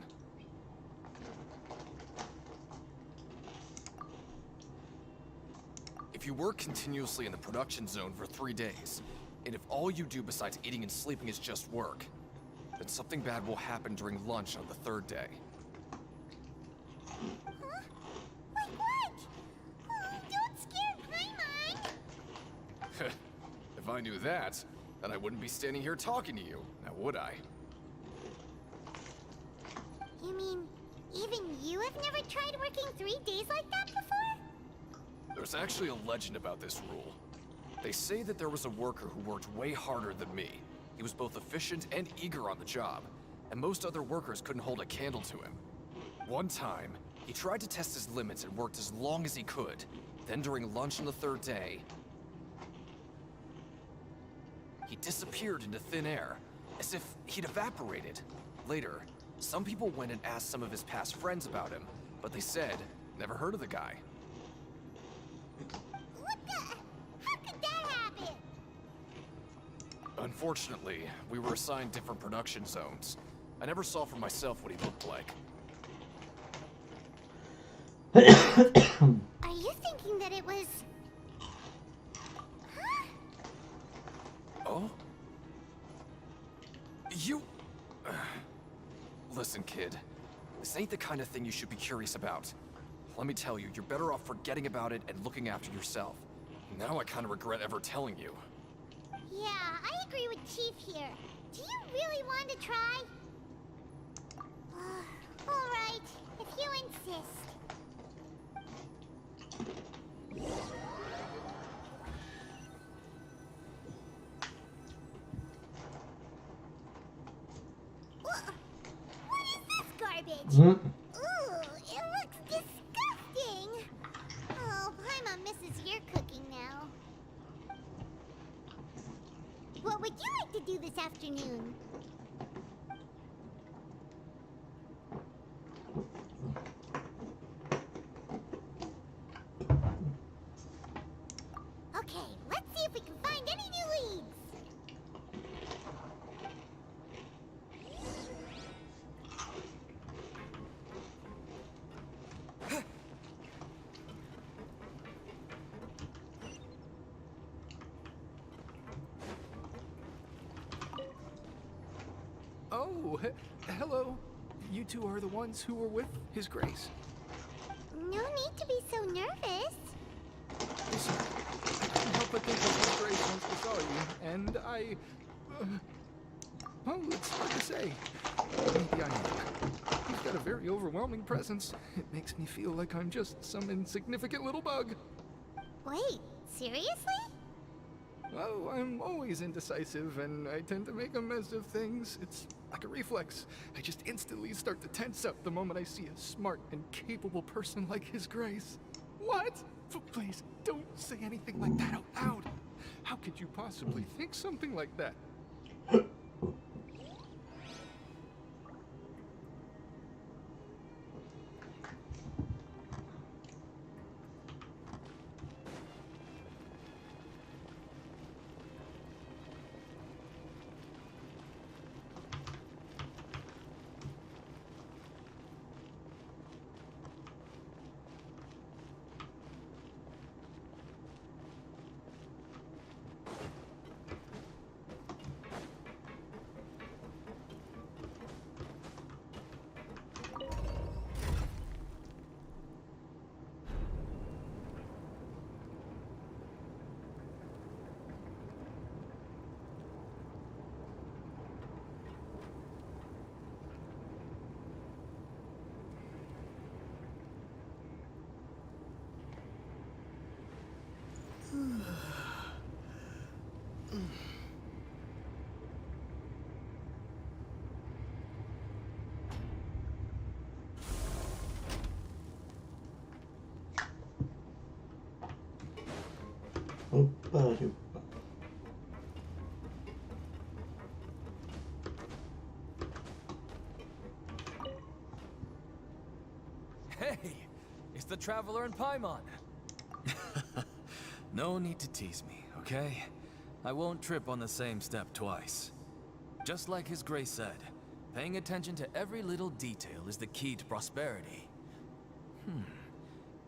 If you work continuously in the production zone for 3 days, and if all you do besides eating and sleeping is just work, then something bad will happen during lunch on the 3rd day. Huh? Like what? Oh, don't scare Paimon! If I knew that, then I wouldn't be standing here talking to you, now would I? You mean, even you have never tried working 3 days like that before? There's actually a legend about this rule. They say that there was a worker who worked way harder than me. He was both efficient and eager on the job, and most other workers couldn't hold a candle to him. One time, he tried to test his limits and worked as long as he could. Then during lunch on the 3rd day, he disappeared into thin air, as if he'd evaporated. Later, some people went and asked some of his past friends about him, but they said, never heard of the guy. What the? How could that happen? Unfortunately, we were assigned different production zones. I never saw for myself what he looked like. Are you thinking that it was... Huh? Oh? You... Listen, kid. This ain't the kind of thing you should be curious about. Let me tell you, you're better off forgetting about it and looking after yourself. Now I kind of regret ever telling you. Yeah, I agree with Chief here. Do you really want to try? Alright, if you insist. What is this garbage? Ooh, it looks disgusting. Oh, Paimon misses your cooking now. What would you like to do this afternoon? Okay, let's see if we can find any new leads. Oh, hello. You two are the ones who were with His Grace. No need to be so nervous. Listen, I couldn't help but think of His Grace once we saw you, and I... well, it's hard to say. Maybe I am. He's got a very overwhelming presence. It makes me feel like I'm just some insignificant little bug. Wait, seriously? Well, I'm always indecisive, and I tend to make a mess of things. It's like a reflex. I just instantly start to tense up the moment I see a smart and capable person like His Grace. What? Please, don't say anything like that out loud. How could you possibly think something like that? Hey, it's the Traveler and Paimon. No need to tease me, okay? I won't trip on the same step twice. Just like His Grace said, paying attention to every little detail is the key to prosperity.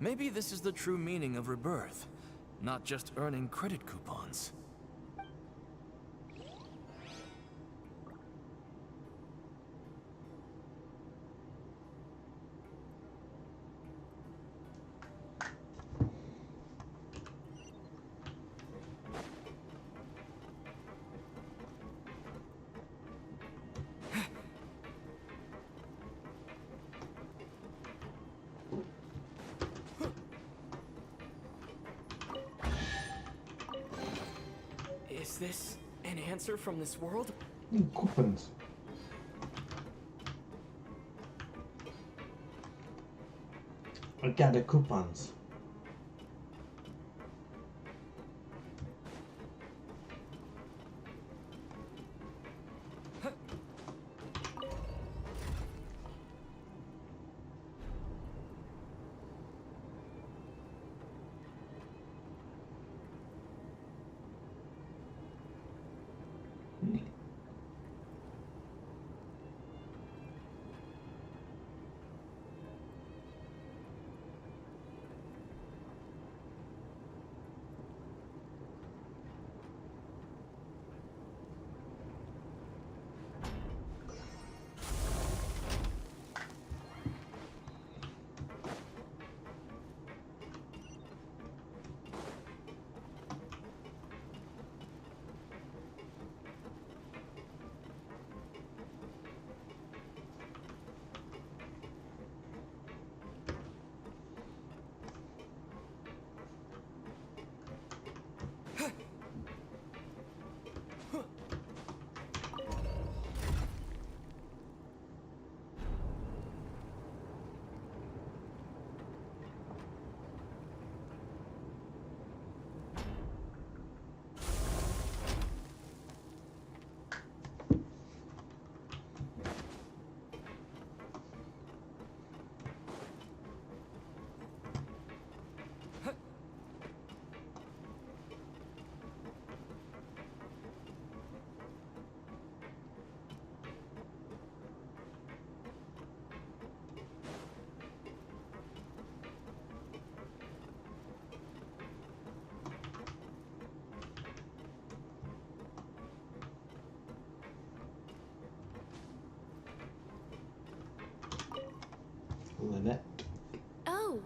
Maybe this is the true meaning of rebirth, not just earning credit coupons. Is this an answer from this world? Coupons. I got the coupons.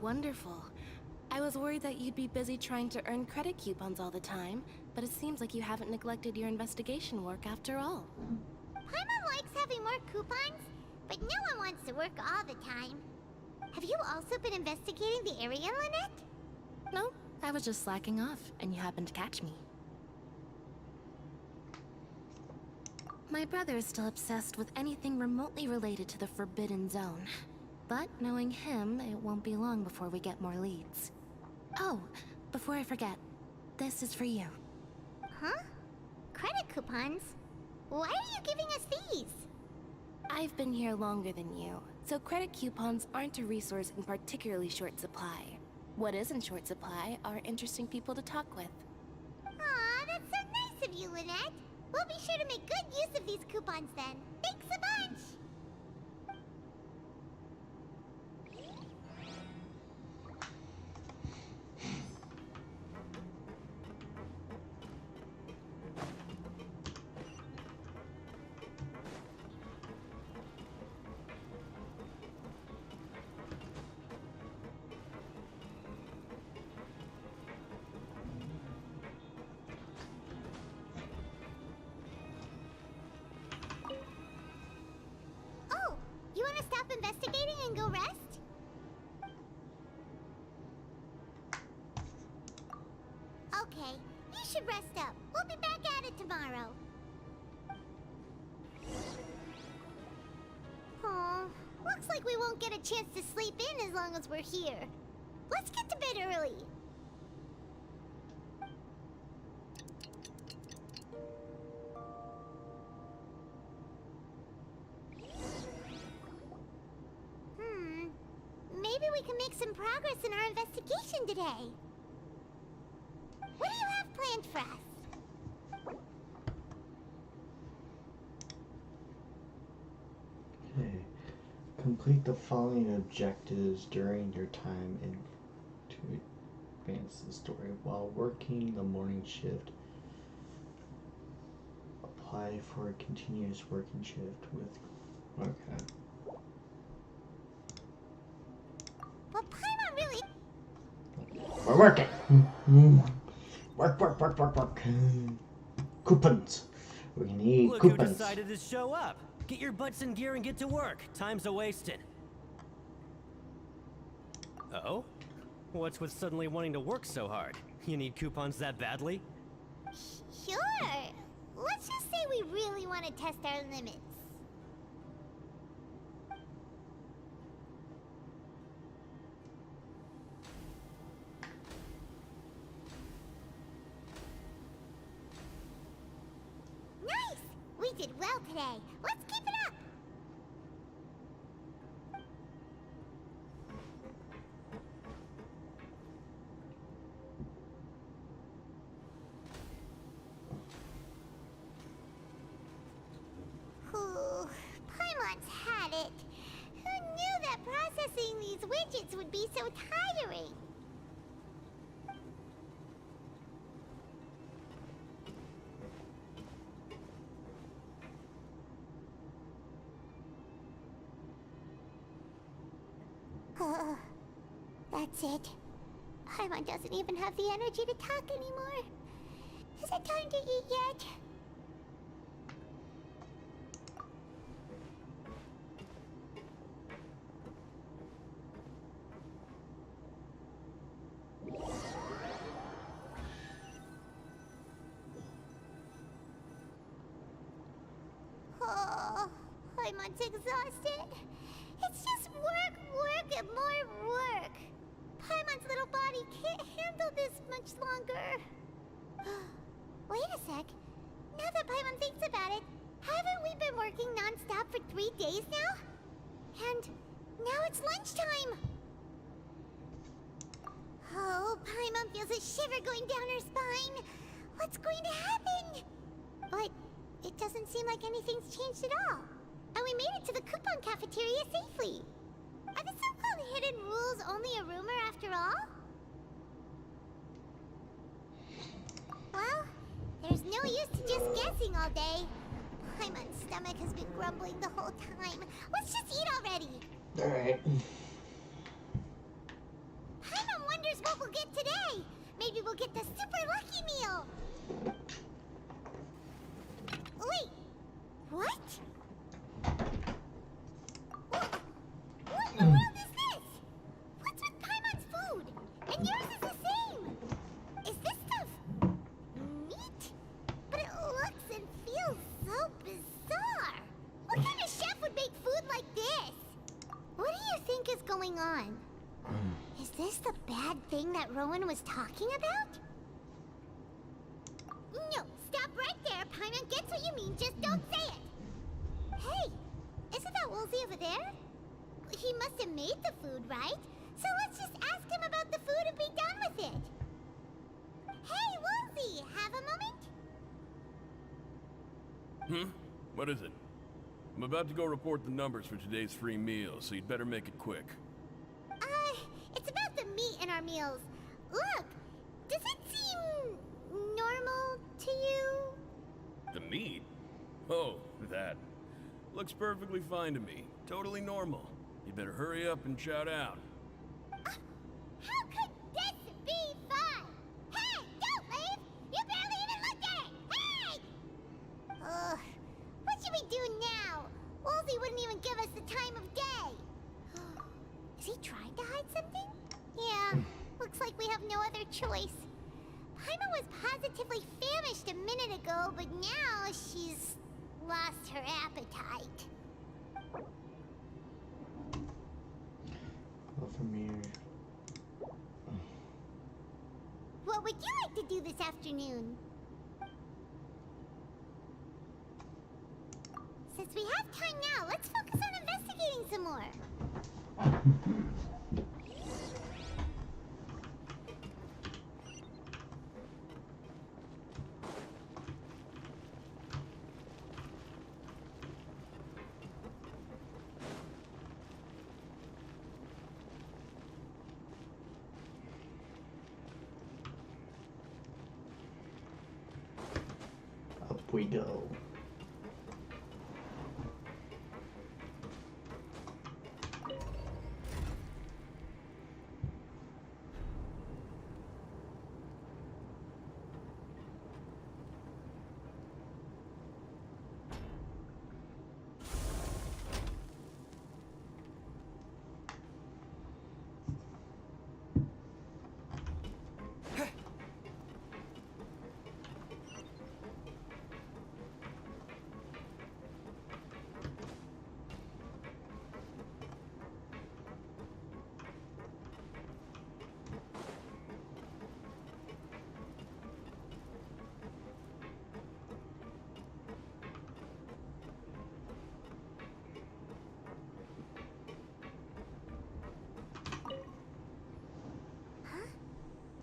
wonderful. I was worried that you'd be busy trying to earn credit coupons all the time, but it seems like you haven't neglected your investigation work after all. Paimon likes having more coupons, but no one wants to work all the time. Have you also been investigating the area, Lynette? No, I was just slacking off, and you happened to catch me. My brother is still obsessed with anything remotely related to the Forbidden Zone. But knowing him, it won't be long before we get more leads. Oh, before I forget, this is for you. Huh? Credit coupons? Why are you giving us these? I've been here longer than you, so credit coupons aren't a resource in particularly short supply. What is in short supply are interesting people to talk with. Aw, that's so nice of you, Lynette. We'll be sure to make good use of these coupons then. Thanks a bunch! Oh, you want to stop investigating and go rest? Okay, you should rest up. We'll be back at it tomorrow. Aw, looks like we won't get a chance to sleep in as long as we're here. Let's get to bed early. Maybe we can make some progress in our investigation today. What do you have planned for us? Okay. Complete the following objectives during your time in to advance the story. While working the morning shift, apply for a continuous working shift with... Okay. Well, Paimon really... We're working! Work. Coupons. We need Look coupons. who decided to show up. Get your butts in gear and get to work. Time's a-wasting. Oh? What's with suddenly wanting to work so hard? You need coupons that badly? Sure. Let's just say we really want to test our limits. Nice! We did well today. Let's keep it up! Ooh, Paimon's had it. Who knew that processing these widgets would be so tiring? That's it. Paimon doesn't even have the energy to talk anymore. Is it time to eat yet? Oh, Paimon's exhausted. It's just work, and more work. Paimon's little body can't handle this much longer. Wait a sec. Now that Paimon thinks about it, haven't we been working non-stop for 3 days now? And now it's lunchtime. Oh, Paimon feels a shiver going down her spine. What's going to happen? But it doesn't seem like anything's changed at all. And we made it to the coupon cafeteria safely. Are the so-called hidden rules only a rumor after all? Well, there's no use to just guessing all day. Paimon's stomach has been grumbling the whole time. Let's just eat already. Alright. what we'll get today. Maybe we'll get the super lucky meal. Wait, what? What in the world is this? What's with Paimon's food? And yours is the same. Is this stuff meat? But it looks and feels so bizarre. What kind of chef would make food like this? What do you think is going on? Is this the bad thing that Rowan was talking about? No, stop right there. Paimon gets what you mean, just don't say it. Hey, isn't that Woolsey over there? He must have made the food, right? So let's just ask him about the food and be done with it. Hey, Woolsey, have a moment? What is it? I'm about to go report the numbers for today's free meal, so you'd better make it quick. It's about the meat in our meals. Look, does it seem normal to you? The meat? Oh, that. Looks perfectly fine to me. Totally normal. You better hurry up and shout out. How could this be fun? Hey, don't leave! You barely even looked at it! Hey! What should we do now? Woolsey wouldn't even give us the time of day. Is he trying to hide something? Yeah, looks like we have no other choice. Paimon was positively famished a minute ago, but now she's lost her appetite. Go from here. What would you like to do this afternoon? Since we have time now, let's focus on investigating some more. Up we go.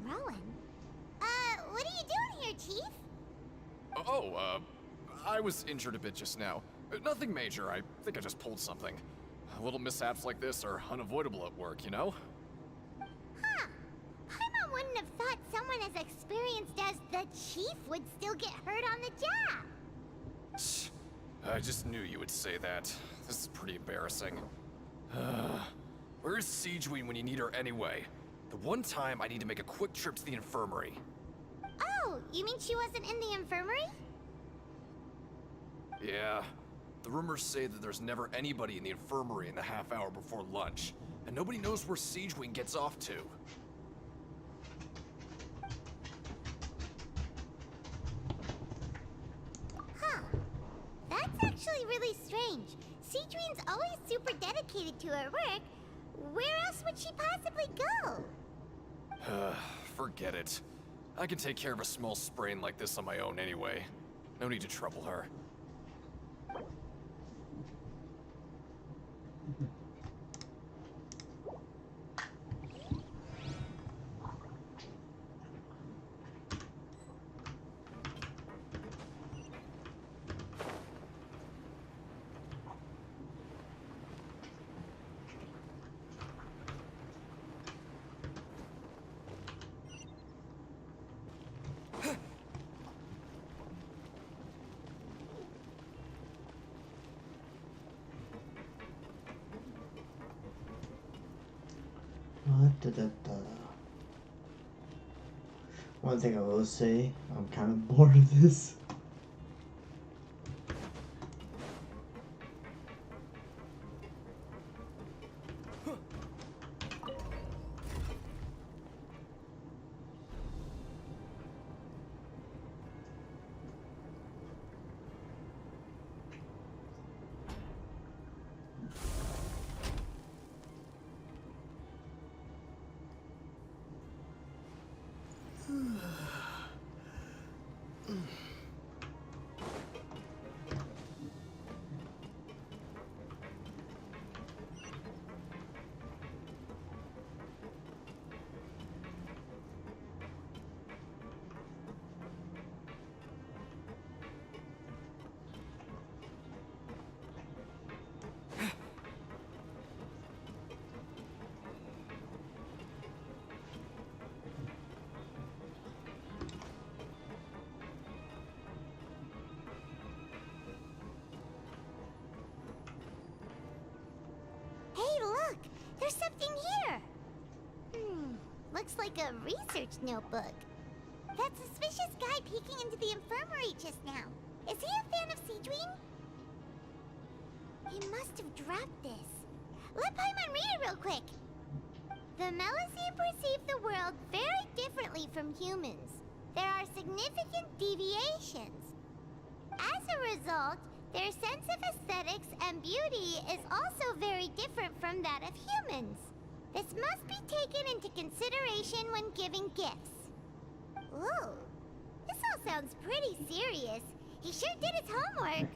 Rowan? What are you doing here, Chief? I was injured a bit just now. Nothing major, I think I just pulled something. Little mishaps like this are unavoidable at work, you know? Huh. Paimon wouldn't have thought someone as experienced as the Chief would still get hurt on the job. I just knew you would say that. This is pretty embarrassing. Where's Siegewein when you need her anyway? The one time I need to make a quick trip to the infirmary. Oh, you mean she wasn't in the infirmary? Yeah. The rumors say that there's never anybody in the infirmary in the half hour before lunch, and nobody knows where Siegewein gets off to. Huh. That's actually really strange. Siegewein's always super dedicated to her work. Where else would she possibly go? Forget it. I can take care of a small sprain like this on my own anyway. No need to trouble her. Da, da, da. One thing I will say, I'm kind of bored of this. Hey, look! There's something here! Looks like a research notebook. That suspicious guy peeking into the infirmary just now. Is he a fan of Seedwing? He must have dropped this. Let Paimon read it real quick. The Melusine perceive the world very differently from humans. There are significant deviations. As a result, their sense of aesthetics and beauty is also very different from that of humans. This must be taken into consideration when giving gifts. Ooh, this all sounds pretty serious. He sure did his homework.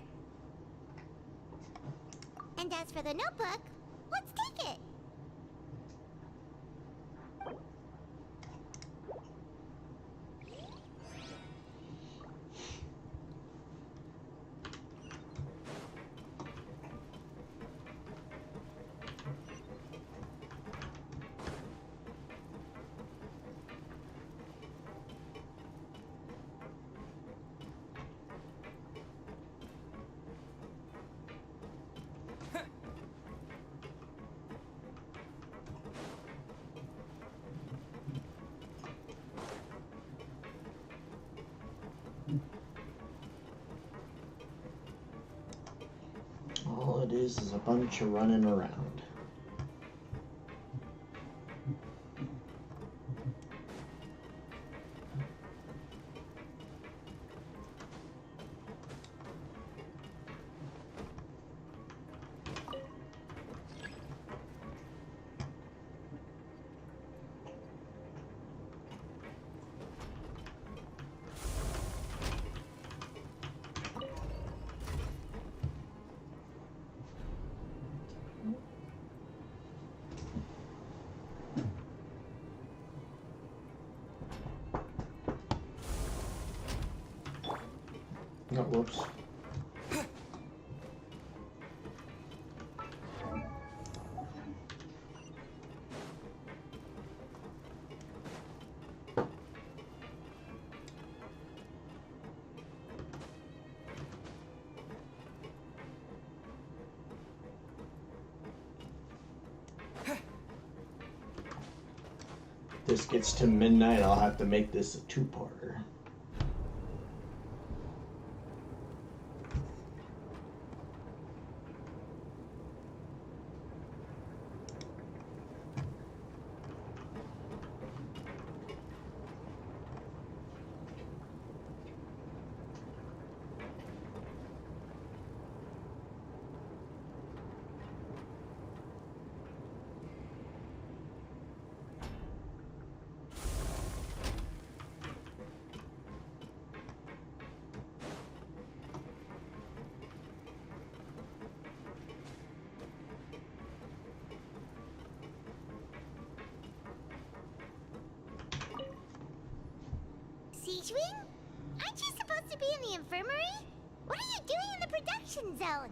And as for the notebook, let's take it. All it is a bunch of running around. No, whoops. This gets to midnight, I'll have to make this a two-parter. Seedwing? Aren't you supposed to be in the infirmary? What are you doing in the production zone?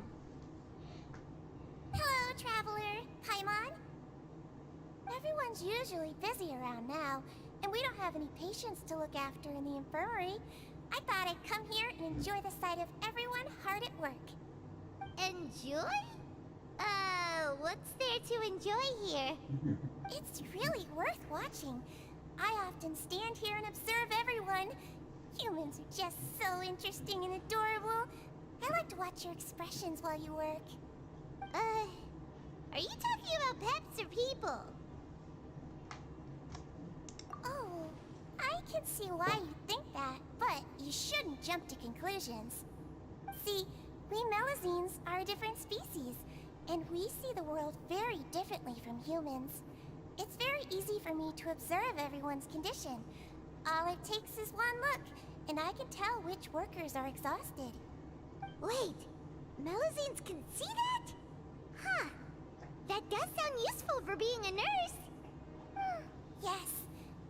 Hello, traveler. Paimon? Everyone's usually busy around now, and we don't have any patients to look after in the infirmary. I thought I'd come here and enjoy the sight of everyone hard at work. Enjoy? What's there to enjoy here? It's really worth watching. I often stand here and observe everyone. Humans are just so interesting and adorable. I like to watch your expressions while you work. Are you talking about pets or people? Oh, I can see why you think that, but you shouldn't jump to conclusions. See, we Melazines are a different species, and we see the world very differently from humans. It's very easy for me to observe everyone's condition. All it takes is one look, and I can tell which workers are exhausted. Wait, Melazines can see that? Huh. That does sound useful for being a nurse. Yes.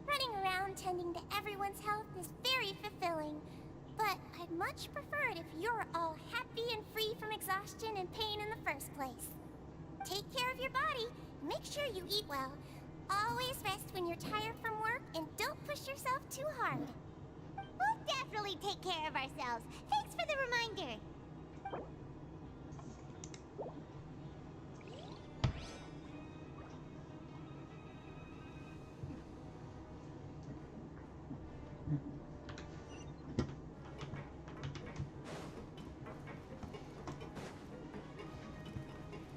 Running around tending to everyone's health is very fulfilling. But I'd much prefer it if you're all happy and free from exhaustion and pain in the first place. Take care of your body, make sure you eat well. Always rest when you're tired from work, and don't push yourself too hard. We'll definitely take care of ourselves. Thanks for the reminder.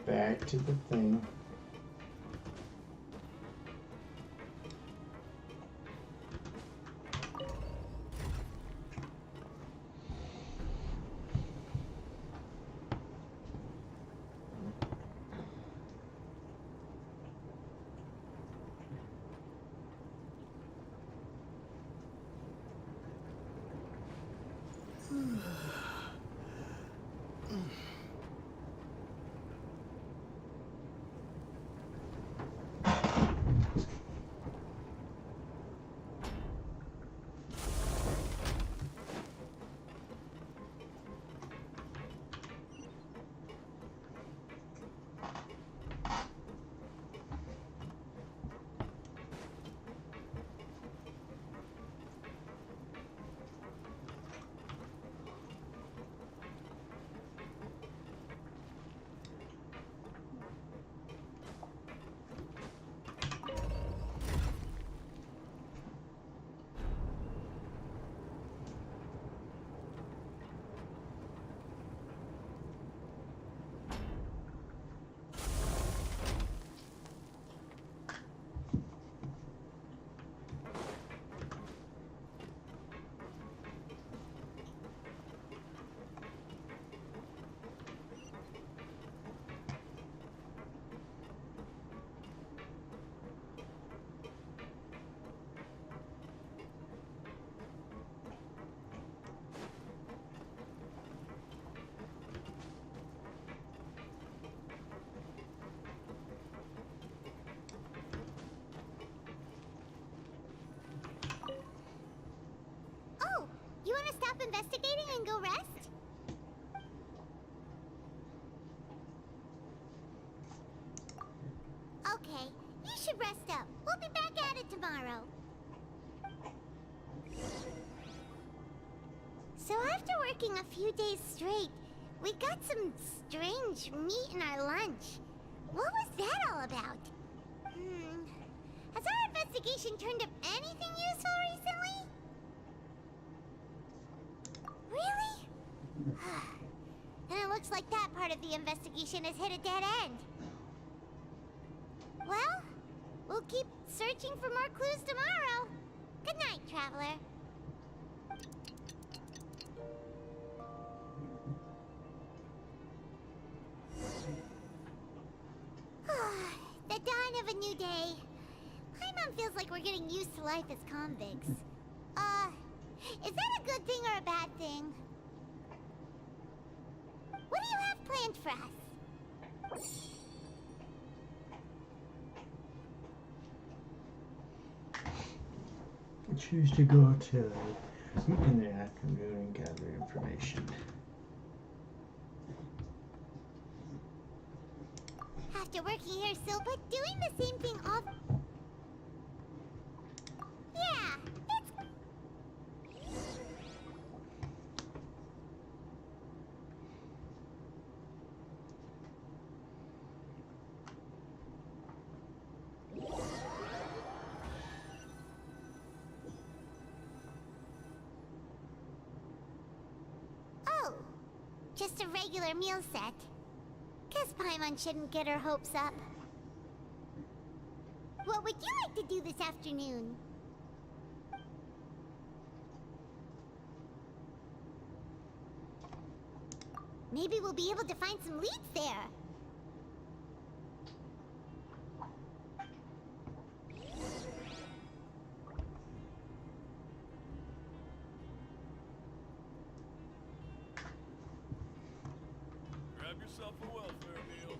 Back to the thing. You want to stop investigating and go rest? Okay, you should rest up. We'll be back at it tomorrow. So after working a few days straight, we got some strange meat in our lunch. What was that all about? Has our investigation turned up anything useful recently? Really? And it looks like that part of the investigation has hit a dead end. Well, we'll keep searching for more clues tomorrow. Good night, Traveler. The dawn of a new day. Paimon feels like we're getting used to life as convicts. Is that a good thing or a bad thing? What do you have planned for us? I choose to go to in the afternoon and gather information. After working here so, but doing the same thing all... Yeah, Just a regular meal set. Guess Paimon shouldn't get her hopes up. What would you like to do this afternoon? Maybe we'll be able to find some leads there. Grab yourself a welfare meal.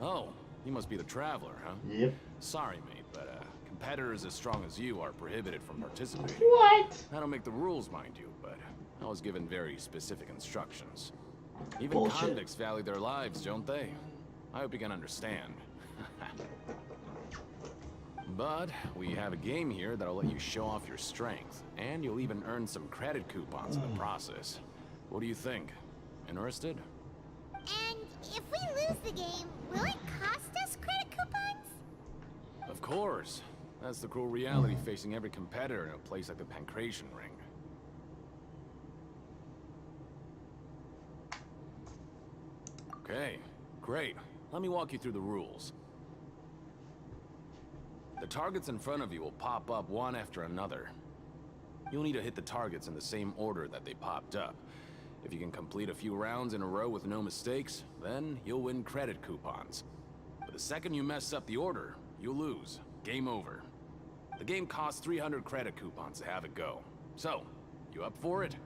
Oh, you must be the Traveler, huh? Yep. Sorry, mate, but competitors as strong as you are prohibited from participating. What? I don't make the rules, mind you, but I was given very specific instructions. Even Bullshit. convicts value their lives, don't they? I hope you can understand. But we have a game here that'll let you show off your strength, and you'll even earn some credit coupons in the process. What do you think? Interested? And if we lose the game, will it cost us credit coupons? Of course. That's the cruel reality facing every competitor in a place like the Pancration Ring. Okay, great. Let me walk you through the rules. The targets in front of you will pop up one after another. You'll need to hit the targets in the same order that they popped up. If you can complete a few rounds in a row with no mistakes, then you'll win credit coupons. But the second you mess up the order, you'll lose. Game over. The game costs 300 credit coupons to have it go. So, you up for it?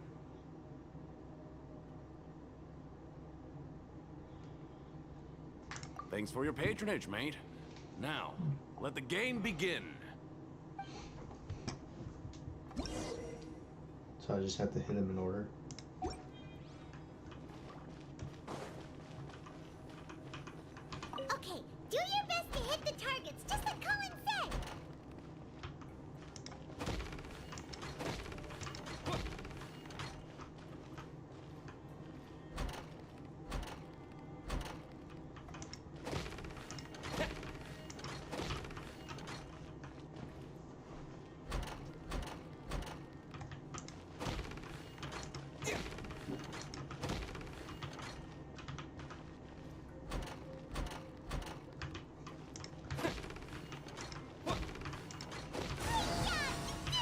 Thanks for your patronage, mate. Now, let the game begin. So I just have to hit them in order. Okay, do your best to hit the targets, just like Colin said.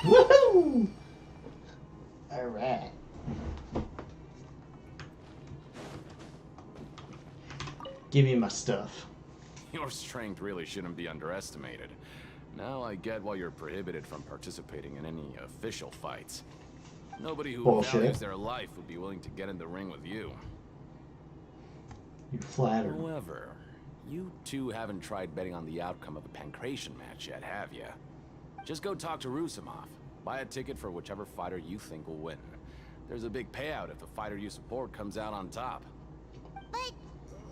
Woohoo! Alright. Give me my stuff. Your strength really shouldn't be underestimated. Now I get why you're prohibited from participating in any official fights. Nobody who Bullshit. values their life would be willing to get in the ring with you. You flatter me. However, you two haven't tried betting on the outcome of a Pancration match yet, have you? Just go talk to Rusimov. Buy a ticket for whichever fighter you think will win. There's a big payout if the fighter you support comes out on top. But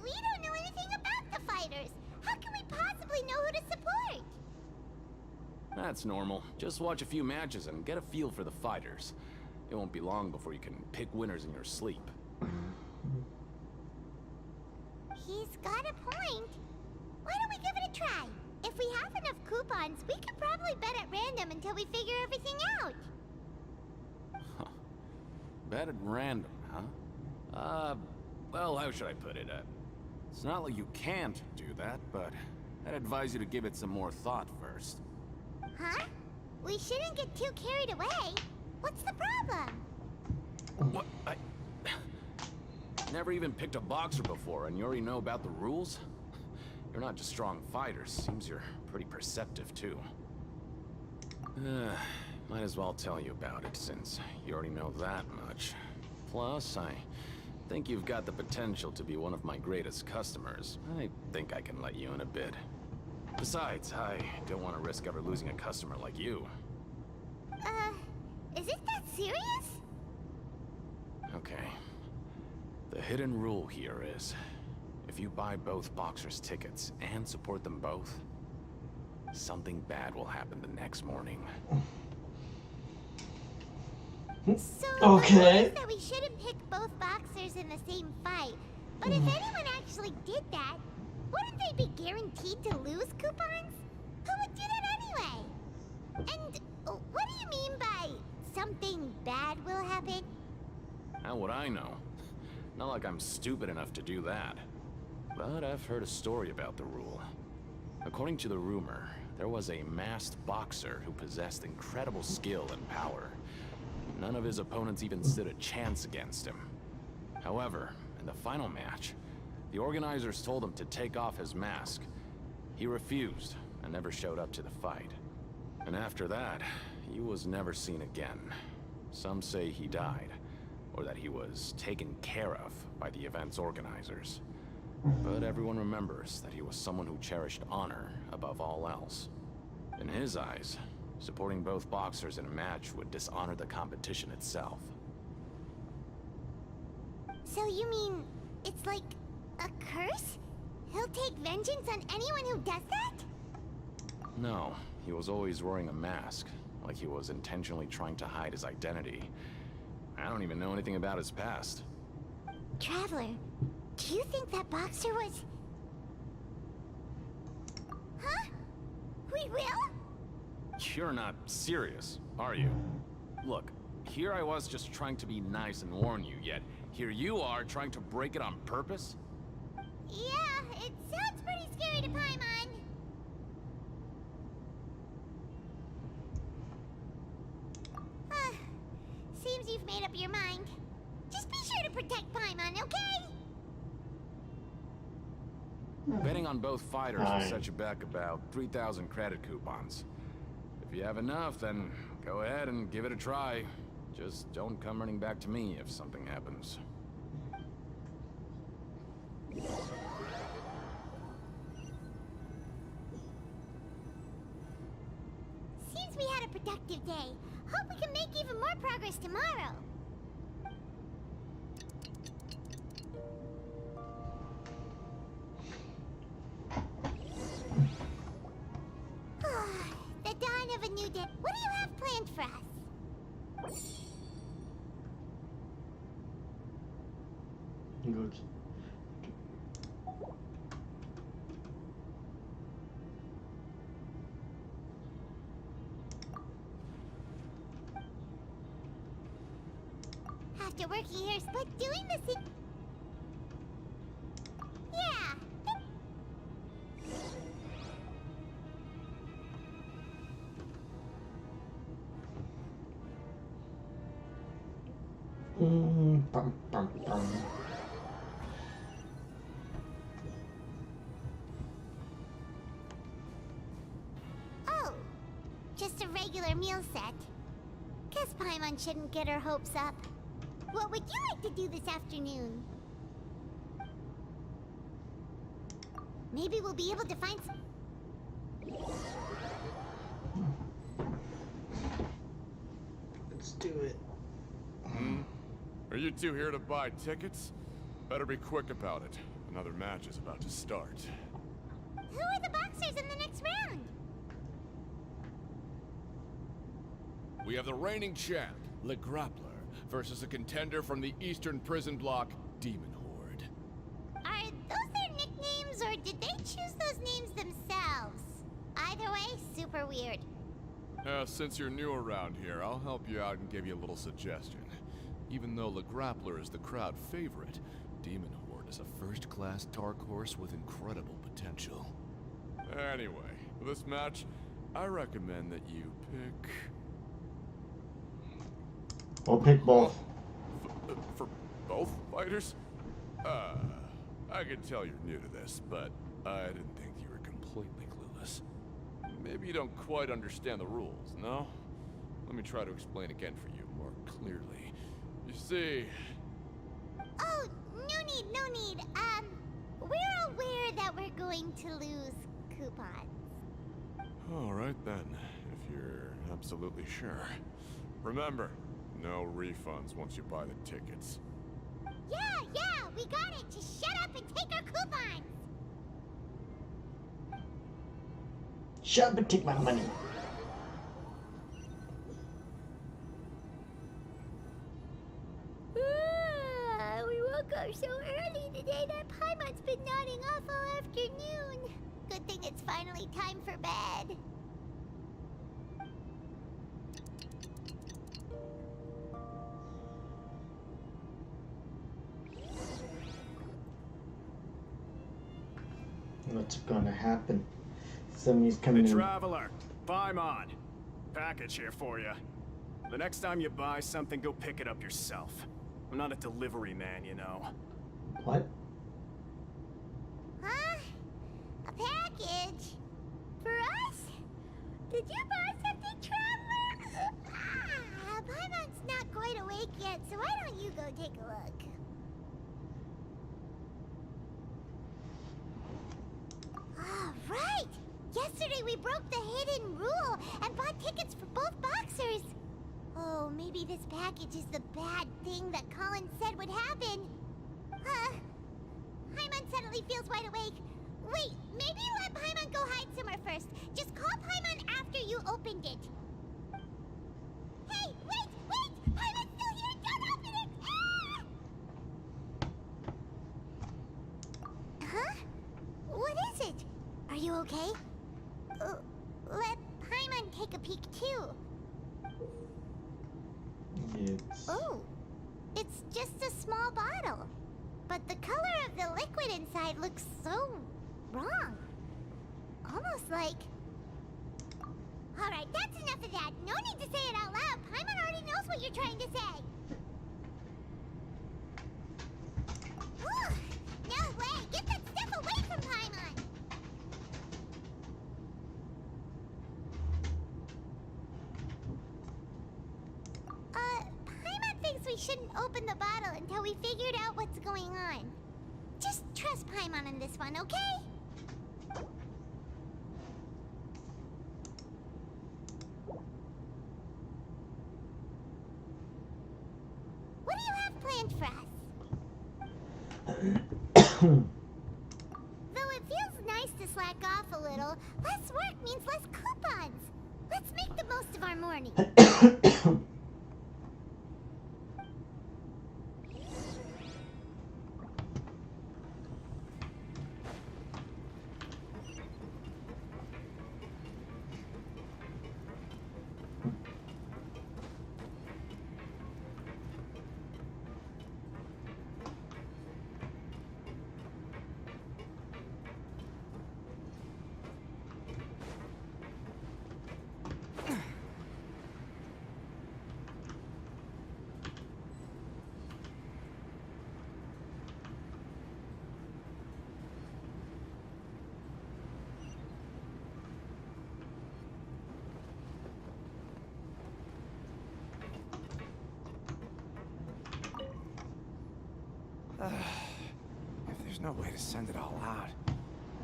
we don't know anything about the fighters. How can we possibly know who to support? That's normal. Just watch a few matches and get a feel for the fighters. It won't be long before you can pick winners in your sleep. He's got a point. Why don't we give it a try? If we have enough coupons, we could probably bet at random until we figure everything out. Bet at random, huh? Well, how should I put it? It's not like you can't do that, but I'd advise you to give it some more thought first. Huh? We shouldn't get too carried away. What's the problem? What? I never even picked a boxer before, and you already know about the rules? You're not just strong fighters, seems you're pretty perceptive too. Might as well tell you about it, since you already know that much. Plus, I think you've got the potential to be one of my greatest customers. I think I can let you in a bit. Besides, I don't want to risk ever losing a customer like you. Is it that serious? Okay. The hidden rule here is, if you buy both boxers' tickets and support them both, something bad will happen the next morning. So okay. that we shouldn't pick both boxers in the same fight. But if anyone actually did that, wouldn't they be guaranteed to lose coupons? Who would do that anyway? And what do you mean by something bad will happen? How would I know? Not like I'm stupid enough to do that. But I've heard a story about the rule. According to the rumor, there was a masked boxer who possessed incredible skill and power. None of his opponents even stood a chance against him. However, in the final match, the organizers told him to take off his mask. He refused and never showed up to the fight. And after that, he was never seen again. Some say he died, or that he was taken care of by the event's organizers. But everyone remembers that he was someone who cherished honor above all else. In his eyes, supporting both boxers in a match would dishonor the competition itself. So you mean it's like a curse? He'll take vengeance on anyone who does that? No, he was always wearing a mask, like he was intentionally trying to hide his identity. I don't even know anything about his past. Traveler, do you think that boxer was... Huh? We will? You're not serious, are you? Look, here I was just trying to be nice and warn you, yet here you are trying to break it on purpose? Yeah, it sounds pretty scary to Paimon. Seems you've made up your mind. Just be sure to protect Paimon, okay? Betting on both fighters will set you back about 3,000 credit coupons. If you have enough, then go ahead and give it a try. Just don't come running back to me if something happens. Seems we had a productive day. Hope we can make even more progress tomorrow. The dawn of a new day. What do you have planned for us? Good. After working here, but doing this in... Yeah. Bum, bum, bum. Oh, just a regular meal set. Guess Paimon shouldn't get her hopes up. What would you like to do this afternoon? Maybe we'll be able to find some... Let's do it. Are you two here to buy tickets? Better be quick about it. Another match is about to start. Who are the boxers in the next round? We have the reigning champ, Le Grappler, versus a contender from the Eastern Prison Block, Demon Horde. Are those their nicknames, or did they choose those names themselves? Either way, super weird. Since you're new around here, I'll help you out and give you a little suggestion. Even though Le Grappler is the crowd favorite, Demon Horde is a first-class dark horse with incredible potential. Anyway, for this match, I recommend that you pick... We'll pick both. For both fighters? I can tell you're new to this, but I didn't think you were completely clueless. Maybe you don't quite understand the rules, no? Let me try to explain again for you more clearly. You see... Oh, no need, no need. We're aware that we're going to lose coupons. Alright then, if you're absolutely sure. Remember, no refunds once you buy the tickets. Yeah, we got it. Just shut up and take our coupons. Shut up and take my money. We woke up so early today that Paimon's been nodding off all afternoon. Good thing it's finally time for bed. What's gonna happen? Somebody's coming Hey, in. Traveler, Paimon. Package here for you. The next time you buy something, go pick it up yourself. I'm not a delivery man, you know. What? Huh? A package? For us? Did you buy something, Traveler? Paimon's not quite awake yet, so why don't you go take a look? Right! Yesterday we broke the hidden rule and bought tickets for both boxers. Oh, maybe this package is the bad thing that Colin said would happen. Paimon suddenly feels wide awake. Wait, maybe let Paimon go hide somewhere first. Just call Paimon after you opened it. Hey, wait! Paimon's still here! Don't open it! Ah! Huh? What is it? Are you okay? Let Paimon take a peek too. Oh, it's just a small bottle. But the color of the liquid inside looks so wrong. Almost like... Alright, that's enough of that. No need to say it out loud. Paimon already knows what you're trying to say. No way! Get that stuff away from Paimon! Paimon thinks we shouldn't open the bottle until we figured out what's going on. Just trust Paimon on this one, okay? What do you have planned for us? Though it feels nice to slack off a little, less work means less coupons. Let's make the most of our morning. If there's no way to send it all out,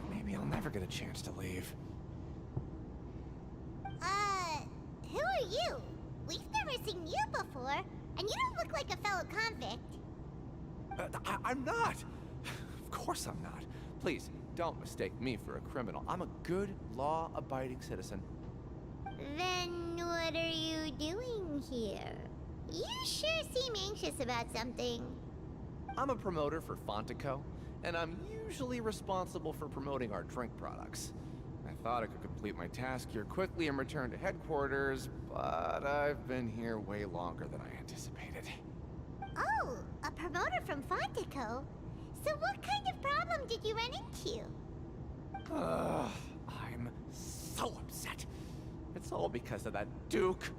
maybe I'll never get a chance to leave. Who are you? We've never seen you before, and you don't look like a fellow convict. I'm not! Of course I'm not. Please, don't mistake me for a criminal. I'm a good, law-abiding citizen. Then what are you doing here? You sure seem anxious about something. I'm a promoter for Fontico, and I'm usually responsible for promoting our drink products. I thought I could complete my task here quickly and return to headquarters, but I've been here way longer than I anticipated. Oh, a promoter from Fontico? So what kind of problem did you run into? I'm so upset. It's all because of that Duke.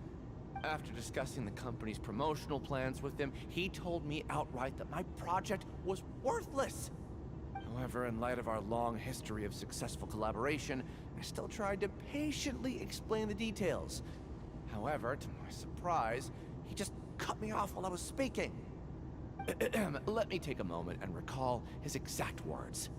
After discussing the company's promotional plans with him, he told me outright that my project was worthless. However, in light of our long history of successful collaboration, I still tried to patiently explain the details. However, to my surprise, he just cut me off while I was speaking. Let me take a moment and recall his exact words.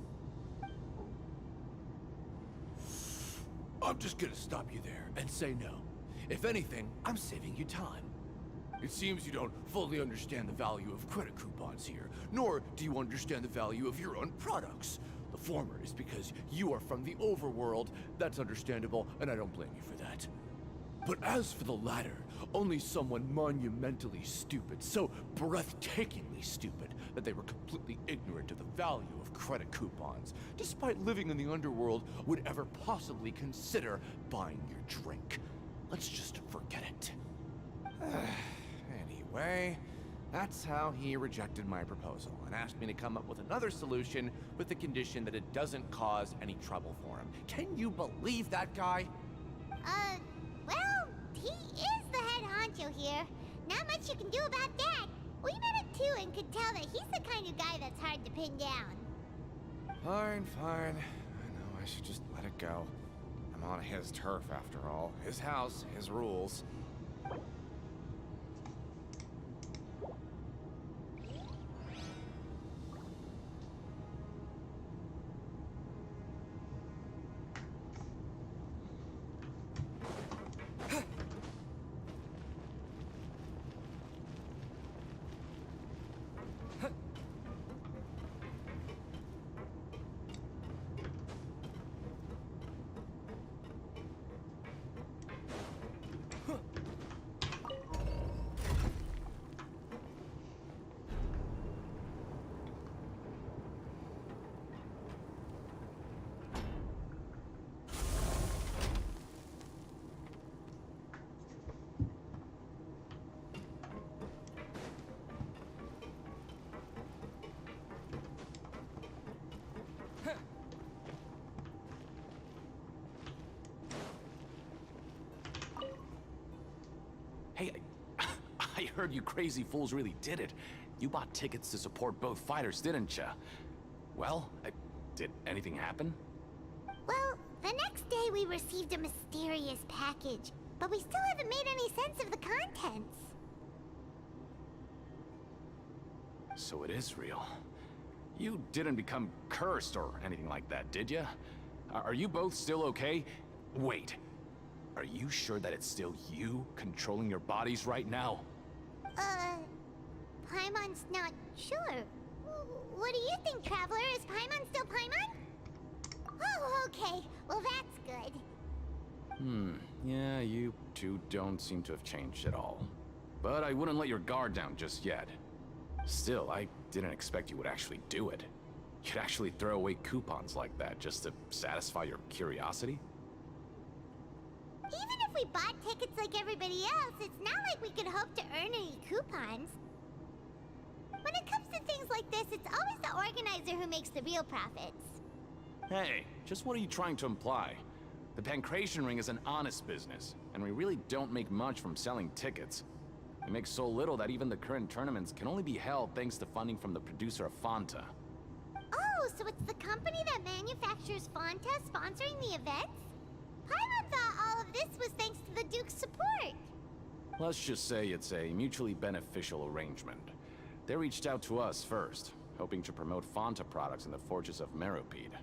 I'm just gonna stop you there and say no. If anything, I'm saving you time. It seems you don't fully understand the value of credit coupons here, nor do you understand the value of your own products. The former is because you are from the overworld. That's understandable, and I don't blame you for that. But as for the latter, only someone monumentally stupid, so breathtakingly stupid, that they were completely ignorant of the value of credit coupons, despite living in the underworld, would ever possibly consider buying your drink. Let's just forget it. Anyway, that's how he rejected my proposal and asked me to come up with another solution with the condition that it doesn't cause any trouble for him. Can you believe that guy? Well, he is the head honcho here. Not much you can do about that. We met him too and could tell that he's the kind of guy that's hard to pin down. Fine. I know I should just let it go. I'm on his turf after all. His house, his rules. Hey, I heard you crazy fools really did it. You bought tickets to support both fighters, didn't ya? Well, did anything happen? Well, the next day we received a mysterious package, but we still haven't made any sense of the contents. So it is real. You didn't become cursed or anything like that, did ya? Are you both still okay? Wait. Are you sure that it's still you controlling your bodies right now? Paimon's not sure. What do you think, Traveler? Is Paimon still Paimon? Oh, okay. Well, that's good. Yeah, you two don't seem to have changed at all. But I wouldn't let your guard down just yet. Still, I didn't expect you would actually do it. You'd actually throw away coupons like that just to satisfy your curiosity? Even if we bought tickets like everybody else, it's not like we could hope to earn any coupons. When it comes to things like this, it's always the organizer who makes the real profits. Hey, just what are you trying to imply? The Pancration Ring is an honest business, and we really don't make much from selling tickets. We make so little that even the current tournaments can only be held thanks to funding from the producer of Fanta. Oh, so it's the company that manufactures Fanta sponsoring the events? Paimon thought all of this was thanks to the Duke's support. Let's just say it's a mutually beneficial arrangement. They reached out to us first, hoping to promote Fanta products in the Fortress of Meropide.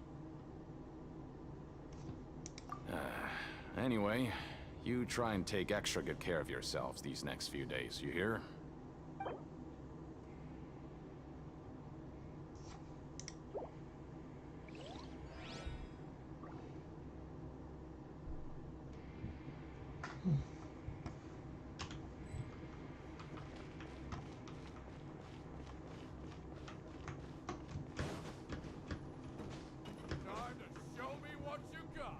Anyway, you try and take extra good care of yourselves these next few days, you hear? Time to show me what you got.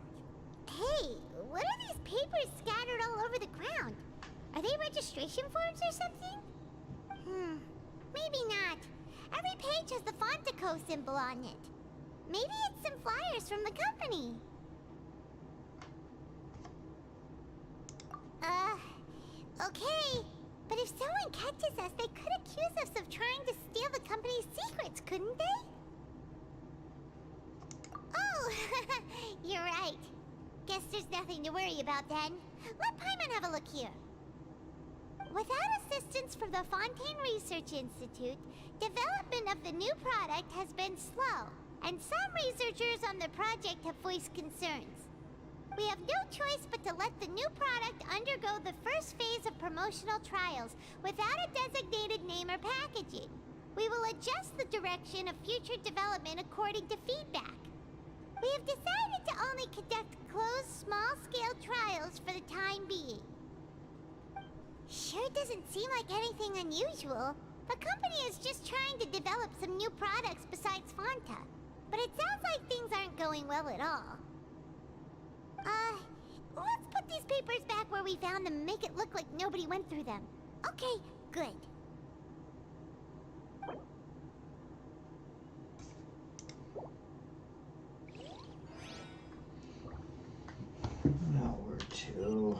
Hey, what are these papers scattered all over the ground? Are they registration forms or something? Maybe not. Every page has the Fontaco symbol on it. Maybe it's some flyers from the company. Okay. But if someone catches us, they could accuse us of trying to steal the company's secrets, couldn't they? You're right. Guess there's nothing to worry about then. Let Paimon have a look here. Without assistance from the Fontaine Research Institute, development of the new product has been slow, and some researchers on the project have voiced concerns. We have no choice but to let the new product undergo the first phase of promotional trials without a designated name or packaging. We will adjust the direction of future development according to feedback. We have decided to only conduct closed, small-scale trials for the time being. Sure doesn't seem like anything unusual. The company is just trying to develop some new products besides Fanta. But it sounds like things aren't going well at all. Let's put these papers back where we found them and make it look like nobody went through them. Okay, good. Now where to?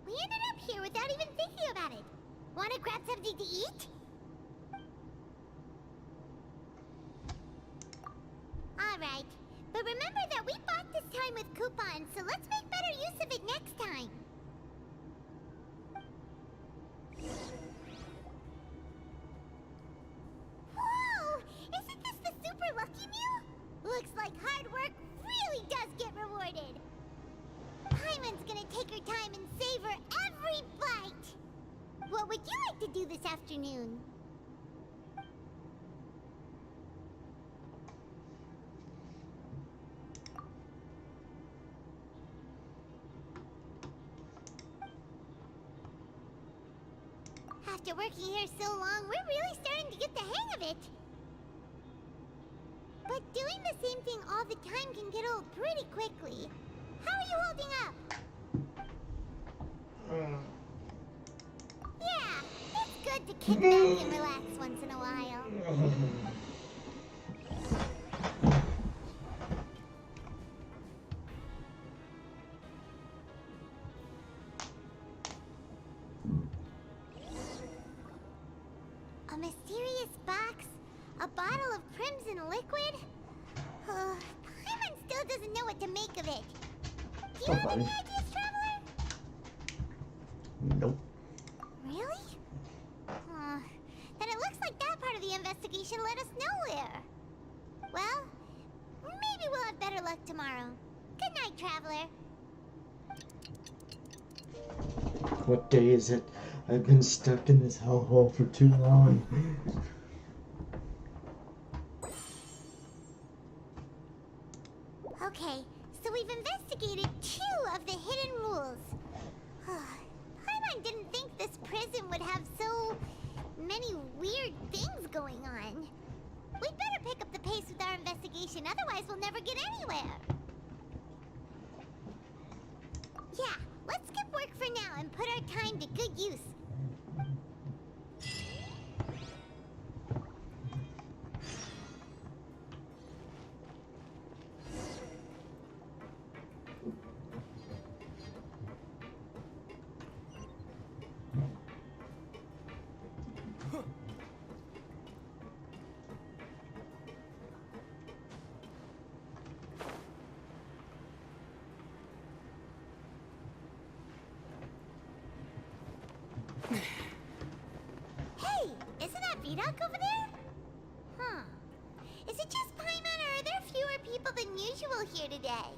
We ended up here without even thinking about it. Wanna grab something to eat? Alright, but remember that we bought this time with coupons, so let's make better use of it next time. Whoa! Isn't this the super lucky meal? Looks like hard work really does get rewarded. Paimon's gonna take her time and savor every bite. What would you like to do this afternoon? After working here so long, we're really starting to get the hang of it. But doing the same thing all the time can get old pretty quickly. How are you holding up? Yeah, it's good to kick back and relax once in a while. A mysterious box? A bottle of crimson liquid? Paimon still doesn't know what to make of it. Do you have any ideas, Traveler? Nope. Really? Then it looks like that part of the investigation led us nowhere. Well, maybe we'll have better luck tomorrow. Good night, Traveler. What day is it? I've been stuck in this hellhole for too long. Okay, so we've investigated 2 of the hidden rules. Paimon didn't think this prison would have so many weird things going on. We'd better pick up the pace with our investigation, otherwise we'll never get anywhere. Yeah, let's skip work for now and put our time to good use. Hey, isn't that Vidoc over there? Is it just Paimon, or are there fewer people than usual here today?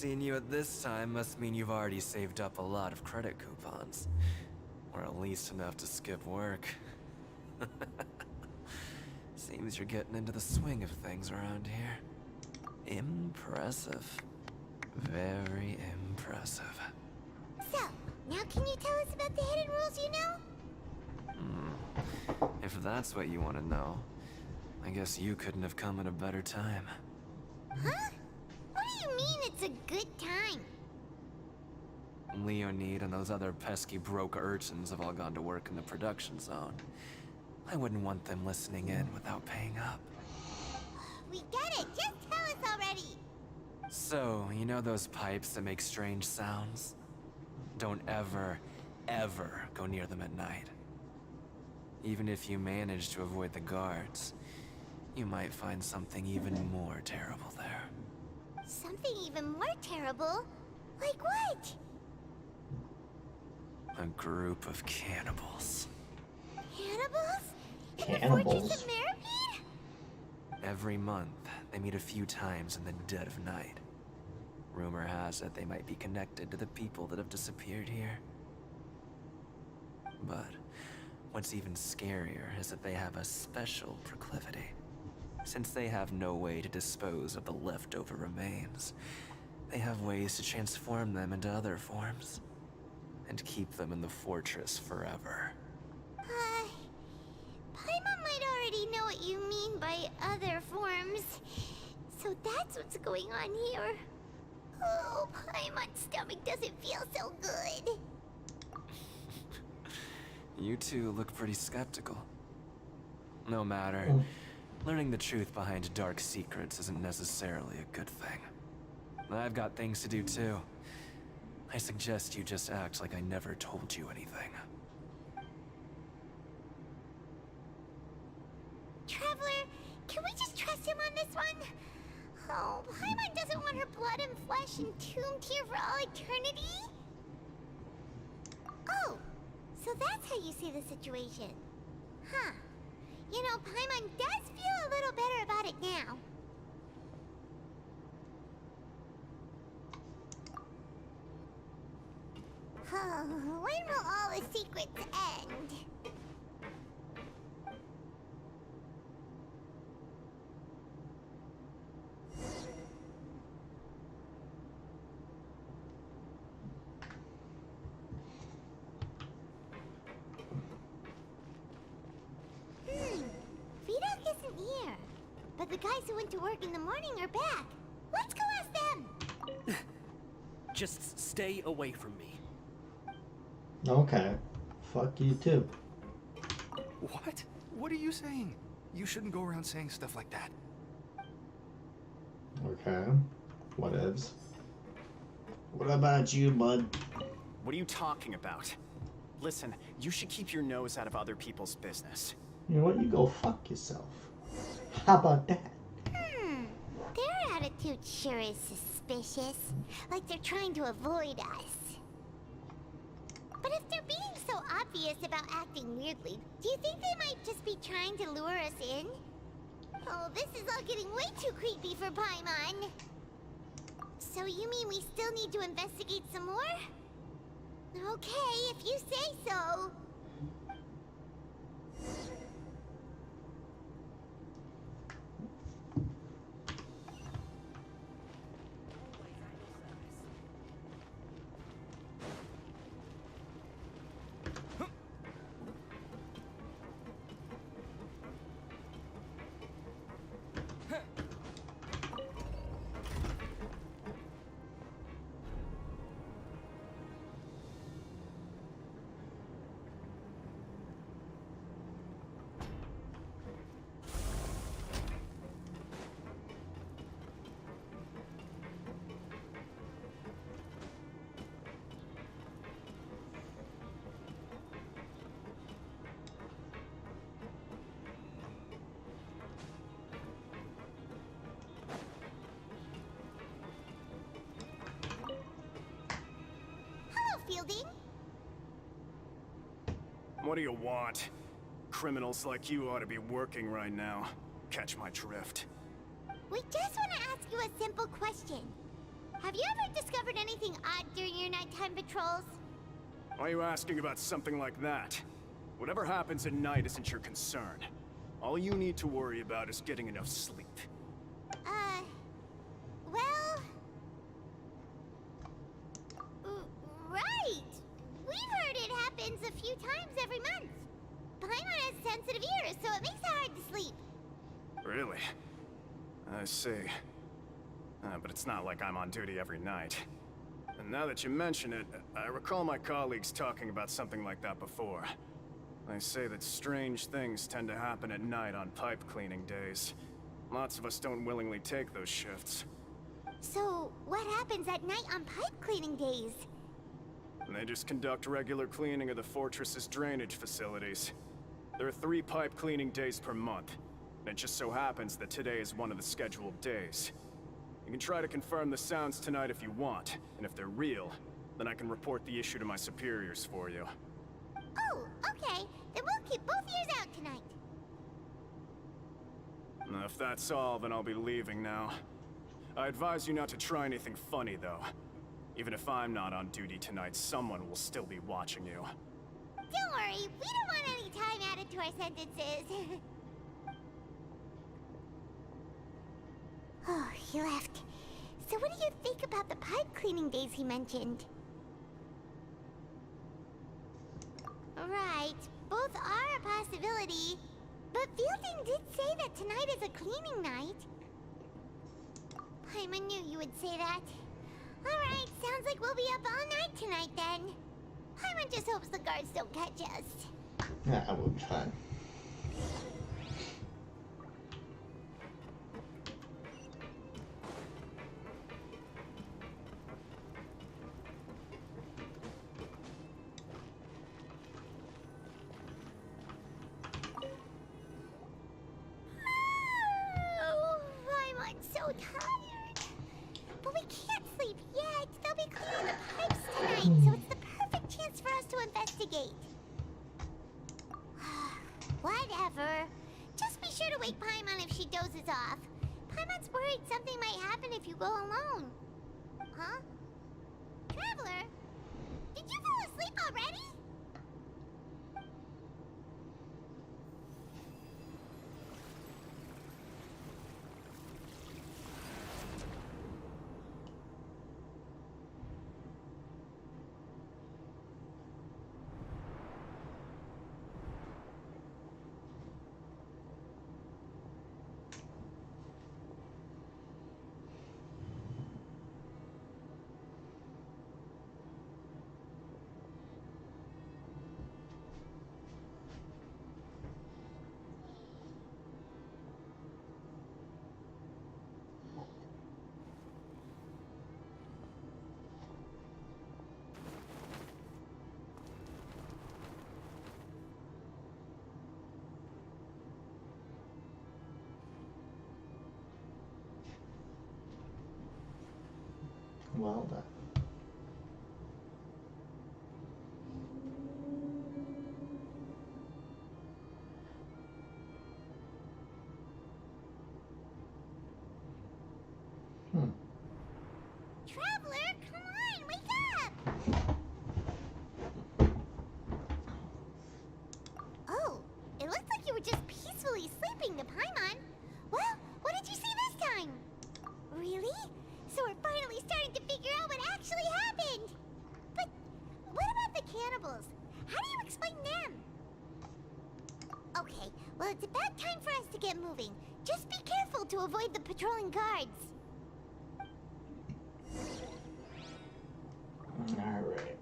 Seeing you at this time must mean you've already saved up a lot of credit coupons. Or at least enough to skip work. Seems you're getting into the swing of things around here. Impressive. Very impressive. So, now can you tell us about the hidden rules you know? If that's what you want to know, I guess you couldn't have come at a better time. Huh? What do you mean it's a good time? Leonid and those other pesky broke urchins have all gone to work in the production zone. I wouldn't want them listening in without paying up. We get it! Just tell us already! So, you know those pipes that make strange sounds? Don't ever, ever go near them at night. Even if you manage to avoid the guards, you might find something even more terrible there. Something even more terrible? Like what? A group of cannibals. Cannibals? In the Cannibals? Fortress of Meripede? Every month, they meet a few times in the dead of night. Rumor has it they might be connected to the people that have disappeared here. But what's even scarier is that they have a special proclivity. Since they have no way to dispose of the leftover remains, they have ways to transform them into other forms and keep them in the fortress forever. Paimon might already know what you mean by other forms. So that's what's going on here. Oh, Paimon's stomach doesn't feel so good. You two look pretty skeptical. No matter. Learning the truth behind dark secrets isn't necessarily a good thing. I've got things to do too. I suggest you just act like I never told you anything. Traveler, can we just trust him on this one? Oh, Paimon doesn't want her blood and flesh entombed here for all eternity? Oh, so that's how you see the situation. Huh. You know, Paimon does feel a little better about it now. Oh, when will all the secrets end? Vidok isn't here. But the guys who went to work in the morning are back. Let's go ask them! Just stay away from me. Okay. Fuck you too. What? What are you saying? You shouldn't go around saying stuff like that. Okay. Whatevs. What about you, bud? What are you talking about? Listen, you should keep your nose out of other people's business. You know what? You go fuck yourself. How about that? Their attitude sure is suspicious. Like they're trying to avoid us. But if they're being so obvious about acting weirdly, do you think they might just be trying to lure us in? Oh, this is all getting way too creepy for Paimon. So you mean we still need to investigate some more? Okay, if you say so. Fielding? What do you want? Criminals like you ought to be working right now. Catch my drift. We just want to ask you a simple question. Have you ever discovered anything odd during your nighttime patrols? Why are you asking about something like that? Whatever happens at night isn't your concern. All you need to worry about is getting enough sleep. Well... Right! We've heard it happens a few times every month. Paimon has sensitive ears, so it makes it hard to sleep. Really? I see. But it's not like I'm on duty every night. And now that you mention it, I recall my colleagues talking about something like that before. They say that strange things tend to happen at night on pipe cleaning days. Lots of us don't willingly take those shifts. So, what happens at night on pipe cleaning days? They just conduct regular cleaning of the fortress's drainage facilities. There are 3 pipe cleaning days per month. And it just so happens that today is one of the scheduled days. You can try to confirm the sounds tonight if you want, and if they're real, then I can report the issue to my superiors for you. Oh, okay. Then we'll keep both ears out tonight. If that's all, then I'll be leaving now. I advise you not to try anything funny, though. Even if I'm not on duty tonight, someone will still be watching you. Don't worry, we don't want any time added to our sentences. Oh, he left. So what do you think about the pipe cleaning days he mentioned? Right, both are a possibility. But Fielding did say that tonight is a cleaning night. Paimon knew you would say that. Alright, sounds like we'll be up all night tonight then. Paimon just hopes the guards don't catch us. Yeah, I will be fine. Oh, Paimon's so tired. But we can't sleep yet. They'll be cleaning the pipes tonight, so it's the perfect chance for us to investigate. Whatever. Just be sure to wake Paimon if she dozes off. Paimon's worried something might happen if you go alone. Huh? Traveler? Did you fall asleep already? Well done. Traveler, come on, wake up! Oh, it looks like you were just peacefully sleeping to Paimon. Well, what did you see this time? Really? So we're finally starting to figure out what actually happened. But what about the cannibals? How do you explain them? Okay, well it's about time for us to get moving. Just be careful to avoid the patrolling guards. Alright.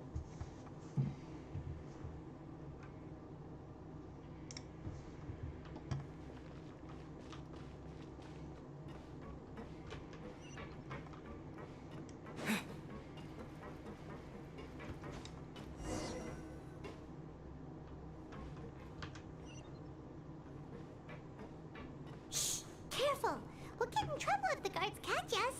Shh! Careful! We'll get in trouble if the guards catch us.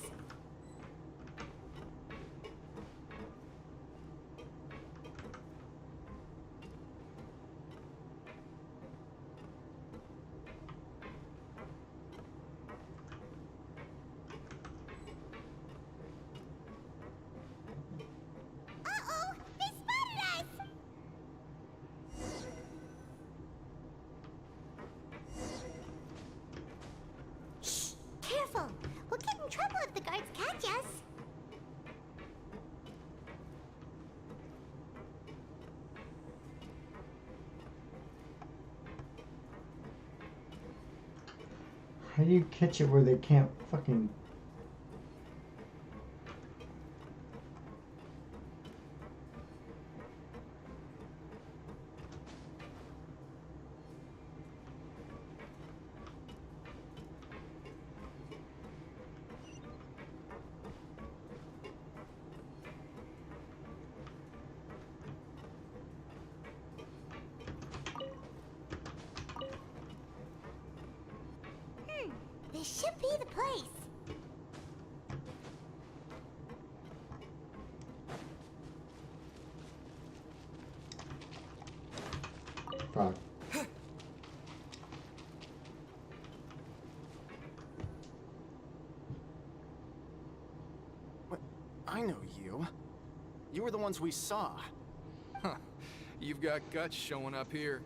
How do you catch it where they can't fucking... This should be the place. Fuck. What? I know you. You were the ones we saw. Huh. You've got guts showing up here.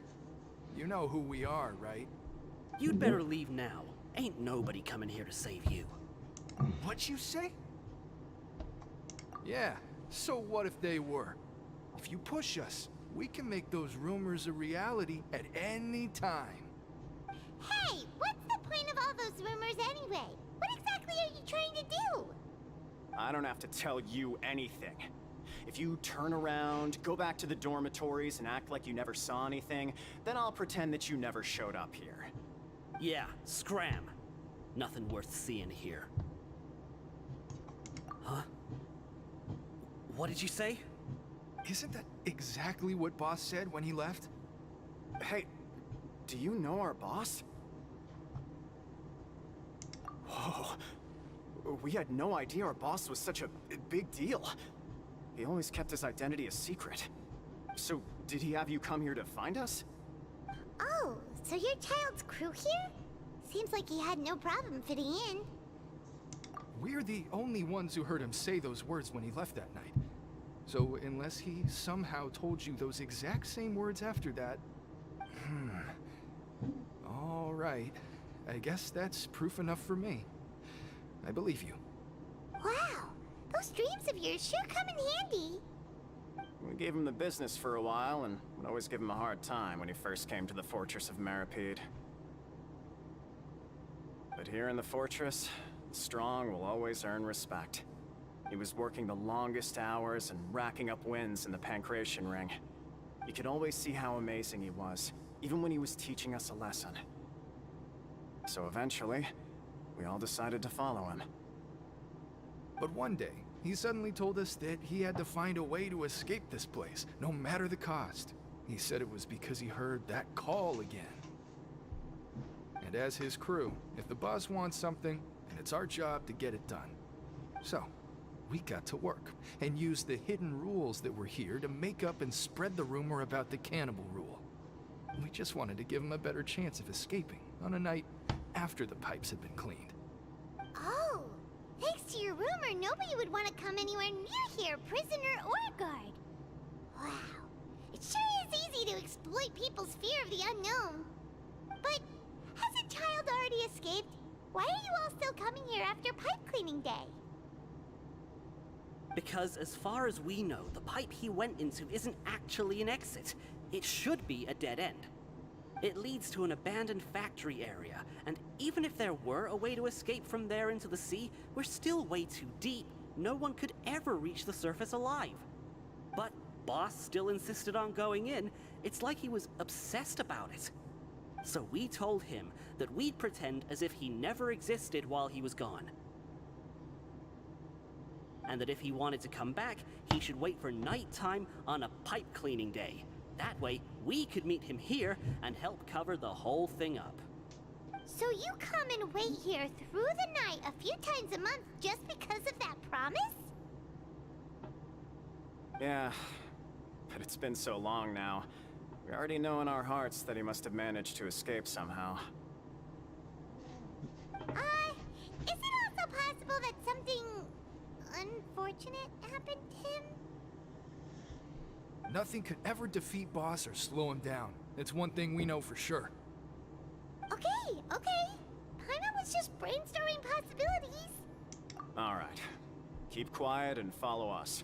You know who we are, right? You'd better leave now. Ain't nobody coming here to save you. What'd you say? Yeah, so what if they were? If you push us, we can make those rumors a reality at any time. Hey, what's the point of all those rumors anyway? What exactly are you trying to do? I don't have to tell you anything. If you turn around, go back to the dormitories, and act like you never saw anything, then I'll pretend that you never showed up here. Yeah, scram. Nothing worth seeing here. Huh? What did you say? Isn't that exactly what Boss said when he left? Hey, do you know our boss? Whoa. We had no idea our boss was such a big deal. He always kept his identity a secret. So, did he have you come here to find us? Oh, so you're Child's crew here? Seems like he had no problem fitting in. We're the only ones who heard him say those words when he left that night. So unless he somehow told you those exact same words after that... All right. I guess that's proof enough for me. I believe you. Wow, those dreams of yours sure come in handy. We gave him the business for a while, and would always give him a hard time when he first came to the Fortress of Maripede. But here in the fortress, the strong will always earn respect. He was working the longest hours and racking up wins in the Pancration Ring. You could always see how amazing he was, even when he was teaching us a lesson. So eventually, we all decided to follow him. But one day, he suddenly told us that he had to find a way to escape this place, no matter the cost. He said it was because he heard that call again. And as his crew, if the boss wants something, then it's our job to get it done. So, we got to work, and used the hidden rules that were here to make up and spread the rumor about the cannibal rule. We just wanted to give him a better chance of escaping on a night after the pipes had been cleaned. Oh, thanks to your rumor, nobody would want to come anywhere near here, prisoner or guard. Wow, it sure is easy to exploit people's fear of the unknown. But hasn't Child already escaped? Why are you all still coming here after pipe cleaning day? Because as far as we know, the pipe he went into isn't actually an exit. It should be a dead end. It leads to an abandoned factory area, and even if there were a way to escape from there into the sea, we're still way too deep. No one could ever reach the surface alive. But Boss still insisted on going in. It's like he was obsessed about it. So we told him that we'd pretend as if he never existed while he was gone. And that if he wanted to come back, he should wait for nighttime on a pipe cleaning day. That way, we could meet him here and help cover the whole thing up. So you come and wait here through the night a few times a month just because of that promise? Yeah, but it's been so long now. We already know in our hearts that he must have managed to escape somehow. Is it also possible that something unfortunate happened to him? Nothing could ever defeat Boss or slow him down. It's one thing we know for sure. Okay. Paimon was just brainstorming possibilities. Alright. Keep quiet and follow us.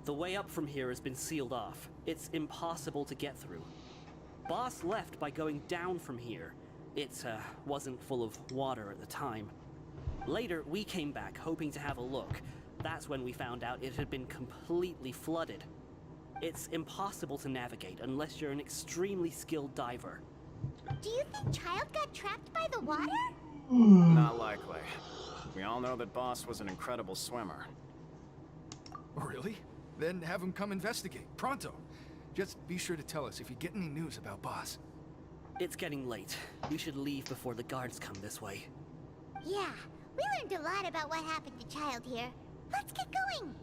The way up from here has been sealed off. It's impossible to get through. Boss left by going down from here. It wasn't full of water at the time. Later, we came back hoping to have a look. That's when we found out it had been completely flooded. It's impossible to navigate unless you're an extremely skilled diver. Do you think Child got trapped by the water? Not likely. We all know that Boss was an incredible swimmer. Really? Then have him come investigate, pronto. Just be sure to tell us if you get any news about Boss. It's getting late. We should leave before the guards come this way. Yeah, we learned a lot about what happened to Child here. Let's get going!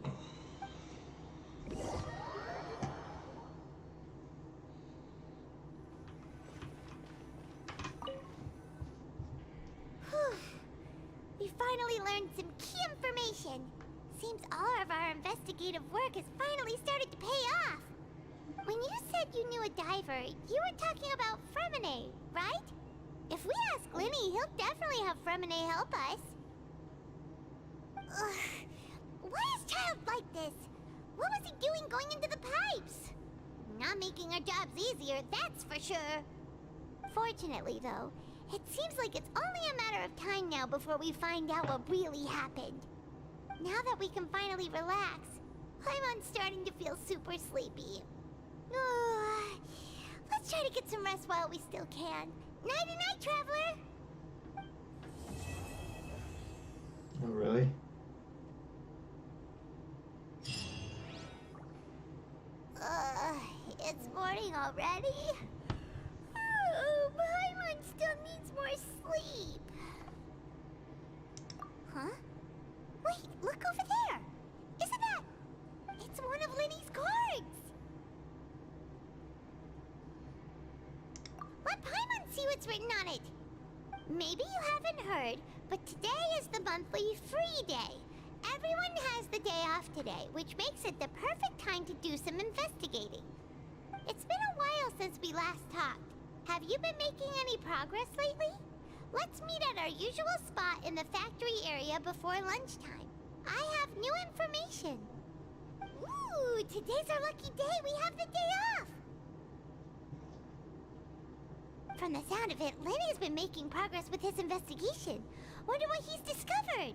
Whew. We finally learned some key information. Seems all of our investigative work has finally started to pay off. When you said you knew a diver, you were talking about Fremine, right? If we ask Linny, he'll definitely have Fremine help us. Ugh. Why is Child like this? What was he doing going into the pipes? Not making our jobs easier, that's for sure. Fortunately, though, it seems like it's only a matter of time now before we find out what really happened. Now that we can finally relax, I'm starting to feel super sleepy. Let's try to get some rest while we still can. Nighty-night, traveler! Oh, really? It's morning already? Paimon still needs more sleep. Huh? Wait, look over there! Isn't that... It's one of Linny's cards! Let Paimon see what's written on it! Maybe you haven't heard, but today is the monthly free day. Everyone has the day off today, which makes it the perfect time to do some investigating. It's been a while since we last talked. Have you been making any progress lately? Let's meet at our usual spot in the factory area before lunchtime. I have new information. Ooh, today's our lucky day. We have the day off. From the sound of it, Lenny's been making progress with his investigation. Wonder what he's discovered.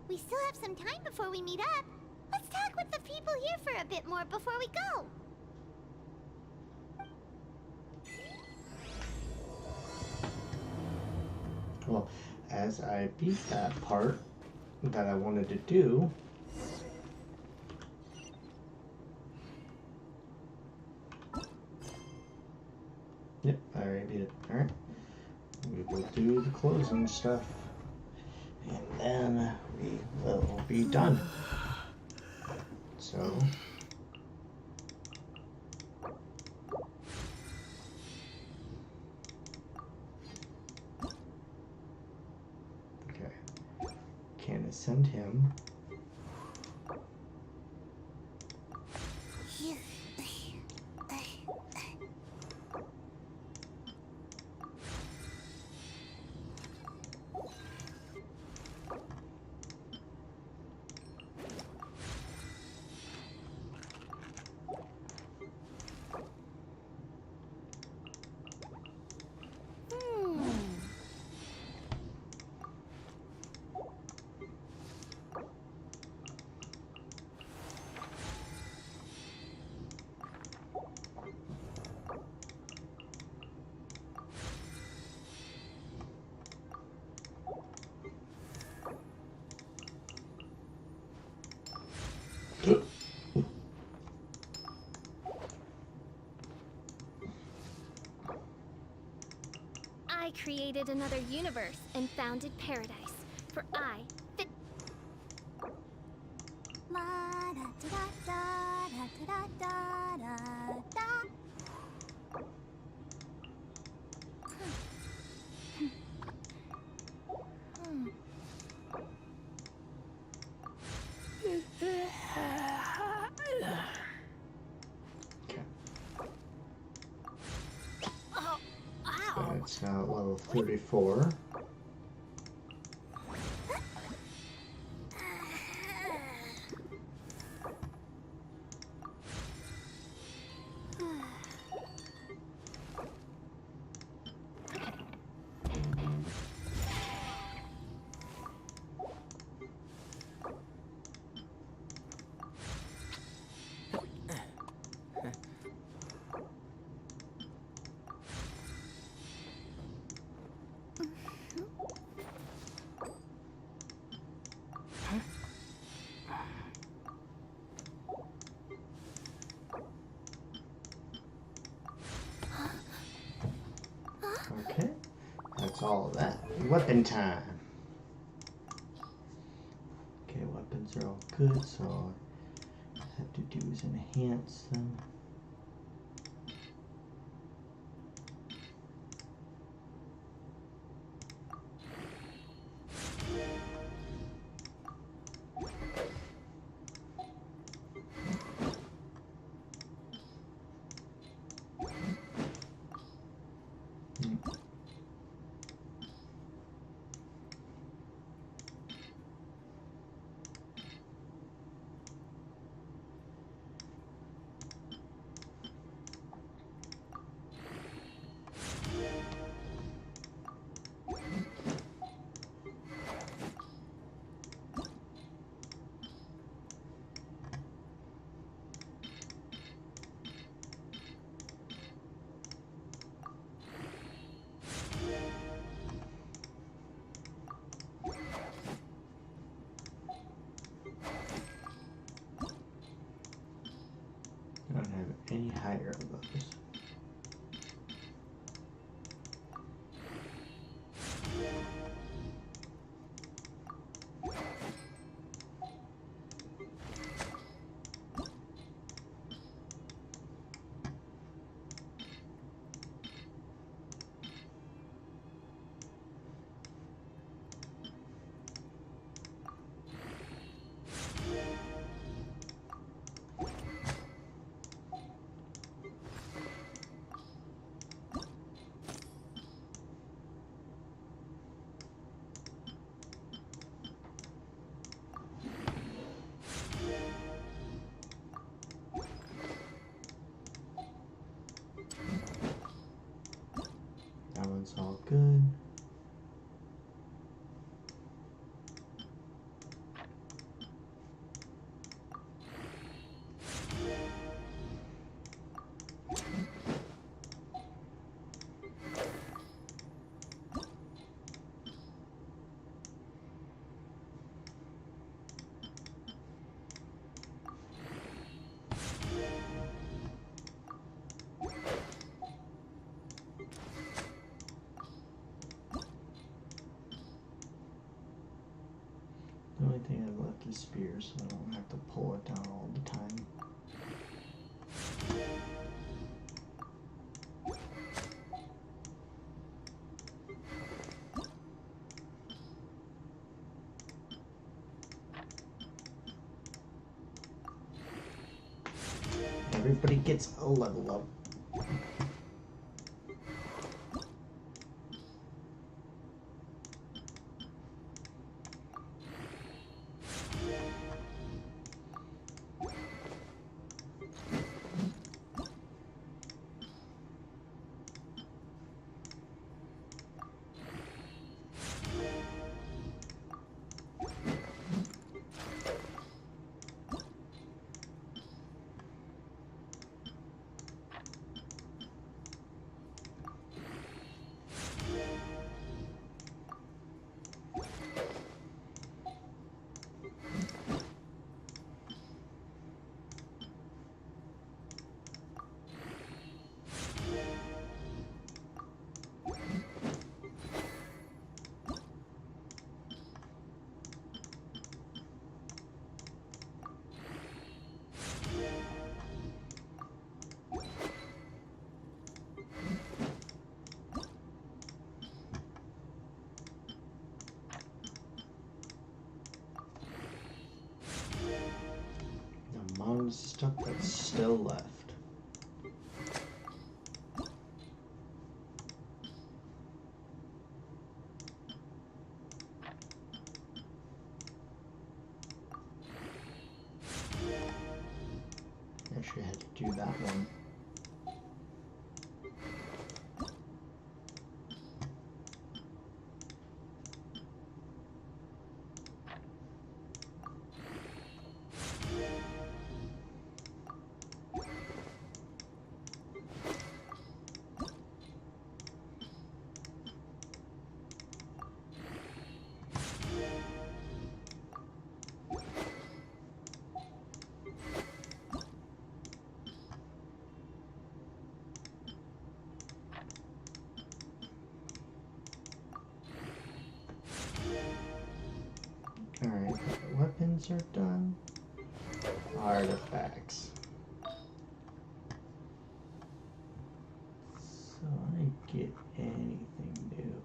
We still have some time before we meet up. Let's talk with the people here for a bit more before we go. Well, as I beat that part that I wanted to do, yep, I already beat it. Alright. We will do the closing stuff. And then we will be done. So... can ascend him. I created another universe and founded paradise, for I fit. It's now at level 34. all of that. Weapon time. Okay, weapons are all good, so all I have to do is enhance them. I don't have any higher of those. That one's all good. The only thing I've left is spear, so I don't have to pull it down all the time. Everybody gets a level up. The amount of stuff that's still left. Actually, I had to do that one. Weapons are done. Artifacts. So I didn't get anything new.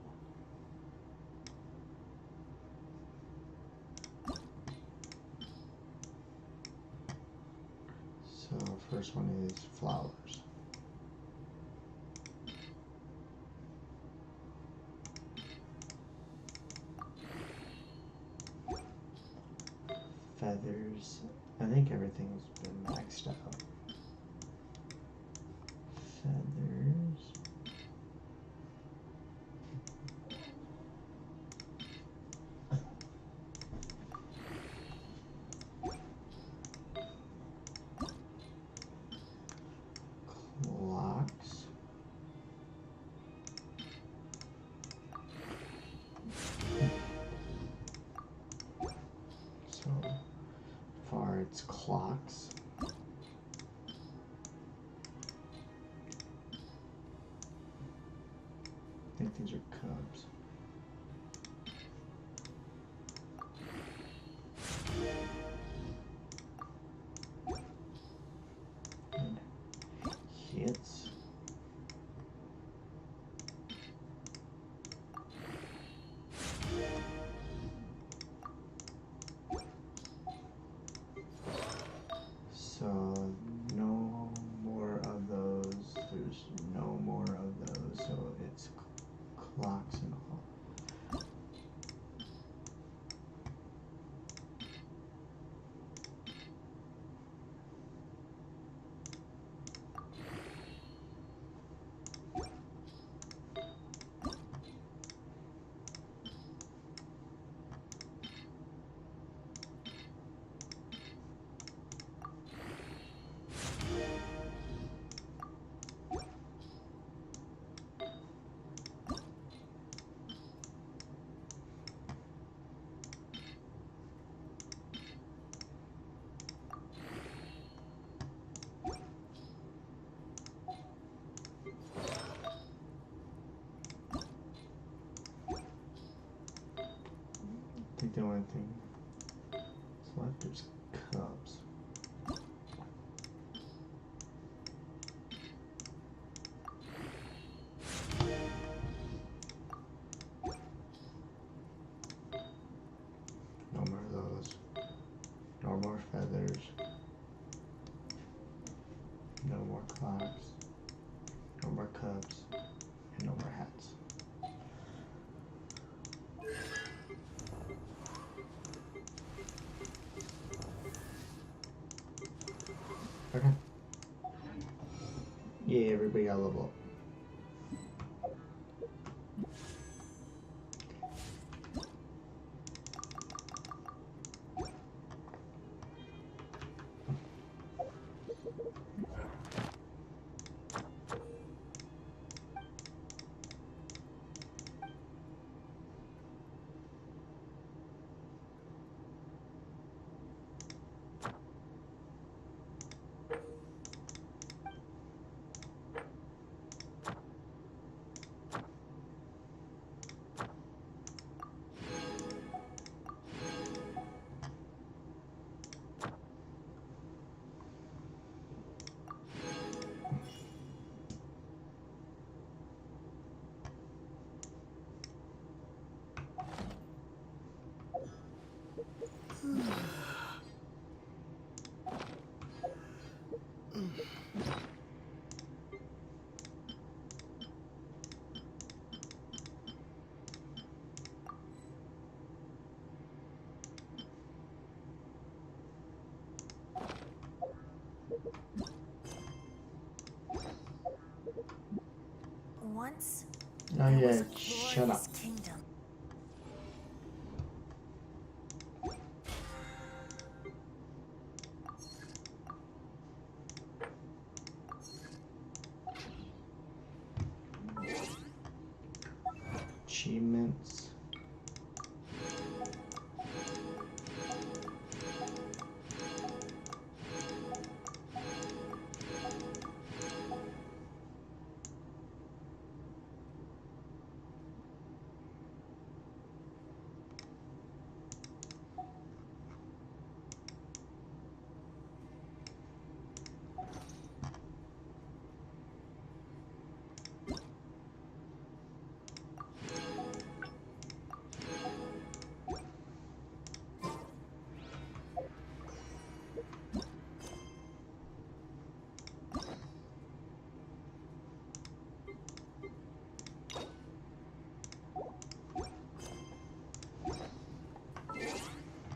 So first one is flowers. Feathers. I think everything's been maxed out. Feathers. Clocks. So far it's clocks. I think these are cubs. And hits. So no more of those. There's no more of those. So it's clocks and all. I think the only thing that's left is cubs. No more of those. No more feathers. No more clocks. No more cubs. And no more hats. Okay. Yeah, everybody got a level up. Once, Oh there yeah, was a shut up. glorious kingdom. Achievements.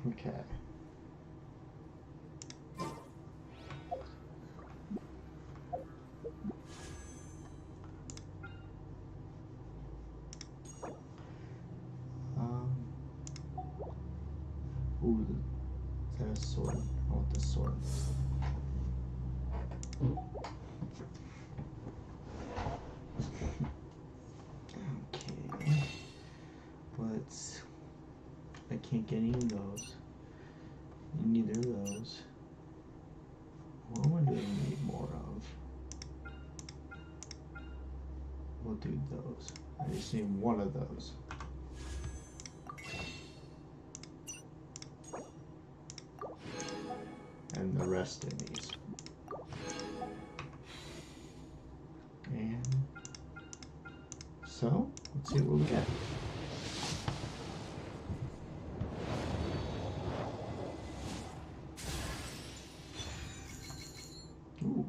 Okay. Ooh, is that a sword? I want the sword. Okay. Let's. I can't get any of those. Neither of those. What one do I need more of? We'll do those. I just need one of those. And the rest of these. And so, let's see what we get. Ooh.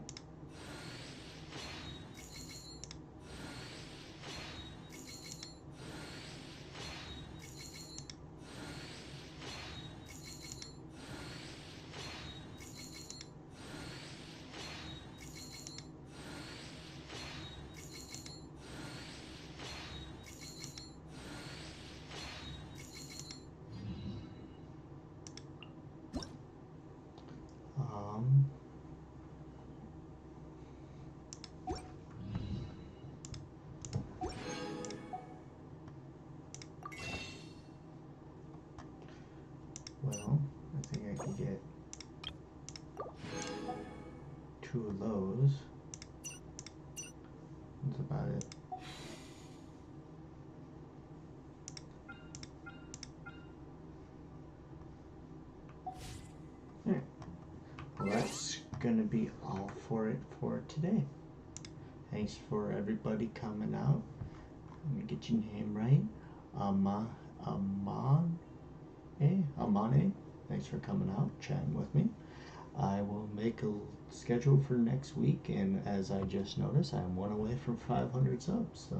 Well, I think I can get 2 of those. That's about it. Yeah. Well, that's gonna be all for it for today. Thanks for everybody coming out. Let me get your name right. Amane. Thanks for coming out, chatting with me. I will make a schedule for next week, and as I just noticed, I'm one away from 500 subs. So